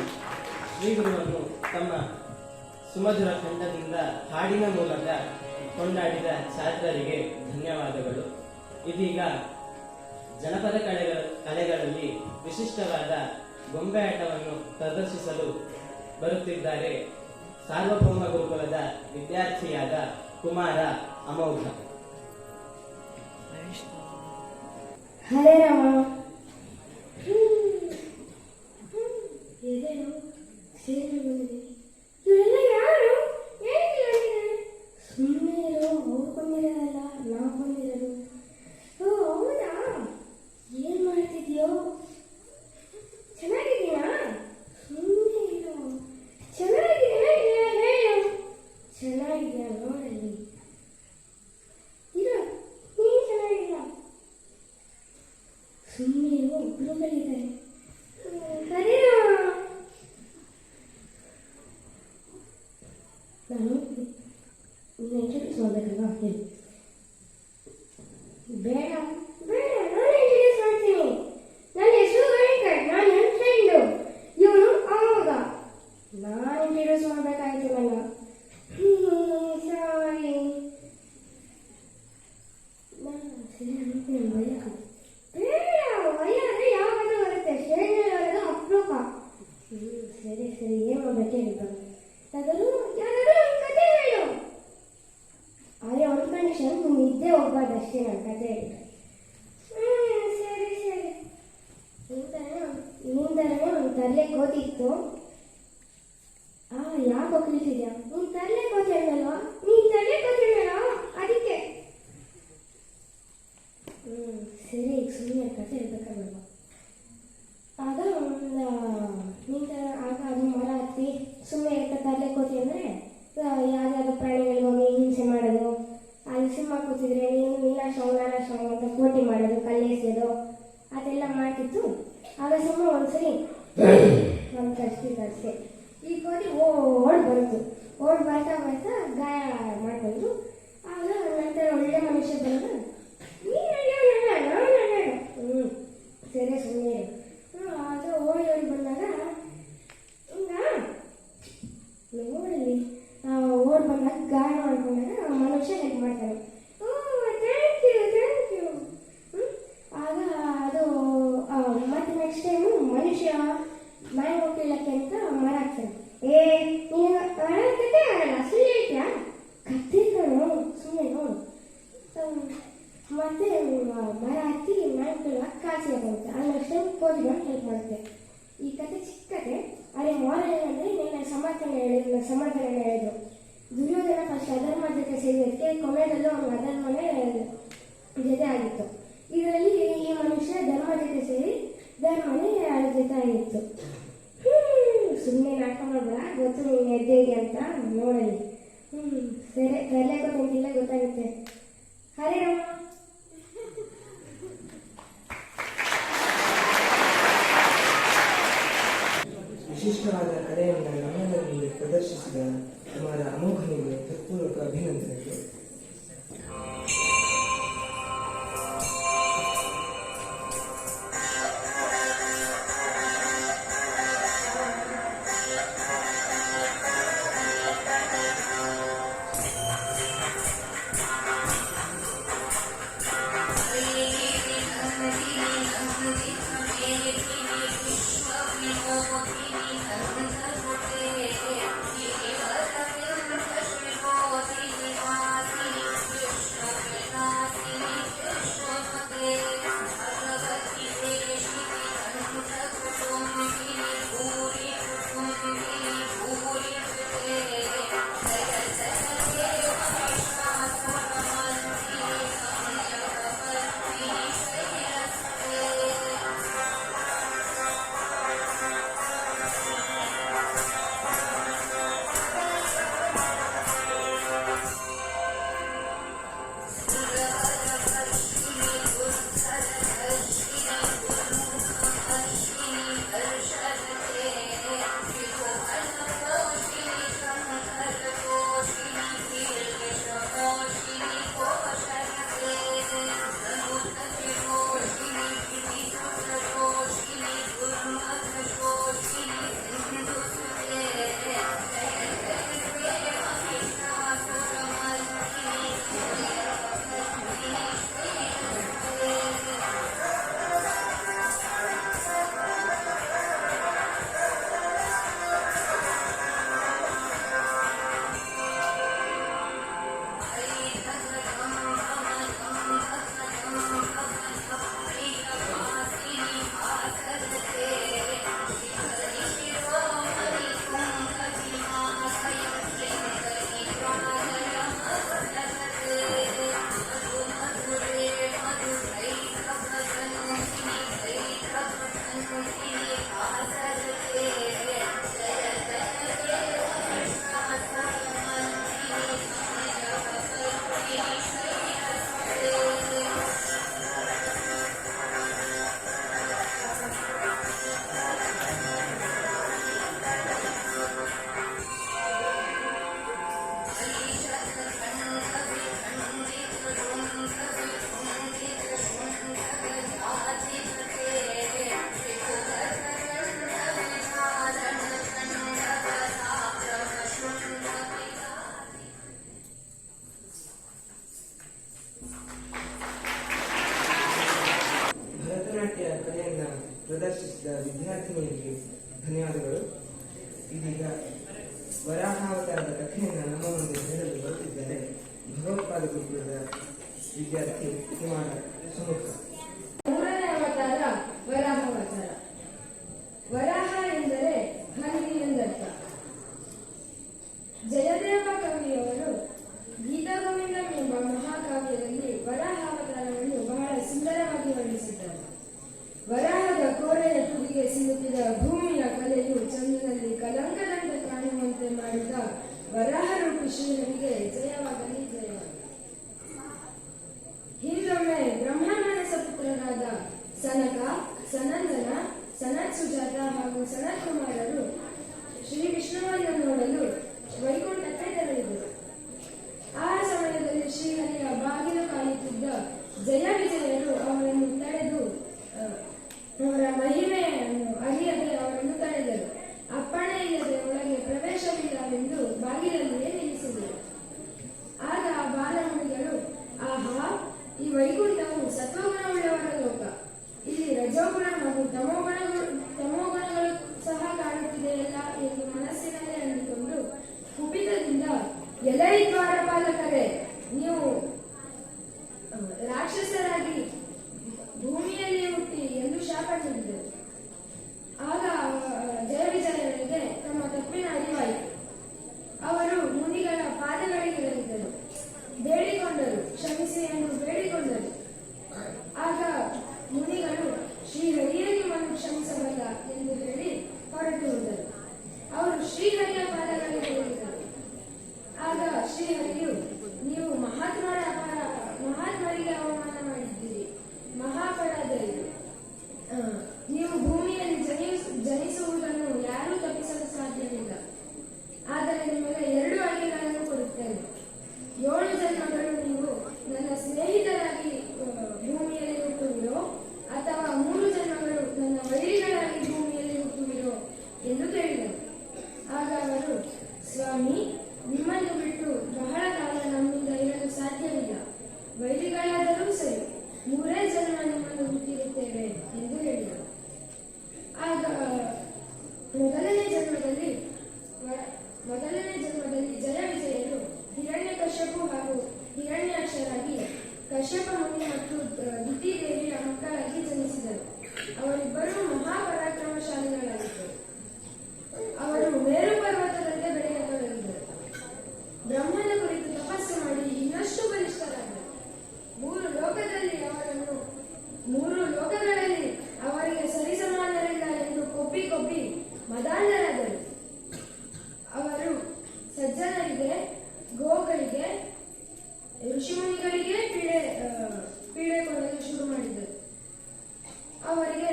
ಶ್ರೀಗುರುವನ್ನು ತಮ್ಮ ಸುಮಧುರ ಕಂಠದಿಂದ ಹಾಡಿನ ಮೂಲಕ ಕೊಂಡಾಡಿದ ಛಾತ್ರರಿಗೆ ಧನ್ಯವಾದಗಳು. ಇದೀಗ ಜನಪದ ಕಲೆಗಳಲ್ಲಿ ವಿಶಿಷ್ಟವಾದ ಗೊಂಬೆ ಆಟವನ್ನು ಪ್ರದರ್ಶಿಸಲು ಬರುತ್ತಿದ್ದಾರೆ ಸಾರ್ವಭೌಮ ಗುರುಕುಲದ ವಿದ್ಯಾರ್ಥಿಯಾದ ಕುಮಾರ ಅಮೋಘ.
ಹರೇ ರಾಮ. ಇವರೆಲ್ಲ ಯಾರು? ಸುಮ್ಮನೆ ಇರೋ, ಅವ್ರು ಕೊಂದಿರೋದಲ್ಲ, ನಾವು ಕೊಂದಿರೋದು. ಓ ಹೌದಾ? ಏನ್ ಮಾಡ್ತಿದ್ಯೋ? ಚೆನ್ನಾಗಿದ್ದೀನಾ? ಸುಮ್ಮನೆ ಇರೋ. ಚೆನ್ನಾಗಿದ್ದೀನಾ ಇಲ್ಲ ಹೇಳು. ಚೆನ್ನಾಗಿದ್ದೀಯ ನೋಡಲ್ಲಿ. ಇರೋ, ನೀನ್ ಚೆನ್ನಾಗಿಲ್ಲ. ಸುಮ್ಮನೆ ಇರೋ, ಗುರುಗಳಿದ್ದಾರೆ. ಕರೀರೋ. ನಾನು ಇಂಟ್ರೊಡ್ಯೂಸ್ ಮಾಡಬೇಕಲ್ವಾ? ಹೇಳಿ. ಬೇಡ ಬೇಡ, ನಾನು ಇಂಟ್ರೊಡ್ಯೂಸ್ ಮಾಡ್ತೀನಿ. ನನ್ನ ಹೆಸರು ವೆಂಕಟ್, ನಾನು ನನ್ನ ಫ್ರೆಂಡು. ಇವನು ಅಮೋಘ. ನಾನು ಇಂಟ್ರೊಡ್ಯೂಸ್ ಮಾಡಬೇಕಾಯ್ತು ನನ್ನ. ಸಾರಿ. ಸರಿ ಅನ್ಕೊಂಡು ಭಯಕ್ಕೆ ಬೇಡ. ಭಯ ಅಂದರೆ ಯಾವಾಗ ಬರುತ್ತೆ? ಸ್ಟೇಜ್ ಬರೋದು ಅಪರೂಪ. ಸರಿ ಸರಿ, ಏನು ಮಾಡಬೇಕು ಹೇಳ್ತಾರೆ. ಯಾವ್ದಾದ್ರು ಒಂದು ಕತೆ ಹೇಳು. ಆದರೆ ಒಂದು ಕಂಡೀಷನ್, ನೀನು ನಿದ್ದೆ ಹೋಗ್ಬಾರ್ದು ಅಷ್ಟೇ ನನ್ನ ಕತೆ ಹೇಳಿದ್ರೆ. ಸರಿ ಸರಿ. ನಿಂತರನೇ ಒಂದು ತರಲೆ ಕೋತಿತ್ತು. ಯಾಕೆ ಒಕ್ಕಲಿಸಿದ್ಯಾ? ನೀನು ತರಲೆ ಕೋತಿ ಹೇಳಲ್ವಾ? ನೀನು ತರಲೆ ಕೋತಿ ಹೇಳಲ್ವಾ? ಅದಕ್ಕೆ. ಸರಿ, ಈಗ ಸುಮ್ಮನೆ ಕತೆ ಹೇಳ್ಬೇಕಾಗಲ್ವಾ? ಆಗ ಆಗ ಅದು ಮರ ಹತ್ತಿ ಸುಮ್ಮನೆ ತರಲೆ ಕೋತಿ ಅಂದರೆ ಯಾವ್ದಾದ್ರು ಪ್ರಾಣಿಗಳಿಗೋಗಿ ಹಿಂಸೆ ಮಾಡೋದು. ಅಲ್ಲಿ ಸಿಂಹ ಕೂತಿದ್ರೆ ನೀನು ನೀನಾಶ್ರಮ ಅಂತ ಕೋಟಿ ಮಾಡೋದು, ಕಲ್ಲೆಸೆಯೋದು ಅದೆಲ್ಲ ಮಾಡ್ತಿತ್ತು. ಆಗ ಸಿಂಹ ಒಂದ್ಸರಿ ಒಂದು ಕಷ್ಟೇ ಈ ಕೋತಿ ಓಡ್ ಬಂತು. ಓಡ್ ಬರ್ತಾ ಬರ್ತಾ ಗಾಯ ಮಾಡ್ಕೊಂಡ್ರು. ಆಗ ನಂತರ ಒಳ್ಳೆ ಮನುಷ್ಯ ಬಂದು, ಸರಿ ಸುಮ್ಮನೆ. ಆಗ ಓಡಿ ಬಂದಾಗ ನೋಡಲಿ ಓಡ್ ಬಂದಾಗ ಗಾಯ ಮಾಡ್ಕೊಂಡಾಗ ಮನುಷ್ಯ ಹೆಲ್ಪ್ ಮಾಡ್ತಾನೆ. Thank you thank you. ಆಗ ಅದು ಮತ್ತೆ ನೆಕ್ಸ್ಟ್ ಟೈಮು ಮನುಷ್ಯ ಮ್ಯಾಂಗೋ ಕೀಳಕ್ಕೆ ಅಂತ ಮರ ಹಾಕ್ತಾನೆ. ನೀನು ಕತೆ ಆಗಲ್ಲ, ಸುಳ್ಳು ಹೇಳ್ತೀಯಾ? ಕತೆ ಕಣು, ಸುಮ್ಮನೆ ನೋಡು. ಮತ್ತೆ ಮರ ಹತ್ತಿ ಮ್ಯಾಂಗೋ ಕೀಳಕ್ಕೆ ಕಾಸಿ ಹಾಕುತ್ತೆ. ಅಲ್ಲಿ ನೆಕ್ಸ್ಟ್ ಟೈಮ್ ಕೋತಿಗಳು ಹೆಲ್ಪ್ ಮಾಡುತ್ತೆ. ಈ ಕತೆ ಚಿಕ್ಕ ಕತೆ. ಅದೇ ಮಾರಲ್ ಏನಂದರೆ, ನಿನ್ನ ಸಮರ್ಥನೆ ಹೇಳಿದ್ರು. ದುರ್ಯೋಧನ ಫಸ್ಟ್ ಅಧರ್ಮ ಜೊತೆ ಸೇರಿದಕ್ಕೆ ಕೊನೆಯಲ್ಲೂ ಅವನು ಅಧರ್ಮನೇ ಜೊತೆ ಆಗಿತ್ತು. ಇದರಲ್ಲಿ ಈ ಮನುಷ್ಯ ಧರ್ಮ ಜೊತೆ ಸೇರಿ ಧರ್ಮನೇ ಜೊತೆ ಆಗಿತ್ತು. ಸುಮ್ಮನೆ ನಾಟಕ ಮಾಡಬೇಡ, ಗೊತ್ತು ನೀನು ಎದ್ದೇಗೆ ಅಂತ ನೋಡಲಿ. ಸರಿ, ತರಲೆ ಗೊತ್ತಿಲ್ಲ, ಗೊತ್ತಾಗುತ್ತೆ. ಹರೇ ರಾಮ.
ವಿಶಿಷ್ಟವಾದ ಕಲೆಯನ್ನು ನಮ್ಮೆಲ್ಲರ ಮುಂದೆ ಪ್ರದರ್ಶಿಸಿದ ಕುಮಾರ ಅಮೋಘನಿಗೆ ಹೃತ್ಪೂರ್ವಕ ಅಭಿನಂದನೆಗಳು. ಇದೀಗ ವರಾಹಾವತಾರದ ಕಥೆಯನ್ನು ನಮ್ಮ ಮುಂದೆ ಹೇಳಲು ಬರುತ್ತಿದ್ದಾರೆ ಭಗವತ್ಪಾದ ಗುರುಕುಲದ ವಿದ್ಯಾರ್ಥಿ ಕುಮಾರ ಸುಮುಖ.
ಮೂರನೇ ಅವತಾರ ವರಾಹಾವತಾರ. ವರಾಹ ಎಂದರೆ ಹಂದಿ ಎಂದರ್ಥ. ಜಯದೇವ ಕವಿಯವರು ಗೀತಾಗೋವಿಂದಂ ಎಂಬ ಮಹಾಕಾವ್ಯದಲ್ಲಿ ವರಾಹಾವತಾರವನ್ನು ಬಹಳ ಸುಂದರವಾಗಿ ವರ್ಣಿಸಿದ್ದಾರೆ. ವರಾಹದ ಕೋರೆಯ ತುದಿಗೆ ಸಿಲುಕಿದ ಭೂಮಿಯ ಕಲೆಯು ಚಂದ್ರನಲ್ಲಿ ಕಲಂಕದಂತೆ ಕಾಣುವಂತೆ ಮಾಡಿದ ವರಾಹರೂಪಿ ಶ್ರೀಹರಿಗೆ ಜಯವಾಗಲಿ ಜಯವಾಗಲಿ. ಹಿಂದೊಮ್ಮೆ ಬ್ರಹ್ಮಮಾನಸ ಪುತ್ರರಾದ ಸನಕ, ಸನಂದನ, ಸನತ್ ಸುಜಾತ ಹಾಗೂ ಸನತ್ ಕುಮಾರರು ಶ್ರೀ ವಿಷ್ಣುವನ್ನು ನೋಡಲು ವೈಕುಂಠಕ್ಕೆ ತೆರಳಿದರು. ಆ ಸಮಯದಲ್ಲಿ ಶ್ರೀಹರಿಯ ಬಾಗಿಲು ಕಾಯುತ್ತಿದ್ದ ಜಯ ವಿಜಯರು ಅವರನ್ನು ತಡೆದು ಅವರ ಮಹಿಮೆಯನ್ನು ಅರಿಯದೆ ಅವರನ್ನು ತಡೆದರು. ಅಪ್ಪಣೆ ಇಲ್ಲದೆ ಒಳಗೆ ಪ್ರವೇಶವಿಲ್ಲವೆಂದು ಬಾಗಿಲಲ್ಲಿಯೇ ನಿಲ್ಲಿಸಿದರು. ಆಗ ಆ ಬಾಲಮುನಿಗಳು, ಆಹಾ, ಈ ವೈಕುಂಠವು ಸತ್ವಗುಣವುಳ್ಳವರ ಲೋಕ. ಇಲ್ಲಿ ರಜೋಗುಣ ಹಾಗೂ ತಮೋಗುಣಗಳು ಸಹ ಕಾಣುತ್ತಿದೆಯಲ್ಲ ಎಂದು ಮನಸ್ಸಿನಲ್ಲೇ ಅಂದುಕೊಂಡು ಕುಪಿತದಿಂದ, ಎಲೈ ದ್ವಾರಪಾಲಕರೇ, ನೀವು ರಾಕ್ಷಸರಾಗಿ ಭೂಮಿಯಲ್ಲಿ ಹುಟ್ಟಿ ಎಂದು ಶಾಪ ನೀಡಿದರು. ಆಗ ಜಯ ವಿಜಯರಿಗೆ ತಮ್ಮ ತಪ್ಪಿನ ಅರಿವಾಯಿತು. ಅವರು ಮುನಿಗಳ ಪಾದಗಳಿಗಿಳಿದರು, ಬೇಡಿಕೊಂಡರು, ಕ್ಷಮಿಸಿ ಎಂದು ಬೇಡಿಕೊಂಡರು. ಆಗ ಮುನಿಗಳು ಶ್ರೀಹರಿಯೇ ನಿಮ್ಮನ್ನು ಕ್ಷಮಿಸಬಲ್ಲ ಎಂದು ಹೇಳಿ ಹೊರಟು ಹೋದರು. ಅವರು ಶ್ರೀಹರಿಯ ಪಾದಗಳಿಗಿಳಿದರು. ಆಗ ಶ್ರೀಹರಿಯು, ನೀವು ಮಹಾತ್ಮರಿಗೆ ಅವಮಾನ ಮಾಡಿದ್ದೀರಿ, ಮಹಾಪರಾಧ ಇದು. ನೀವು ಭೂಮಿಯಲ್ಲಿ ಜನಿಸುವುದನ್ನು ಯಾರೂ ತಪ್ಪಿಸಲು ಸಾಧ್ಯವಿಲ್ಲ. ಆದರೆ ನಿಮಗೆ 2 ಆಯ್ಕೆಗಳನ್ನು ಕೊಡುತ್ತೇನೆ. 7 ಜನ್ಮಗಳು ನೀವು ನನ್ನ ಸ್ನೇಹಿತರಾಗಿ ಭೂಮಿಯಲ್ಲಿ ಹುಟ್ಟುವಿರೋ ಅಥವಾ 3 ಜನ್ಮಗಳು ನನ್ನ ವೈರಿಗಳಾಗಿ ಭೂಮಿಯಲ್ಲಿ ಹುಟ್ಟುವಿರೋ ಎಂದು ಕೇಳಿದರು. ಆಗ ಅವರು, ಸ್ವಾಮಿ, ನಿಮ್ಮನ್ನು ಬಿಟ್ಟು ಬಹಳ ಕಾಲ ನಮ್ಮಿಂದ ಇರಲು ಸಾಧ್ಯವಿಲ್ಲ. ವೈರಿಗಳಾದರೂ ಸರಿ, 3 ಜನ್ಮ ನಿಮ್ಮನ್ನು ಹುಟ್ಟಿರುತ್ತೇವೆ ಎಂದು ಹೇಳಿದರು. ಆಗ ಮೊದಲನೇ ಜನ್ಮದಲ್ಲಿ ಜಯ ವಿಜಯರು ಹಿರಣ್ಯಕಶ್ಯಪು ಹಾಗೂ ಹಿರಣ್ಯಾಕ್ಷರಾಗಿ ಕಶ್ಯಪ ಮುನಿ ಮತ್ತು ದಿತಿ ದೇವಿಯ ಮಕ್ಕಳಾಗಿ ಜನಿಸಿದರು. ಅವರಿಬ್ಬರೂ ಮಹಾಪರಾಕ್ರಮಶಾಲಿಗಳಾಗಿದ್ದರು. ಅವರು ಮೇರು ಪರ್ವತದಂತೆ ಬೆಳೆಯತೊಡಗಿದರು. ಬ್ರಹ್ಮನ ಕುರಿತು ತಪಸ್ಸು ಮಾಡಿ ಇನ್ನಷ್ಟು ಬಲಿಷ್ಠರಾದರು. 3 ಲೋಕಗಳಲ್ಲಿ ಅವರಿಗೆ ಸರಿಸಮಾನರಿಲ್ಲ ಎಂದು ಕೊಬ್ಬಿ ಮದಾಂಧರಾದರು. ಅವರು ಸಜ್ಜನರಿಗೆ, ಗೋಗಳಿಗೆ, ಋಷಿಮುನಿಗಳಿಗೆ ಪೀಡೆ ಕೊಡಲು ಶುರು ಮಾಡಿದರು. ಅವರಿಗೆ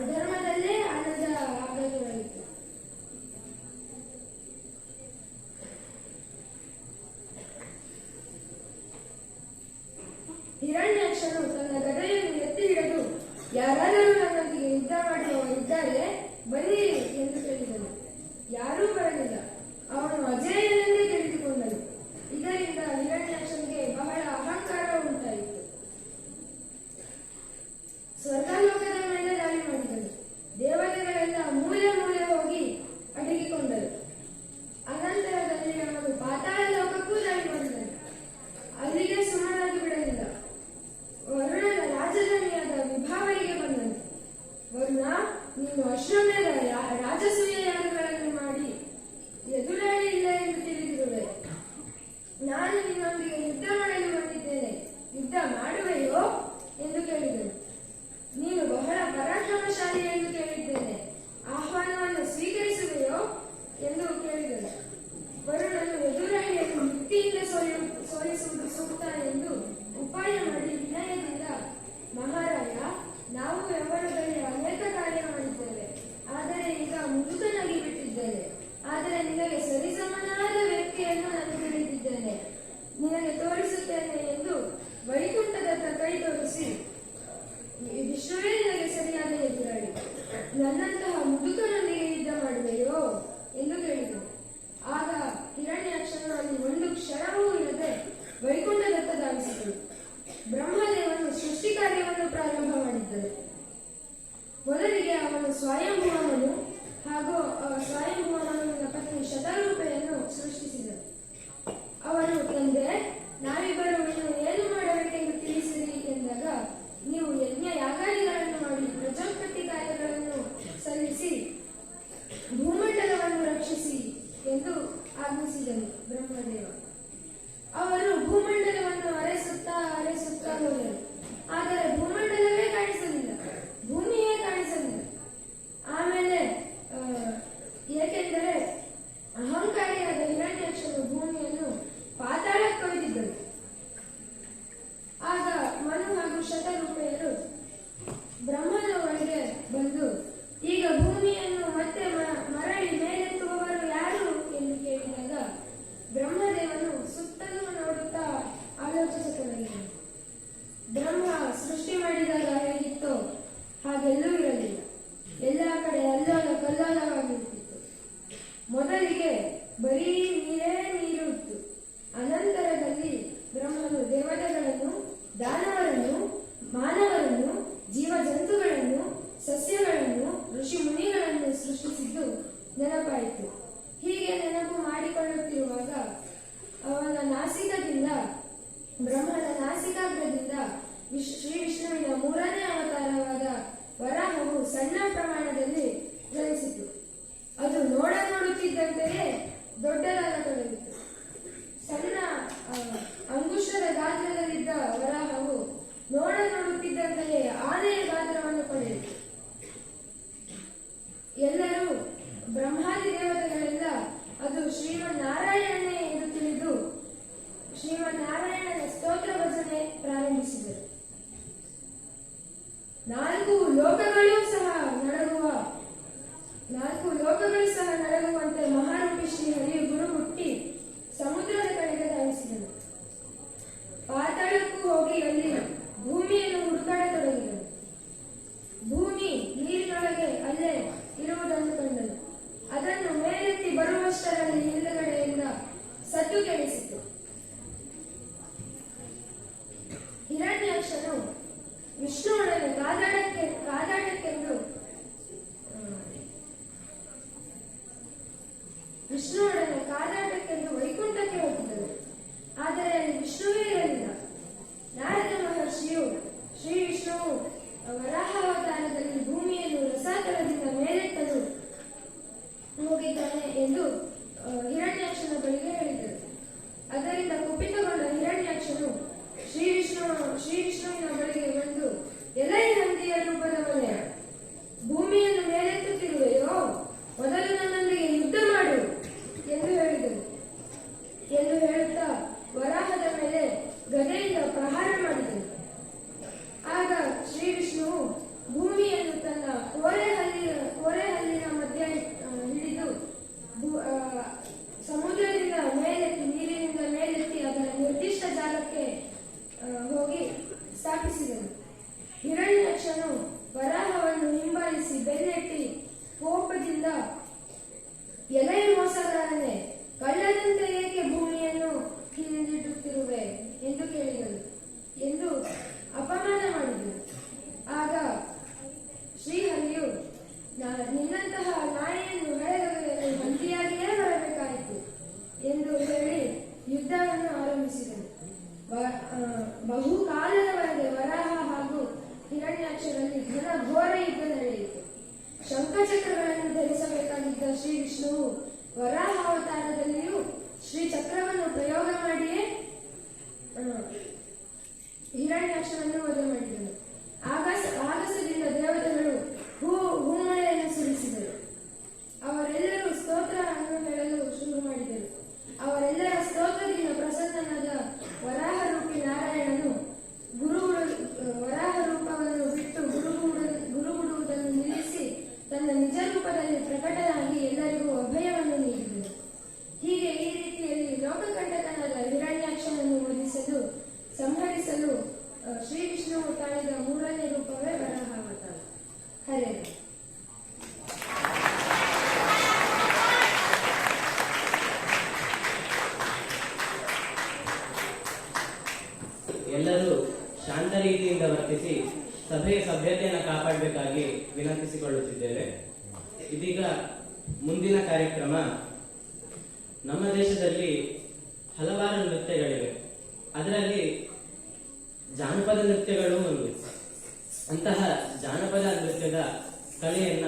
ಧರ್ಮದಲ್ಲೇ ಆನಂದ ಆಗತೊಡಗಿತು. ಹಿರಣ್ಯಾಕ್ಷನು ತನ್ನ ಗದೆಯನ್ನು ಎತ್ತಿ ಹಿಡಿದು, ಯಾರಾದರೂ ನನ್ನೊಂದಿಗೆ ಯುದ್ಧ ಮಾಡುವವರಿದ್ದಾರೆ, ಬನ್ನಿರಿ ಎಂದು ಕೇಳಿದನು. ಯಾರೂ ಬರಲಿಲ್ಲ. ಅವನು ಅಜೇಯನೆಂದೇ ತಿಳಿದುಕೊಂಡನು. ಇದರಿಂದ ಹಿರಣ್ಯಾಕ್ಷನಿಗೆ ಬಹಳ ಅಹಂಕಾರ ಉಂಟಾಯಿತು. ಸ್ವರ್ಗಲೋಕದ ಮೇಲೆ ದಾಳಿ ಮಾಡಿದನು. ದೇವತೆಗಳೆಲ್ಲ ಮೂಲೆ ಹೋಗಿ ಅಡಗಿಕೊಂಡರು. ಅನಂತರದಲ್ಲಿ ಅವನು ಪಾತಾಳ ಲೋಕಕ್ಕೂ ದಾಳಿ ಮಾಡಿದನು. ಅಲ್ಲಿಗೆ ಸುಮ್ಮನಾಗಿ ಬಿಡಲಿಲ್ಲ. ವರುಣನ ರಾಜಧಾನಿಯಾದ ವಿಭಾವರಿಗೆ ಬಂದನು. ವರುಣ, ನೀನು ಅಶ್ವಮೇಧ ರಾಜಸೂಯ ಯಾಗಗಳನ್ನು ಮಾಡಿ ಎದುರಾಳಿ ಇಲ್ಲ ಎಂದು ತಿಳಿದಿರುವೆ. ನಾನು ನಿನ್ನೊಂದಿಗೆ ಯುದ್ಧ ಮಾಡಲು ಬಂದಿದ್ದೇನೆ, ಯುದ್ಧ ಮಾಡುವೆಯೋ ಎಂದು ಕೇಳಿದನು. ನೀನು ಬಹಳ ಪರಾಕ್ರಮಶಾಲಿ ಎಂದು ಕೇಳಿದ್ದೇನೆ, ಆಹ್ವಾನವನ್ನು ಸ್ವೀಕರಿಸುವೆಯೋ ಎಂದು ಕೇಳಿದನು. ವರುಣನು ಎದುರಾಳಿಯನ್ನು ಯುಕ್ತಿಯಿಂದ ಸೋಲಿಸುವುದು ಸೂಕ್ತ ಎಂದು ಉಪಾಯ ಮಾಡಿ ವಿನಯದಿಂದ, ಮಹಾರಾಜ, ನಾವು ವ್ಯವಹಾರದಲ್ಲಿ ಅನೇಕ ಕಾರ್ಯ ಮಾಡಿದ್ದೇವೆ, ಆದರೆ ಈಗ ಮುದುಕನಾಗಿ ಬಿಟ್ಟಿದ್ದೇನೆ. ಆದರೆ ನಿನಗೆ ಸರಿಸಮನಾದ ವ್ಯಕ್ತಿಯನ್ನು ನಾನು ತಿಳಿದಿದ್ದೇನೆ, ನಿನಗೆ ತೋರಿಸುತ್ತೇನೆ ಎಂದು ವೈಕುಂಠದತ್ತ ಕೈ ತೋರಿಸಿ, ವಿಷ್ಣುವೇ ನಿನಗೆ ಸರಿಯಾದ ಎದುರಾಳಿ, ನನ್ನಂತಹ ಮುದುಕನೊಂದಿಗೆ ಯುದ್ಧ ಮಾಡುವೆಯೋ ಎಂದು ಕೇಳಿದನು. ಆಗ ಹಿರಣ್ಯಾಕ್ಷನು ಅಲ್ಲಿ 1 ಕ್ಷಣವೂ ಇರದೆ ವೈಕುಂಠದತ್ತ ಧಾವಿಸಿದನು. ಬ್ರಹ್ಮದೇವನು ಸೃಷ್ಟಿ ಕಾರ್ಯವನ್ನು ಪ್ರಾರಂಭ ಮಾಡಿದ್ದರು. ಮೊದಲಿಗೆ ಅವನು ಸ್ವಯಂಭೂವನು, ಹಾಗೂ ಸ್ವಯಂಭೂವನ ಪತ್ನಿ ಶತರೂಪೆಯನ್ನು ಸೃಷ್ಟಿಸಿದರು. ಅವರು, ತಂದೆ, ನಾವಿಬ್ಬರು ಇನ್ನು ಏನು ಮಾಡಬೇಕೆಂದು ತಿಳಿಸಿರಿ ಎಂದಾಗ, ನೀವು ಯಜ್ಞ ಯಾಗಾದಿಗಳನ್ನು ಮಾಡಿ ಪ್ರಜಾಪತಿ ಕಾರ್ಯಗಳನ್ನು ಸಲ್ಲಿಸಿ ಭೂಮಂಡಲವನ್ನು ರಕ್ಷಿಸಿ ಎಂದು ಆಜ್ಞಿಸಿದನು ಬ್ರಹ್ಮದೇವ. ಅವರು ಭೂಮಂಡಲವನ್ನು ಅರೆಸುತ್ತಾ ಹೋದರು. ಆದರೆ ಭೂಮಂಡಲವೇ ಕಾಣಿಸಲಿಲ್ಲ, ಭೂಮಿಯೇ ಕಾಣಿಸಲಿಲ್ಲ. ಆಮೇಲೆ ಏಕೆಂದರೆ ಅಹಂಕಾರಿಯಾದ ಹಿರಣ್ಯಾಕ್ಷನು ಭೂಮಿಯನ್ನು ಪಾತಾಳಕ್ಕೆ ಒಯ್ದಿದ್ದರು. ಆಗ ಮನು ಹಾಗೂ ಶತರೂಪೆಯರು ಬ್ರಹ್ಮನ ಒಳಗೆ ಬಂದು, ಈಗ ಭೂಮಿಯನ್ನು ಮತ್ತೆ ಮರಳಿ ಮೇಲೆತ್ತುವವರು ಯಾರು ಎಂದು ಕೇಳಿದಾಗ, ಬ್ರಹ್ಮದೇವನು ಸುತ್ತಲೂ ನೋಡುತ್ತಾ ಆಲೋಚಿಸತೊಡಗಿದನು. ಬ್ರಹ್ಮ ಸೃಷ್ಟಿ ಮಾಡಿದಾಗ ಹೇಗಿತ್ತೋ ಹಾಗೆಲ್ಲೂ ಇರಲಿಲ್ಲ. ಎಲ್ಲ ಕಡೆ ಅಲ್ಲೋಲ ಕಲ್ಲೋಲವಾಗಿರುತ್ತಿತ್ತು. ಮೊದಲಿಗೆ ಬರೀ ನೀರು ಇತ್ತು. ಅನಂತರದಲ್ಲಿ ಬ್ರಹ್ಮನು ದೇವತೆಗಳನ್ನು, ದಾನವರನ್ನು, ಮಾನವರನ್ನು, ಜೀವ ಜಂತುಗಳನ್ನು, ಸಸ್ಯಗಳನ್ನು, ಋಷಿ ಮುನಿಗಳನ್ನು ಸೃಷ್ಟಿಸಿದ್ದು ನೆನಪಾಯಿತು. ಹೀಗೆ ನೆನಪು ಮಾಡಿಕೊಳ್ಳುತ್ತಿರುವಾಗ ಅವನ ನಾಸಿಕದಿಂದ, ಬ್ರಹ್ಮನ ನಾಸಿಕಾಗ್ರದಿಂದ ಶ್ರೀ ವಿಷ್ಣುವಿನ 3ನೇ ಅವತಾರವಾದ ವರಾಹವು ಸಣ್ಣ ಪ್ರಮಾಣದಲ್ಲಿ ಜ್ವಲಿಸಿತು. ಅದು ನೋಡುತ್ತಿದ್ದಂತೆಯೇ ದೊಡ್ಡದಾಗತೊಡಗಿತು. ಸಣ್ಣ ಅಂಗುಷ್ಟದ ಗಾತ್ರದಲ್ಲಿದ್ದ ವರಾಹವು ನೋಡುತ್ತಿದ್ದಂತೆಯೇ ಆನೆಯ ಗಾತ್ರವನ್ನು ಪಡೆಯಿತು. ಎಲ್ಲರೂ ಬ್ರಹ್ಮಾದಿ ದೇವತೆಗಳೆಲ್ಲ ಅದು ಶ್ರೀಮನ್ನಾರಾಯಣನೇ ಎಂದು ತಿಳಿದು ಶ್ರೀಮನ್ನಾರಾಯಣನ ಸ್ತೋತ್ರ ಭಜನೆ ಪ್ರಾರಂಭಿಸಿದರು. 4 ಲೋಕಗಳು ಸಹ ನಡಗುವಂತೆ ಮಹಾರೂಪಿ ಶ್ರೀಹರಿಯು ಗುರು ಹುಟ್ಟಿ ಸಮುದ್ರದ ಕಡೆಗೆ ಧಾವಿಸಿದನು. ಪಾತಾಳಕ್ಕೂ ಹೋಗಿ ಅಲ್ಲಿ ಭೂಮಿಯನ್ನು ಹುಡುಕಾಡತೊಡಗಿದನು. ಭೂಮಿ ನೀರಿನೊಳಗೆ ಅಲ್ಲೇ ಇರುವುದನ್ನು ಕಂಡನು. ಅದನ್ನು ಮೇಲೆತ್ತಿ ಬರುವಷ್ಟರಲ್ಲಿ ಹಿಂದುಗಡೆಯಿಂದ ಸದ್ದು ಕೇಳಿಸಿತು. ಹಿರಣ್ಯಾಕ್ಷನು ವಿಷ್ಣುವೊಡನೆ ಕಾದಾಟಕ್ಕೆಂದು ವೈಕುಂಠಕ್ಕೆ ಹೋಗಿದ್ದನು. ಆದರೆ ಅಲ್ಲಿ ವಿಷ್ಣುವೇ ಇರಲಿಲ್ಲ. ನಾರದ ಮಹರ್ಷಿಯು ಶ್ರೀ ವಿಷ್ಣುವು ವರಾಹಾವತಾರದಲ್ಲಿ ಭೂಮಿಯನ್ನು ರಸಾತಲದಿಂದ ಮೇಲೆತ್ತಲು ಹೋಗಿದ್ದಾನೆ ಎಂದು ಹಿರಣ್ಯಾಕ್ಷನ ಬಳಿಗೆ ಹೇಳಿದರು. ಅದರಿಂದ ಕುಪಿತಗೊಂಡ ಹಿರಣ್ಯಾಕ್ಷನು ಶ್ರೀ ವಿಷ್ಣುವಿನ ಬಳಿಗೆ ಬಂದು, ಎಲೈ ಹಂದಿಯ ರೂಪದವನೇ, ಭೂಮಿಯನ್ನು ಮೇಲೆತ್ತುತ್ತಿರುವೆಯೋ, ಮೊದಲು ನನ್ನೊಂದಿಗೆ ಯುದ್ಧ ಮಾಡು ಎಂದು ಹೇಳಿದರು. ಎಂದು ಹೇಳುತ್ತಾ ವರಾಹದ ಮೇಲೆ ಗದೆಯಿಂದ ಪ್ರಹಾರ ಮಾಡಿದನು. ಆಗ ಶ್ರೀ ವಿಷ್ಣುವು ಭೂಮಿಯನ್ನು ತನ್ನ ಕೋರೆಹಲ್ಲಿನ ಮಧ್ಯ ಹಿಡಿದು ಸಮುದ್ರದಿಂದ ಮೇಲೆತ್ತಿ, ನೀರಿನಿಂದ ಮೇಲೆತ್ತಿ ಅದರ ನಿರ್ದಿಷ್ಟ ಜಾಗಕ್ಕೆ ಹೋಗಿ ಸ್ಥಾಪಿಸಿದನು. ಹಿರಣ್ಯಾಕ್ಷನು ವರಾಹವನ್ನು ಹಿಂಬಾಲಿಸಿ ಬೆನ್ನೆಟ್ಟಿ ಕೋಪದಿಂದ, ಎಲೈ ಮೋಸಗಾರನೇ, ಕಳ್ಳದಂತೆ ಏಕೆ ಭೂಮಿಯನ್ನು ಹಿಂದಿಡುತ್ತಿರುವೆ ಎಂದು ಕೇಳಿದನು ಎಂದು ಅಪಮಾನ ಮಾಡಿದನು. ಆಗ ಶ್ರೀಹರಿಯು, ನಿನ್ನಂತಹ ನಾಯಿಯನ್ನು ಹೊಡೆದೊಗೆಯಲು ಮಂತ್ರಿಯಾಗಿಯೇ ಬರಬೇಕಾಯಿತು ಎಂದು ಹೇಳಿ ಯುದ್ಧವನ್ನು ಆರಂಭಿಸಿದನು. ಬಹುಕಾಲದವರೆಗೆ ವರಾಹ ಹಾಗೂ ಹಿರಣ್ಯಾಕ್ಷರಲ್ಲಿ ಘೋರ ಯುದ್ಧ ನಡೆಯಿತು. ಶಂಖಚಕ್ರಗಳನ್ನು ಧರಿಸಬೇಕಾಗಿದ್ದ ಶ್ರೀ ವಿಷ್ಣುವು ವರಾಹ ಅವತಾರದಲ್ಲಿಯೂ ಶ್ರೀ ಚಕ್ರವನ್ನು ಪ್ರಯೋಗ ಮಾಡಿಯೇ ಹಿರಣ್ಯಾಕ್ಷನನ್ನು ವಧೆ ಮಾಡಿದನು. ಆಗಸದಿಂದ ದೇವತೆಗಳು ಹೂಮಳೆಯನ್ನು ಸುರಿಸಿದರು. ಅವರೆಲ್ಲರೂ ಸ್ತೋತ್ರವನ್ನು ಹೇಳಲು ಶುರು ಮಾಡಿದರು. ಅವರೆಲ್ಲರ ಸ್ತೋತ್ರದಿಂದ ಪ್ರಸನ್ನನಾದ ವರಾಹ ರೂಪಿ ನಾರಾಯಣನು ವರಾಹ ರೂಪವನ್ನು ಬಿಟ್ಟು ಗುರುಗುಡುವುದನ್ನು ನಿಲ್ಲಿಸಿ ತನ್ನ ನಿಜ ರೂಪದಲ್ಲಿ ಪ್ರಕಟನಾಗಿ ಎಲ್ಲರಿಗೂ ಅಭಯವನ್ನು ನೀಡಿದನು. ಹೀಗೆ ಈ ರೀತಿಯಲ್ಲಿ ಲೋಕಕಂಟಕನಾದ ಹಿರಣ್ಯಾಕ್ಷನನ್ನು ವಧಿಸಲು ಸಂಹರಿಸಲು ಶ್ರೀ ವಿಷ್ಣುವು ತಾಳಿದ 3ನೇ ರೂಪವೇ ವರಾಹಾವತಾರ. ಹರೇ
ಎಲ್ಲರೂ ಶಾಂತ ರೀತಿಯಿಂದ ವರ್ತಿಸಿ ಸಭೆಯ ಸಭ್ಯತೆಯನ್ನು ಕಾಪಾಡಬೇಕಾಗಿ ವಿನಂತಿಸಿಕೊಳ್ಳುತ್ತಿದ್ದೇವೆ. ಇದೀಗ ಮುಂದಿನ ಕಾರ್ಯಕ್ರಮ. ನಮ್ಮ ದೇಶದಲ್ಲಿ ಹಲವಾರು ನೃತ್ಯಗಳಿವೆ. ಅದರಲ್ಲಿ ಜಾನಪದ ನೃತ್ಯಗಳು ಒಂದು. ಅಂತಹ ಜಾನಪದ ನೃತ್ಯದ ಕಲೆಯನ್ನ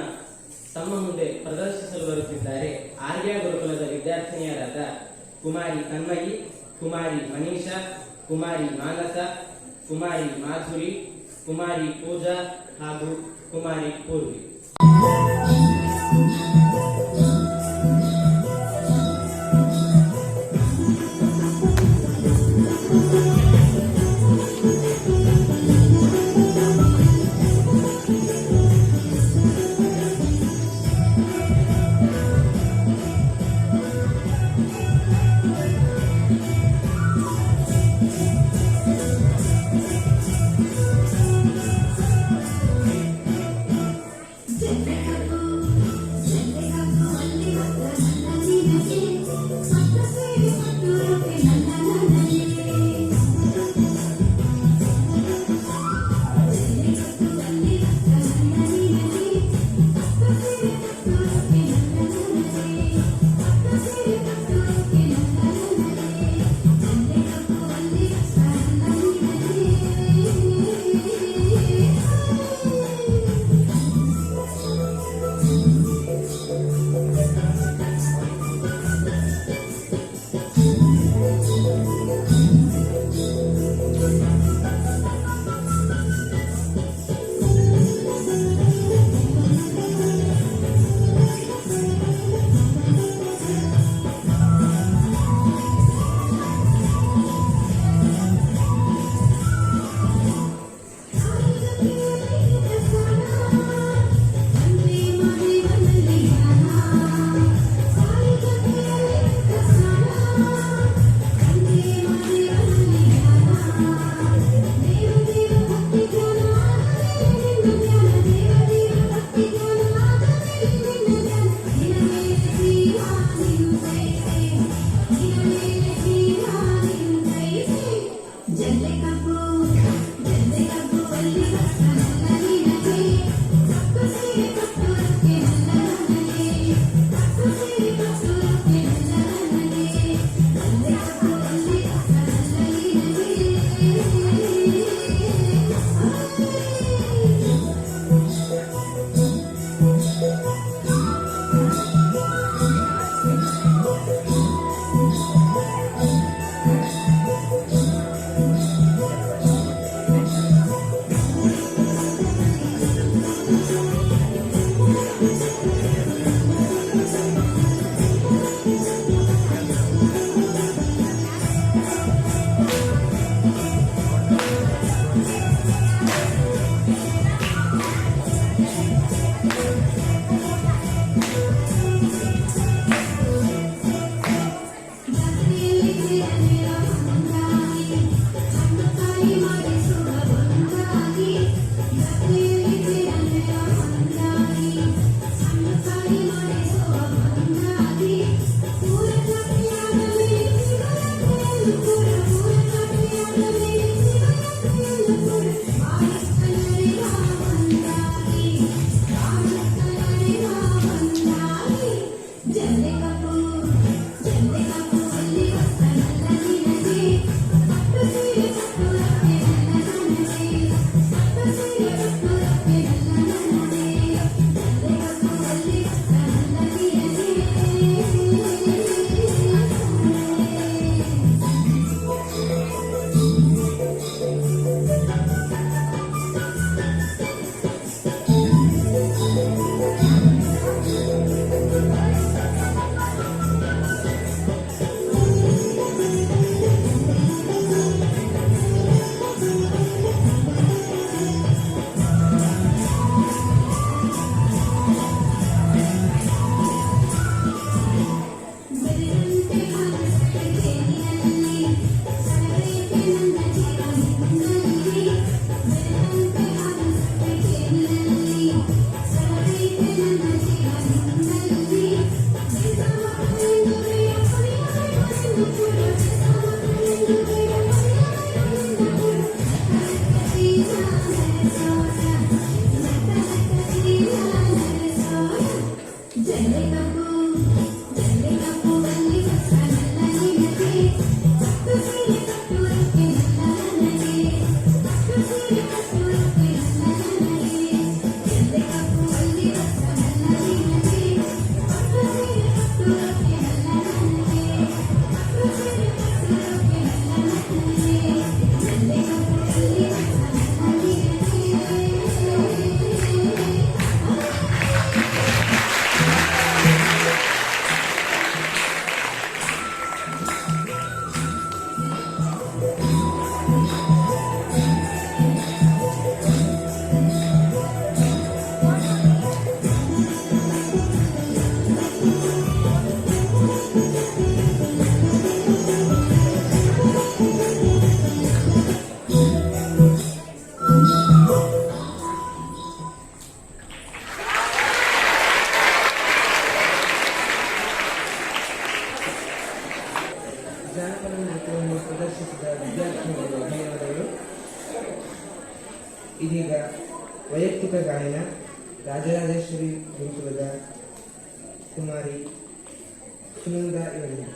ತಮ್ಮ ಮುಂದೆ ಪ್ರದರ್ಶಿಸಲು ಬರುತ್ತಿದ್ದಾರೆ ಆರ್ಯ ಗುರುಕುಲದ ವಿದ್ಯಾರ್ಥಿನಿಯರಾದ ಕುಮಾರಿ ಕನ್ಮಯಿ, ಕುಮಾರಿ ಮನೀಷಾ, ಕುಮಾರಿ ಮಾನಸ, ಕುಮಾರಿ ಮಾಧುರಿ, ಕುಮಾರಿ ಪೂಜಾ ಹಾಗೂ ಕುಮಾರಿ ಪೂರ್ವಿ.
Thank you.
ಜಾನಪದ ನೃತ್ಯವನ್ನು ಪ್ರದರ್ಶಿಸಿದ ವಿದ್ಯಾರ್ಥಿನಿಯರಿಗೆ ಧನ್ಯವಾದಗಳು. ಇದೀಗ ವೈಯಕ್ತಿಕ ಗಾಯನ ರಾಜರಾಜೇಶ್ವರಿ ಗುರುಕುಲದ ಕುಮಾರಿ ಸುನಂದ ಇವರಿಗೆ.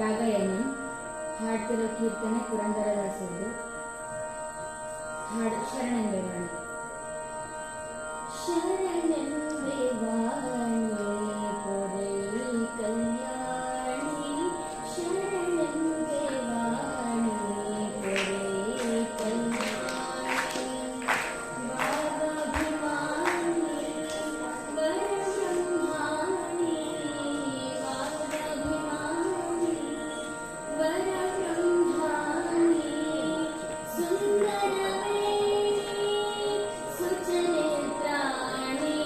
ರಾಗಯನಿ ಹಾಡ್ತಿರೋ ಕೀರ್ತನೆ ಪುರಂದರದಾಸರು. ಹಾಡು ಶರಣೆಂಬೆ ವಾಣಿ. ಶರಣೆಂಬೆ ವಾಣಿ ಪೊರೆ ಕಲ್ಯಾಣಿ, ಶರಣೆಂಬೆ ವಾಣಿ ಪೊರೆ ಕಲ್ಯಾಣಿ, ವಾಗಾಭಿಮಾನಿ ವರಬ್ರಹ್ಮಾಣಿ, ವಾಗಾಭಿಮಾನಿ ವರಬ್ರಹ್ಮಾಣಿ, ಸುಂದರವೇಣಿ ಸುಚರಿತ್ರಾಣಿ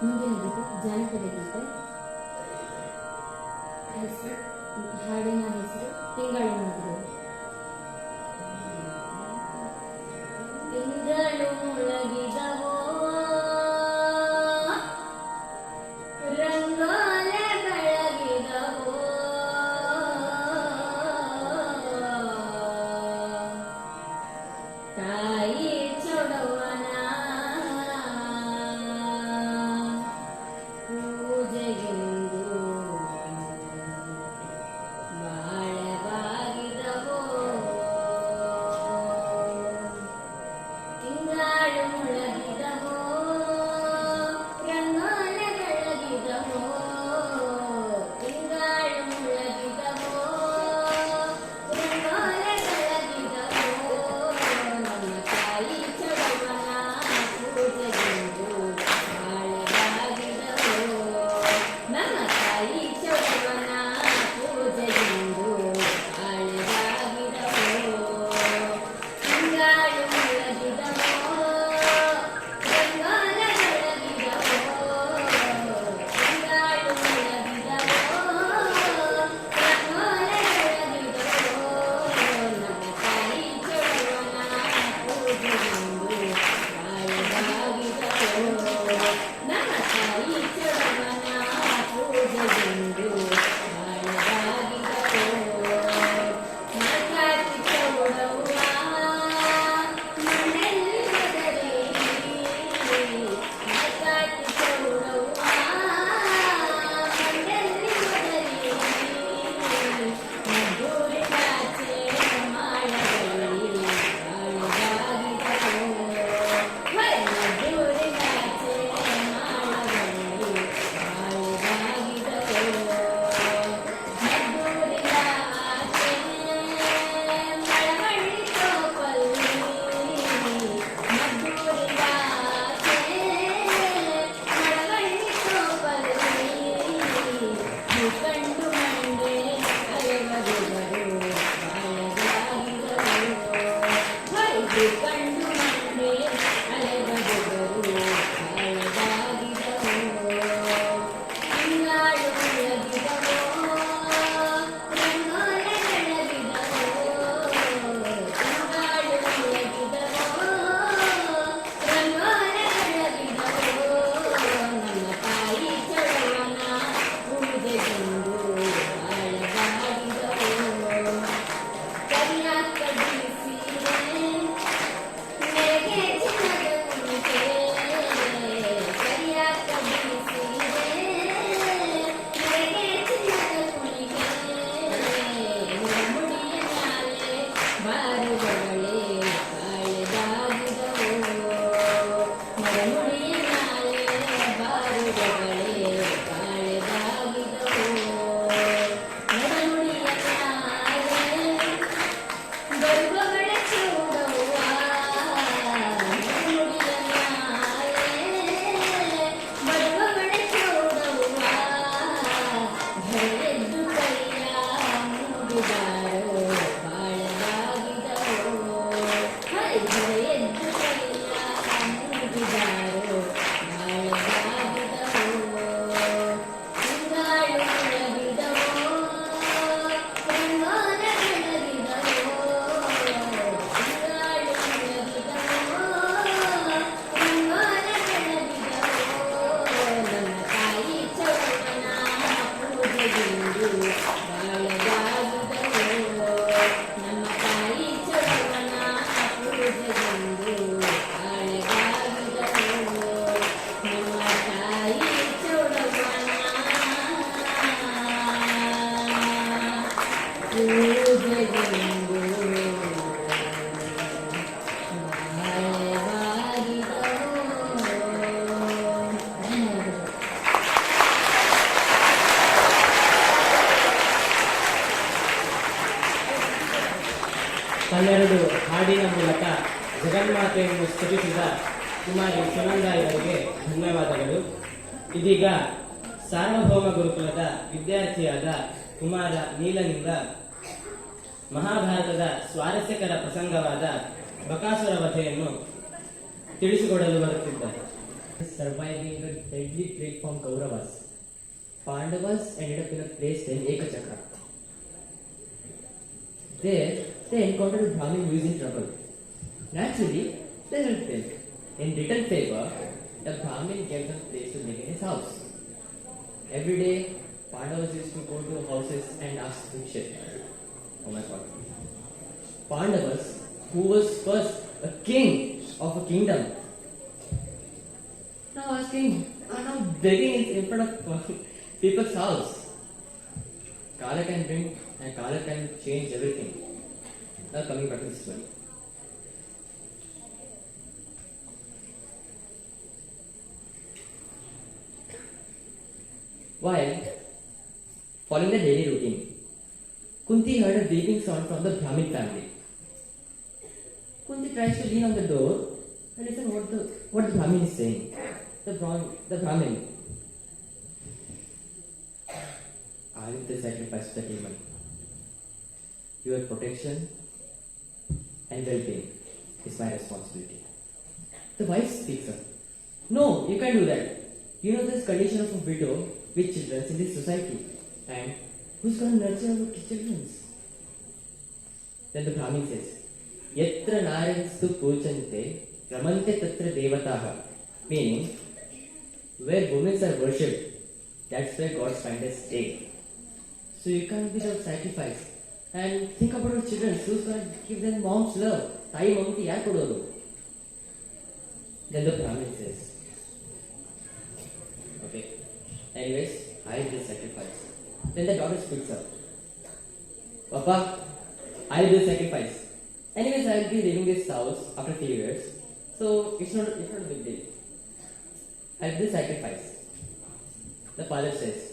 ಮುಂದಿನ ಗೀತೆ ಜಾನಪದ ಗೀತೆ. ಹಾಡಿನ ಹೆಸರು ತಿಂಗಳು ಮುಗಿದು. ತಿಂಗಳು ಮುಳಗಿದವೋ ರಂಗೋಲೆ ಬೆಳಗಿದವೋ ತಾಯಿ ಚೊಡವನ ಪೂಜೆಗೆಂದು ಬಾಳವಾಗಿದವೋ ತಿಂಗಳು ಮುಳಗಿದವೋ ರಂಗೋಲೆ ಬೆಳಗಿದವೋ ತಿಂಗಳು ಮುಳಗಿದವೋ ರಂಗೋಲೆ ಬೆಳಗಿದವೋ ನಮ್ಮ ತಾಯಿ ಚೊಡವನ ಪೂಜೆಗೆಂದು ಬಾಳವಾಗಿದವೋ ನಮ್ಮ ತಾಯಿ ಚೊಡವನ ಪೂಜೆಗೆಂದು ಬಾಳವಾಗಿದವೋ ತಿಂಗಳು ಮುಳಗಿದವೋ ರಂಗೋಲೆ ಬೆಳಗಿದವೋ ತಿಂಗಳು ಮುಳಗಿದವೋ ರಂಗೋಲೆ ಬೆಳಗಿದವೋ ನಮ್ಮ ತಾಯಿ ಚೊಡವನ ಪೂಜೆಗೆಂದು ಬಾಳವಾಗಿದವೋ ನಮ್ಮ ತಾಯಿ ಚೊಡವನ ಪೂಜೆಗೆಂದು ಬಾಳವಾಗಿದವೋ ಮರಕಾತಿ ಚೌಡವ್ವ ಮಣ್ಣಲ್ಲಿ ಒದರಿ ಮರಕಾತಿ ಚೌಡವ್ವ ಮಣ್ಣಲ್ಲಿ ಒದರಿ ಮದ್ದೂರಿನಾಚೆ ಮಾಡಬಳ್ಳಿ ಬಾಳವಾಗಿದವೋ ಮದ್ದೂರಿನಾಚೆ ಮಾಡಬಳ್ಳಿ ಬಾಳವಾಗಿದವೋ ಮದ್ದೂರಿನ ಆಚೆ ಮಳವಳ್ಳಿ ತೋಪಲ್ಲಿ ಮದ್ದೂರಿನ ಆಚೆ ಮಳವಳ್ಳಿ ತೋಪಲ್ಲಿ ಕಂಡು ಮಂಡೆ ಅಲೆವರುವರು ಬಾಳವಾಗಿದವೋ ಕಂಡು ಮಂಡೆ ಅಲೆವರುವರು ಬಾಳವಾಗಿದವೋ ತಿಂಗಳು ಮುಳಗಿದವೋ ರಂಗೋಲೆ ಬೆಳಗಿದವೋ ತಿಂಗಳು ಮುಳಗಿದವೋ ರಂಗೋಲೆ ಬೆಳಗಿದವೋ ನಮ್ಮ ತಾಯಿ ಚೊಡವನ ಪೂಜೆಗೆಂದು ಬಾಳವಾಗಿದವೋ ಕರಿಯಾಕ ಸೀರೆ ನೆರೆಗೆ ಚಿನ್ನದ ಕುಣಿಕೆ ಕರಿಯಾಕ ಸೀರೆ ನೆರೆಗೆ ಚಿನ್ನದ ಕುಣಿಕೆ ಮುಡಿಯ ಮ್ಯಾಲೆ ಬಾರುಗಳೇ ಬಾಳೆದಾಗಿದವೋ ಮರಮುಡಿಯ ಮ್ಯಾಲೆ ಬಾರುಗಳೇ ಬಾಳೆದಾಗಿದವೋ ಮರಮುಡಿಯ ಮ್ಯಾಲೆ ಬರುವಗಳ ಚೂಡವ್ವ ಮರಮುಡಿಯ ಮ್ಯಾಲೆ ಬರುವಗಳ ಚೂಡವ್ವ ಧರೆಯೆದ್ದು ಕೈಯ ಮೂಡಿದಾರೋ ಬಾಳವಾಗಿದವೋ ಧರೆಯೆದ್ದು ಕೈಯ ಮೂಡಿದಾರೋ ಬಾಳವಾಗಿದವೋ ತಿಂಗಳು ಮುಳಗಿದವೋ ರಂಗೋಲೆ ಬೆಳಗಿದವೋ ತಿಂಗಳು ಮುಳಗಿದವೋ ರಂಗೋಲೆ ಬೆಳಗಿದವೋ ನಮ್ಮ ತಾಯಿ ಚೊಡವನ ಪೂಜೆಗೆಂದು ಬಾಳವಾಗಿದವೋ ನಮ್ಮ ತಾಯಿ ಚೊಡವನ ಪೂಜೆಗೆಂದು ಬಾಳವಾಗಿದವೋ ನಮ್ಮ ತಾಯಿ ಚೊಡವನ ಪೂಜೆಗೆಂದು ಬಾಳವಾಗಿದವೋ.
ತನ್ನೆರಡು ಹಾಡಿನ ಮೂಲಕ ಜಗನ್ಮಾತೆಯನ್ನು ಸ್ತುತಿಸಿದ ಕುಮಾರಿ ಸುನಂದ ಇವರಿಗೆ ಧನ್ಯವಾದಗಳು. ಇದೀಗ ಸಾರ್ವಭೌಮ ಗುರುಕುಲದ ವಿದ್ಯಾರ್ಥಿಯಾದ ಕುಮಾರ ನೀಲನಿಂದ ಮಹಾಭಾರತದ ಸ್ವಾರಸ್ಯಕರ ಪ್ರಸಂಗವಾದ ಬಕಾಸುರ ವಧೆಯನ್ನು ತಿಳಿಸಿಕೊಡಲು ಬರುತ್ತಿದ್ದಾರೆ. Surviving a deadly plague from Kauravas, Pandavas ended up in a place named Ekachakra. There, they encountered a Brahmin who is in trouble. Naturally, they helped him. In return favor, the Brahmin gave them a place to live in his house. Every day, Pandavas used to go to houses and ask shit. Oh my god. Pandavas, who was first a king of a kingdom, now begging in front of people's house. Kala can bring and Kala can change everything. Now coming back to this story. While following the daily routine, Kunti heard a weeping sound from the Brahmin family. Kunti tries to lean on the door and listen what the Brahmin is saying. The Brahmin, I will sacrifice the demon. Your protection and well-being is my responsibility. The wife speaks up. No, you can't do that. You know this condition of a widow with children in this society, and who's going to nurture our children? Then the Brahmin says, Yatra naranstu pujante ramante tatra devataha, meaning, where women are worshipped, that's where God's kindness stay. So you can't be without sacrifice. And think about your children, who's going to give them mom's love? Thai mamti yaar kodoru? Then the Brahmin says, okay, anyways, I will sacrifice. Then the daughter speaks up. Papa, I will sacrifice. Anyways, I will be leaving this house after 3 years. So it's not a big deal. I will sacrifice. The father says,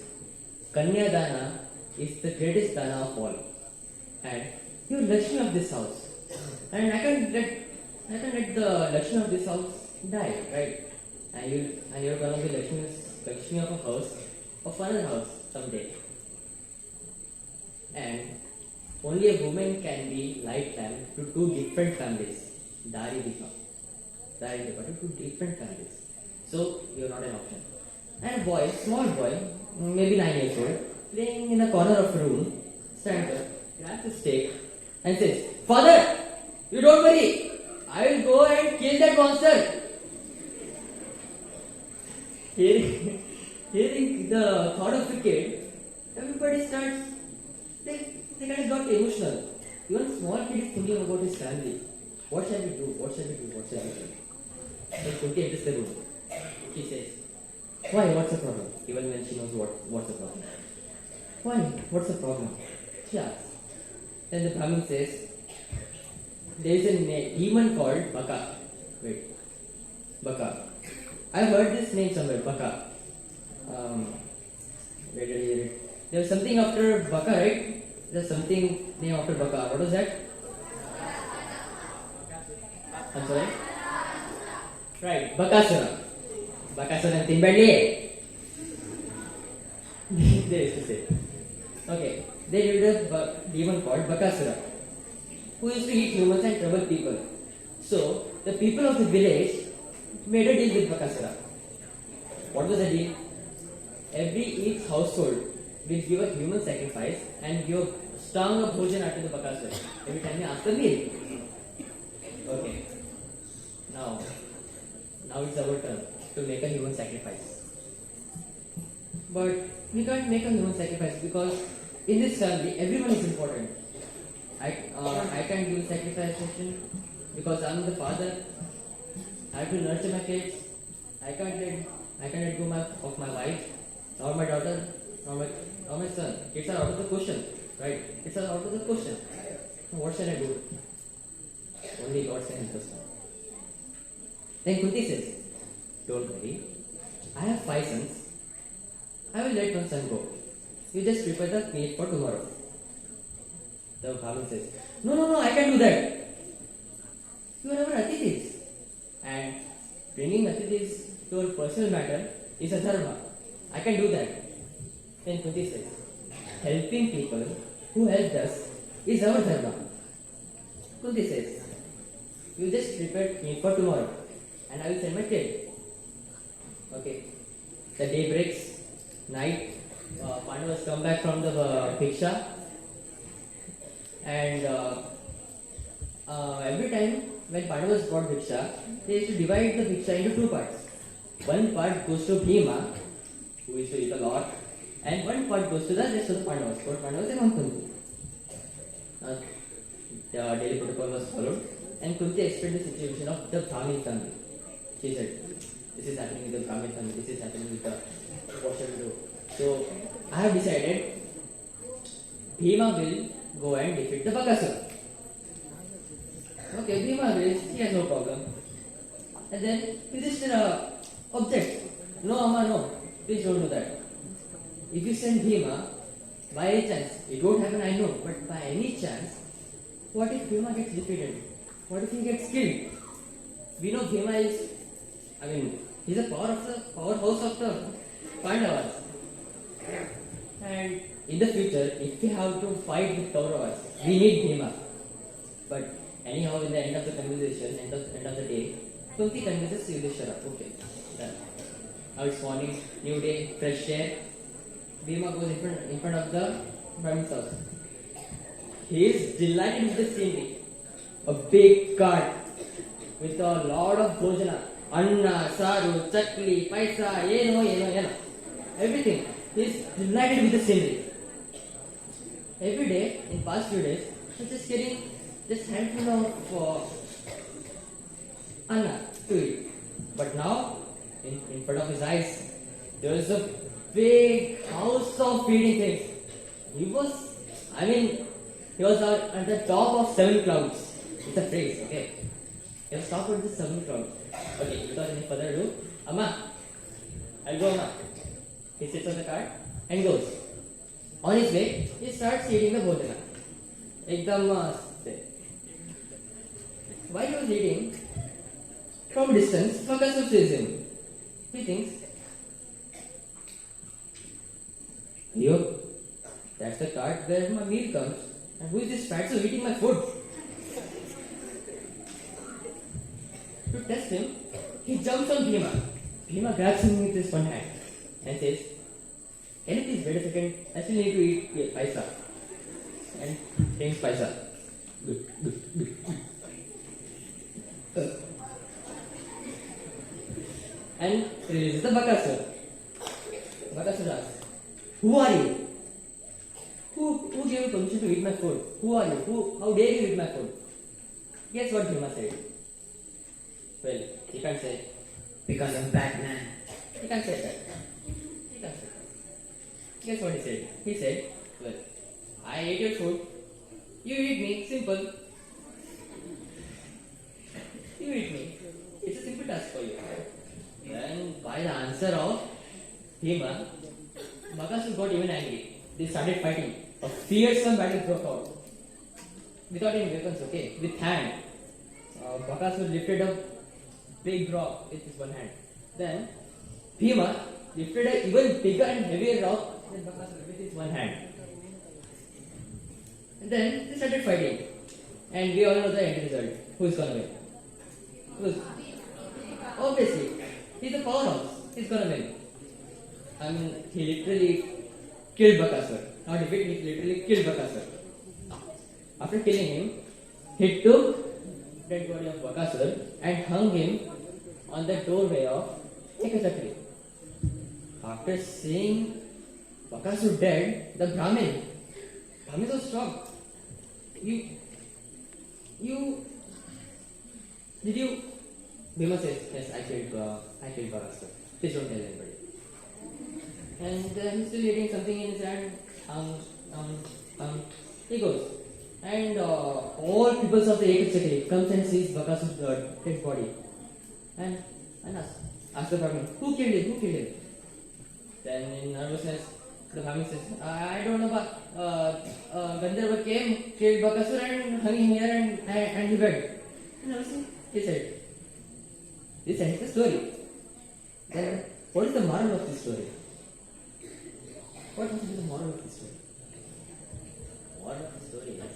Kanya Dana is the greatest Dana of all. And you are Lakshmi of this house. And I can't let the Lakshmi of this house die, right? And you're gonna be Lakshmi of a house, of another house someday. And only a woman can be lifetime to 2 different families. Dari Dipa to 2 different families. So you're not an option. And a boy, small boy, maybe 9 years old, playing in a corner of a room, stands up, grabs a stake, and says, Father, you don't worry, I will go and kill that monster. Hearing the thought of the kid, everybody starts, they kind of got emotional. Even small kid is thinking about his family. What shall we do? Then Kunti enters the room. She says, why? What's the problem? Even when she knows what's the problem. Why? What's the problem? She asks. Then the Brahmin says, there is a demon called Baka. Wait. Baka. I've heard this name somewhere, Baka. Wait. There's something after Baka, right? There's something name after Baka. What was that? I'm sorry? Right, Bakasura. Bakasura and Timbali. They used to say. Okay, they did a demon called Bakasura, who used to eat humans and trouble people. So, the people of the village made a deal with Bakasura. What was the deal? Each household will give a human sacrifice and give strong bhojan to the Bakasura every time they ask a meal. Okay. Now it's our turn to make a human sacrifice. But we can't make a human sacrifice because in this family everyone is important. I can't give sacrifice session because I'm the father. I have to nurture my kids. I can't let go of my wife, nor my daughter, nor my son. Kids are out of the question, right? Kids are out of the question. So what shall I do? Only God can help us now. Then Kunti says, don't worry, I have 5 sons. I will let one son go. You just prepare the meat for tomorrow. The Brahmin says, no, I can't do that. You are our Atithis. And bringing Atithis to our personal matter is a dharma. I can do that. Then Kunti says, helping people who helped us is our dharma. Kunti says, you just prepare meat for tomorrow and I will send my kid. Okay. The day breaks, night. Pandavas come back from the Bhiksha, and every time when Pandavas got Bhiksha, they used to divide the Bhiksha into two parts. One part goes to Bhima, who used to eat a lot, and one part goes to the rest of the Pandavas, both Pandavas and one Kunti. The daily protocol was followed, and Kunti explained the situation of the Brahmin family. She said, "This is happening with the Brahmin family. This is happening with the what shall we do?" So I have decided Bhima will go and defeat the Bakasura. Okay, Bhima agrees. He has no problem. And then Yudhishthira objects. No, Amma, no. Please don't do that. If you send Bhima, by any chance, it won't happen, I know, but by any chance, what if Bhima gets defeated? What if he gets killed? We know Bhima is, he's a powerhouse of the Pandavas. And in the future, if we have to fight with Kauravas, we need Bhima. But anyhow, in the end of the conversation, end of the day, Kunti convinces Yudhishthira. Okay, done. Now it's morning, new day, fresh air. Bhima goes in front of the Brahmin's house. He is delighted with the scenery. A big cart with a lot of bhojana. Anna, saru, chakli, paisa, yeno. Everything. He is delighted with the scenery. Every day, in past few days, he's just getting this handful of Anna to eat. But now, in front of his eyes, there is a big house of feeding things. He was at the top of 7 clouds. It's a phrase, okay? He was top of the 7 clouds. Okay, without any further ado, Amma, I'll go, Amma. He sits on the cart and goes. On his way, he starts eating the bhojana. Ekdam mast. While he was eating, from a distance, Bakasura sees him. He thinks, yo, that's the cart where my meal comes. And who is this fatso eating my food? To test him, he jumps on Bhima. Bhima grabs him with his one hand and says, "Can you please wait a second? I still need to eat paisa." And drinks paisa. Good. And releases the Bakasura. Bakasura asks, "Who are you? Who gave you permission to eat my food? Who are you? How dare you eat my food?" Guess what Bhima said? Well, he can't say, "Because I'm Batman." He can't say that. Guess what he said? He said, "Well, I ate your food. You eat me. Simple. You eat me. It's a simple task for you." Then, by the answer of Bhima, Bakasura got even angry. They started fighting. A fearsome battle broke out. Without any weapons, okay? With hand. Bakasura lifted a big rock with his one hand. Then, Bhima lifted an even bigger and heavier rock than Bakasura with his one hand. And then they started fighting. And we all know the end result. Who's gonna win? Obviously, he's a powerhouse. He's gonna win. He literally killed Bakasura. Not defeated, he literally killed Bakasura. After killing him, he took the dead body of Bakasura and hung him on the doorway of Ekachakri. After seeing Bakasura dead, the Brahmin was shocked. Did you? Bhima says, "Yes, I killed Bakasura. Please don't tell anybody." And he's still eating something in his hand. He goes. And all peoples of the Ekachakri comes and sees Bakasura's dead body. And asks the Brahmin, who killed him? Then in nervousness, the Brahmin says, "I don't know, but Gandharva came, killed Bakasura and hung him here and he went." And he said, "This ends the story." Then what is the moral of this story? What must be the moral of this story? Moral of the story is,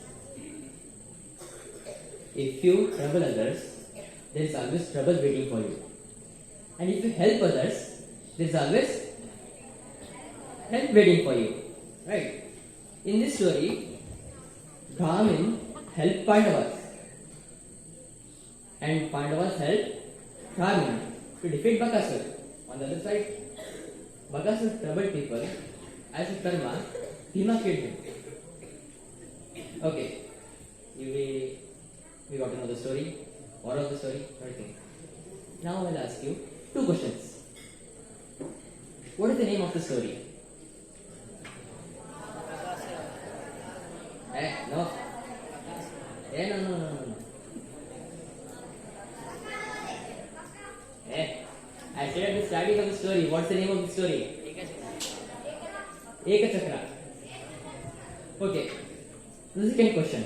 if you trouble others, there is always trouble waiting for you. And if you help others, there is always help waiting for you. Right? In this story, Brahmin helped Pandavas. And Pandavas helped Brahmin to defeat Bakasur. On the other side, Bakasur troubled people. As a karma, Bhima killed him. Okay, we got to know the story, moral of the story, everything. Now I will ask you 2 questions. What is the name of the story? No. No. I said at the starting of the story, what's the name of the story? Ekachakra. Okay. The second question.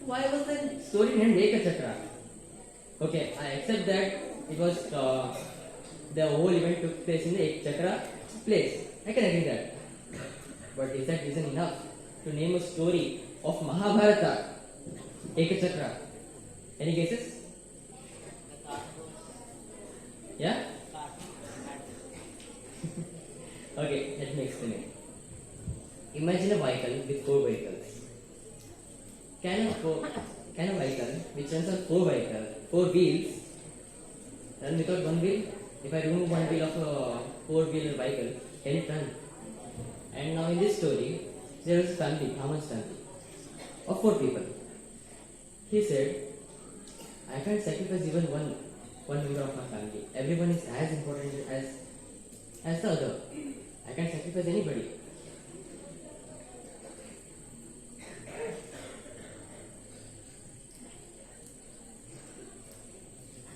Why was the story named Ekachakra? Okay, I accept that it was the whole event took place in the Ekachakra place. I can agree that. But is that reason enough to name a story of Mahabharata Ekachakra? Any guesses? Yeah? Okay, let me explain it. Imagine a vehicle with 4 vehicles. Can a vehicle which runs on 4 wheels run without 1 wheel? If I remove 1 wheel of a 4-wheeler vehicle, can it run? And now in this story, there was a family, Brahman's family, of 4 people. He said, I can't sacrifice even one member of my family. Everyone is as important as the other. I can't sacrifice anybody.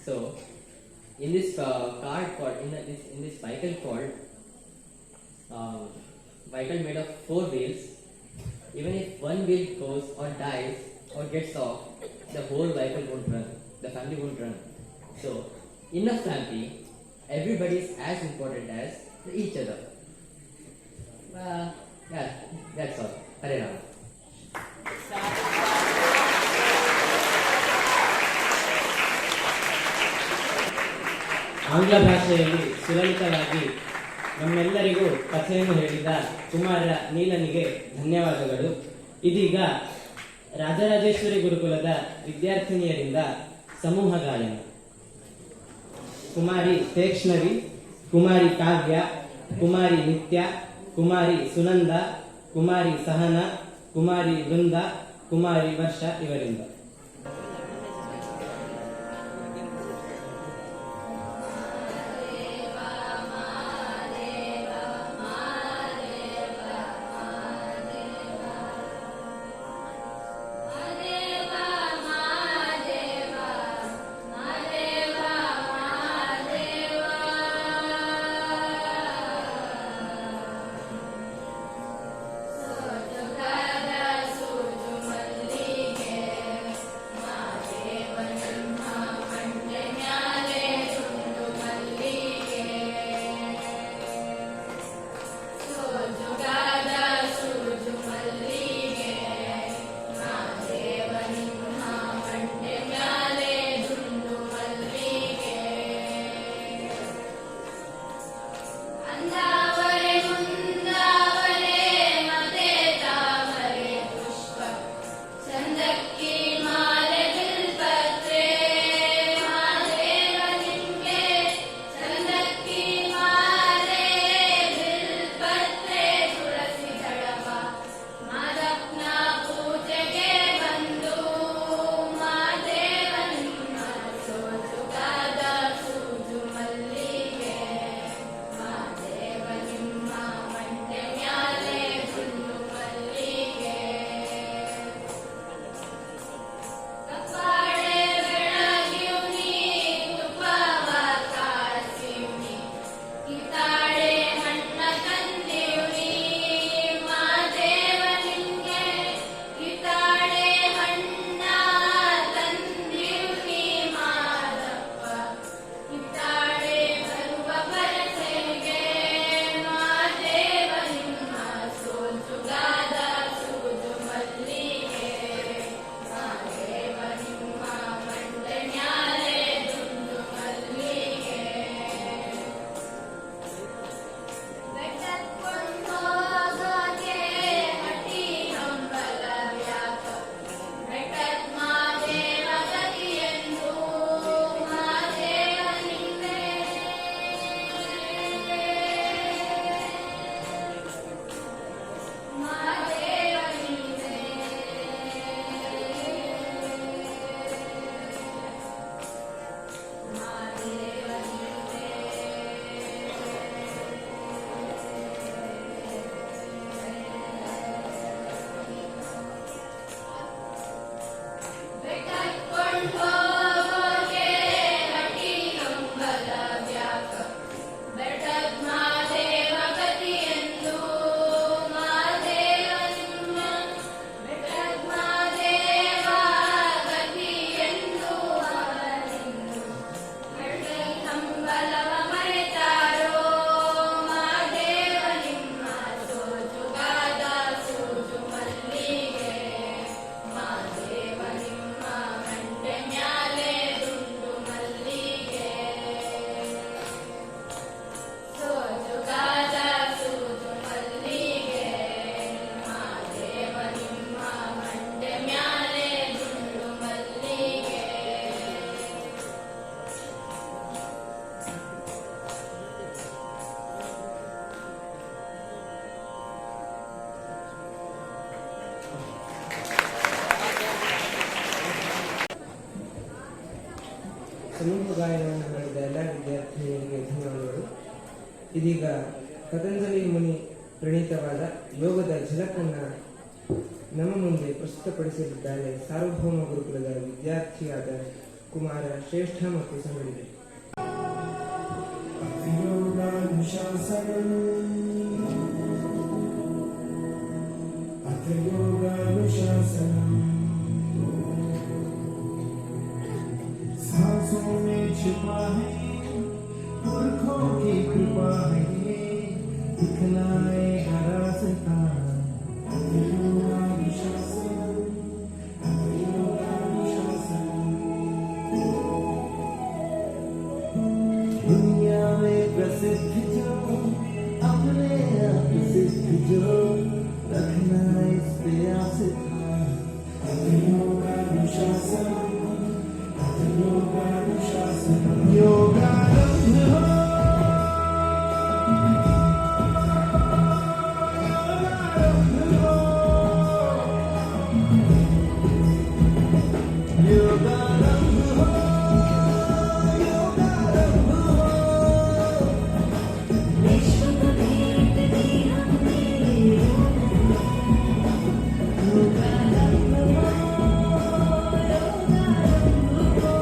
So, in this in this vehicle called vehicle made of 4 wheels, even if 1 wheel goes or dies or gets off, the whole vehicle won't run. The family won't run. So, in a family, everybody is as important as each other. Yeah, that's all. Hare Rama.
ಆಂಗ್ಲ ಭಾಷೆಯಲ್ಲಿ ಸುಲಲಿತವಾಗಿ ನಮ್ಮೆಲ್ಲರಿಗೂ ಕಥೆಯನ್ನು ಹೇಳಿದ ಕುಮಾರ ನೀಲನಿಗೆ ಧನ್ಯವಾದಗಳು. ಇದೀಗ ರಾಜರಾಜೇಶ್ವರಿ ಗುರುಕುಲದ ವಿದ್ಯಾರ್ಥಿನಿಯರಿಂದ ಸಮೂಹ ಗಾಯನ. ಕುಮಾರಿ ತೇಕ್ಷ್ಣವಿ, ಕುಮಾರಿ ಕಾವ್ಯ, ಕುಮಾರಿ ನಿತ್ಯ, ಕುಮಾರಿ ಸುನಂದ, ಕುಮಾರಿ ಸಹನ, ಕುಮಾರಿ ವೃಂದ, ಕುಮಾರಿ ವರ್ಷ ಇವರಿಂದ.
ಚಂದಕ್ಕಿ ಮಾಲೆ ಬಿಲ್ಪತ್ರೆ
ಸಮೂಹ ಗಾಯನವನ್ನು ಮಾಡಿದ ಎಲ್ಲ ವಿದ್ಯಾರ್ಥಿನಿಯರಿಗೆ ಧನ್ಯವಾದಗಳು. ಇದೀಗ ಪತಂಜಲಿ ಮುನಿ ಪ್ರಣೀತವಾದ ಯೋಗದ ಝಲಕನ್ನು ನಮ್ಮ ಮುಂದೆ ಪ್ರಸ್ತುತಪಡಿಸಲಿದ್ದಾರೆ ಸಾರ್ವಭೌಮ ಗುರುಕುಲದ ವಿದ್ಯಾರ್ಥಿಯಾದ ಕುಮಾರ ಶ್ರೇಷ್ಠ ಮತ್ತು ಸಂಗಡಿಗರು.
सांसों में छिपा है पुरखों की कृपा है दिखलाएगा रास्ता दुनिया में प्रसिद्ध जो अपने आप सिद्ध जो रखना इस पे आस्था योगानुशासन योगारंभ हो योगारंभ हो योगारंभ हो विश्व को भेंट दी हमने योगारंभ हो योगारंभ हो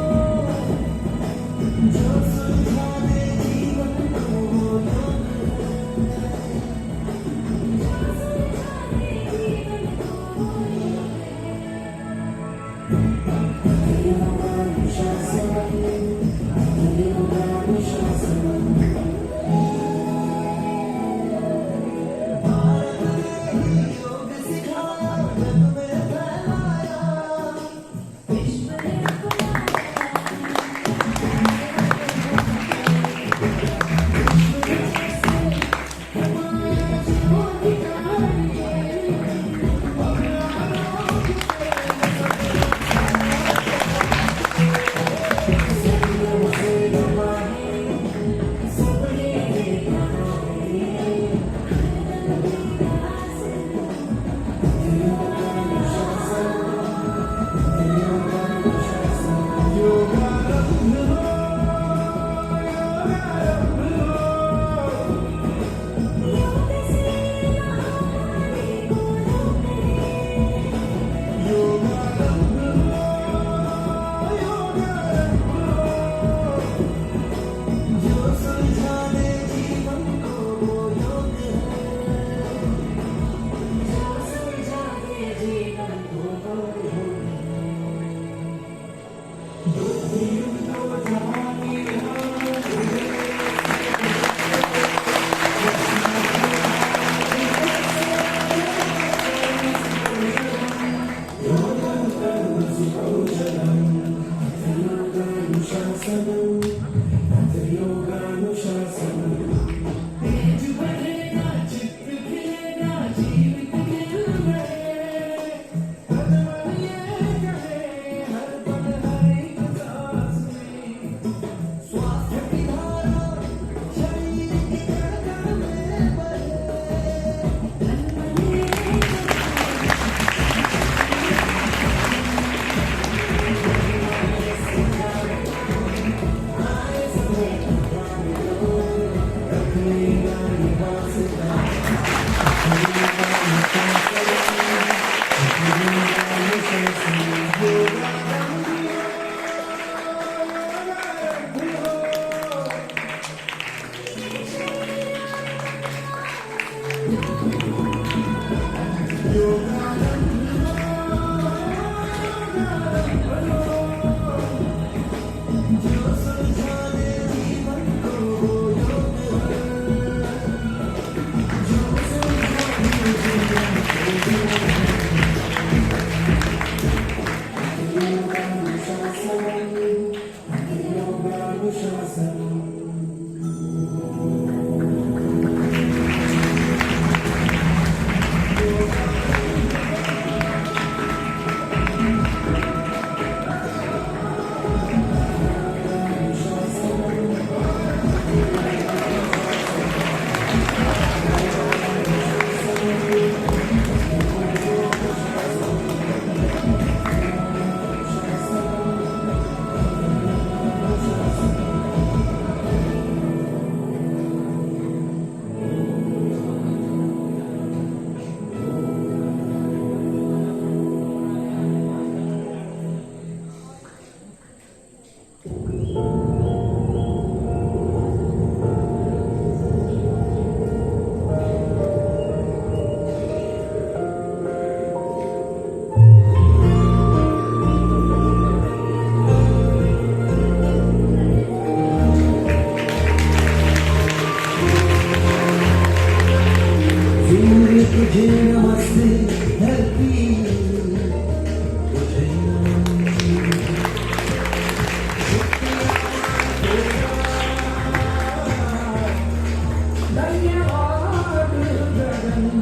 तुझे नमस्ते धरती तुझे धन्यवाद गगन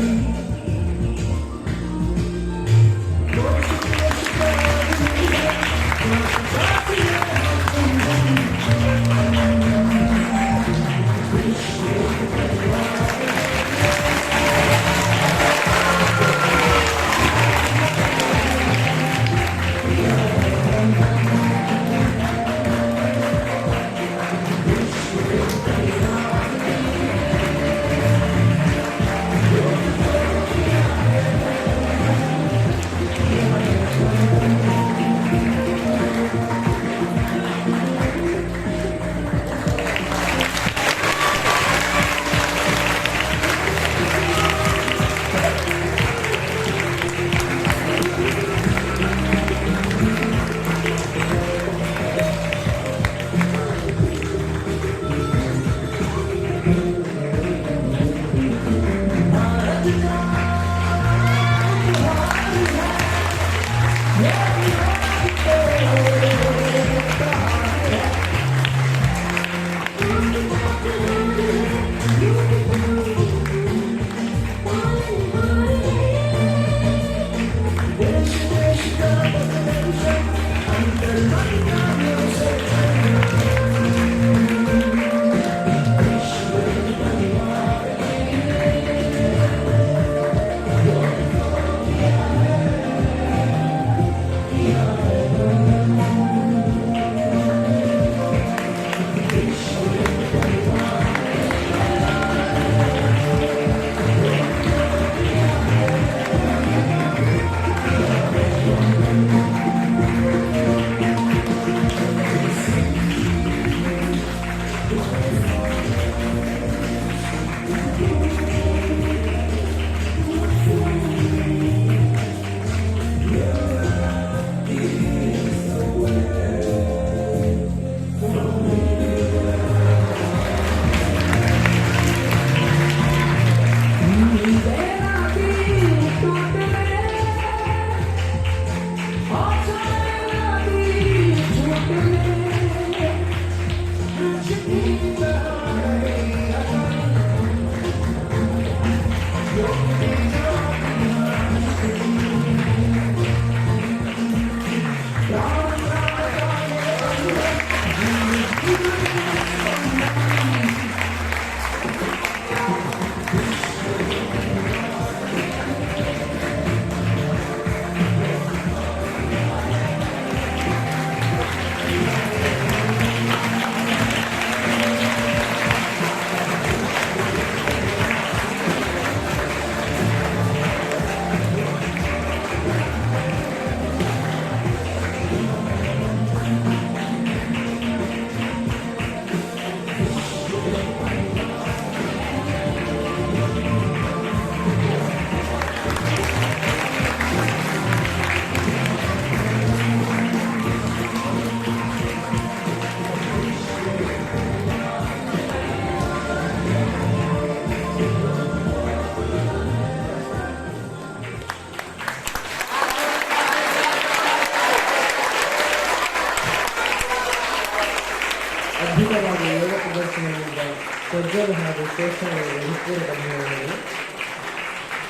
ಅದ್ಭುತವಾಗಿ ಯೋಗ ಪ್ರದರ್ಶನ ನೀಡಿದ ಪ್ರಜ್ವಲ್ ಹಾಗೂ ಶ್ರೇಷ್ಠರಿಗೆ ಹೃತ್ಪೂರ್ವಕ ಧನ್ಯವಾದಗಳು.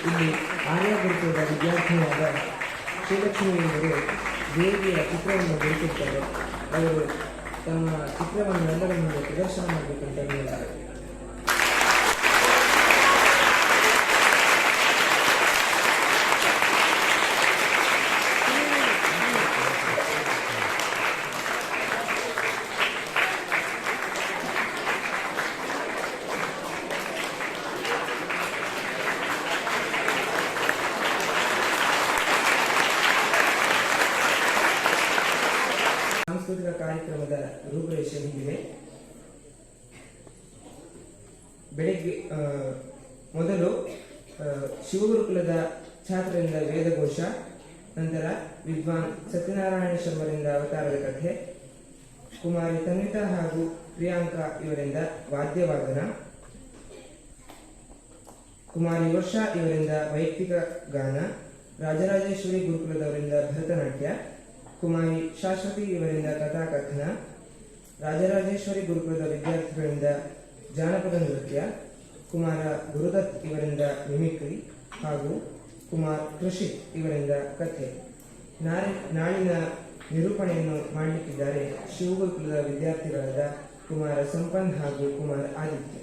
ಇಲ್ಲಿ ಆರ್ಯ ಗುರುಕುಲದ ವಿದ್ಯಾರ್ಥಿನಿಯಾದ ಶ್ರೀಲಕ್ಷ್ಮಿಯವರು ದೇವಿಯ ಚಿತ್ರವನ್ನು ಬಿಡಿಸುತ್ತಾರೆ. ಅವರು ತಮ್ಮ ಚಿತ್ರವನ್ನು ಎಲ್ಲರ ಮುಂದೆ ಪ್ರದರ್ಶನ ಮಾಡಬೇಕಂತ ಹೇಳಿದ್ದಾರೆ. ಸಾಂಸ್ಕೃತಿಕ ಕಾರ್ಯಕ್ರಮದ ರೂಪರೇಷೆ ಹೀಗಿದೆ. ಬೆಳಗ್ಗೆ ಮೊದಲು ಶಿವಗುರುಕುಲದ ಛಾತ್ರರಿಂದ ವೇದಘೋಷ, ನಂತರ ವಿದ್ವಾನ್ ಸತ್ಯನಾರಾಯಣ ಶರ್ಮರಿಂದ ಅವತಾರದ ಕಥೆ, ಕುಮಾರಿ ತನ್ವಿತಾ ಹಾಗೂ ಪ್ರಿಯಾಂಕಾ ಇವರಿಂದ ವಾದ್ಯವಾದನ, ಕುಮಾರಿ ವರ್ಷಾ ಇವರಿಂದ ವೈಯಕ್ತಿಕ ಗಾನ, ರಾಜರಾಜೇಶ್ವರಿ ಗುರುಕುಲದವರಿಂದ ಭರತನಾಟ್ಯ, ಕುಮಾರಿ ಶಾಶ್ವತಿ ಇವರಿಂದ ಕಥಾಕಥನ, ರಾಜರಾಜೇಶ್ವರಿ ಗುರುಕುಲದ ವಿದ್ಯಾರ್ಥಿಗಳಿಂದ ಜಾನಪದ ನೃತ್ಯ, ಕುಮಾರ ಗುರುದತ್ ಇವರಿಂದ ಮಿಮಿಕ್ರಿ ಹಾಗೂ ಕುಮಾರ್ ಕೃಷಿಕ್ ಇವರಿಂದ ಕಥೆ. ನಾಳಿನ ನಿರೂಪಣೆಯನ್ನು ಮಾಡಲಿಕ್ಕಿದ್ದಾರೆ ಶಿವಗುರುಕುಲದ ವಿದ್ಯಾರ್ಥಿಗಳಾದ ಕುಮಾರ ಸಂಪನ್ ಹಾಗೂ ಕುಮಾರ್ ಆದಿತ್ಯ.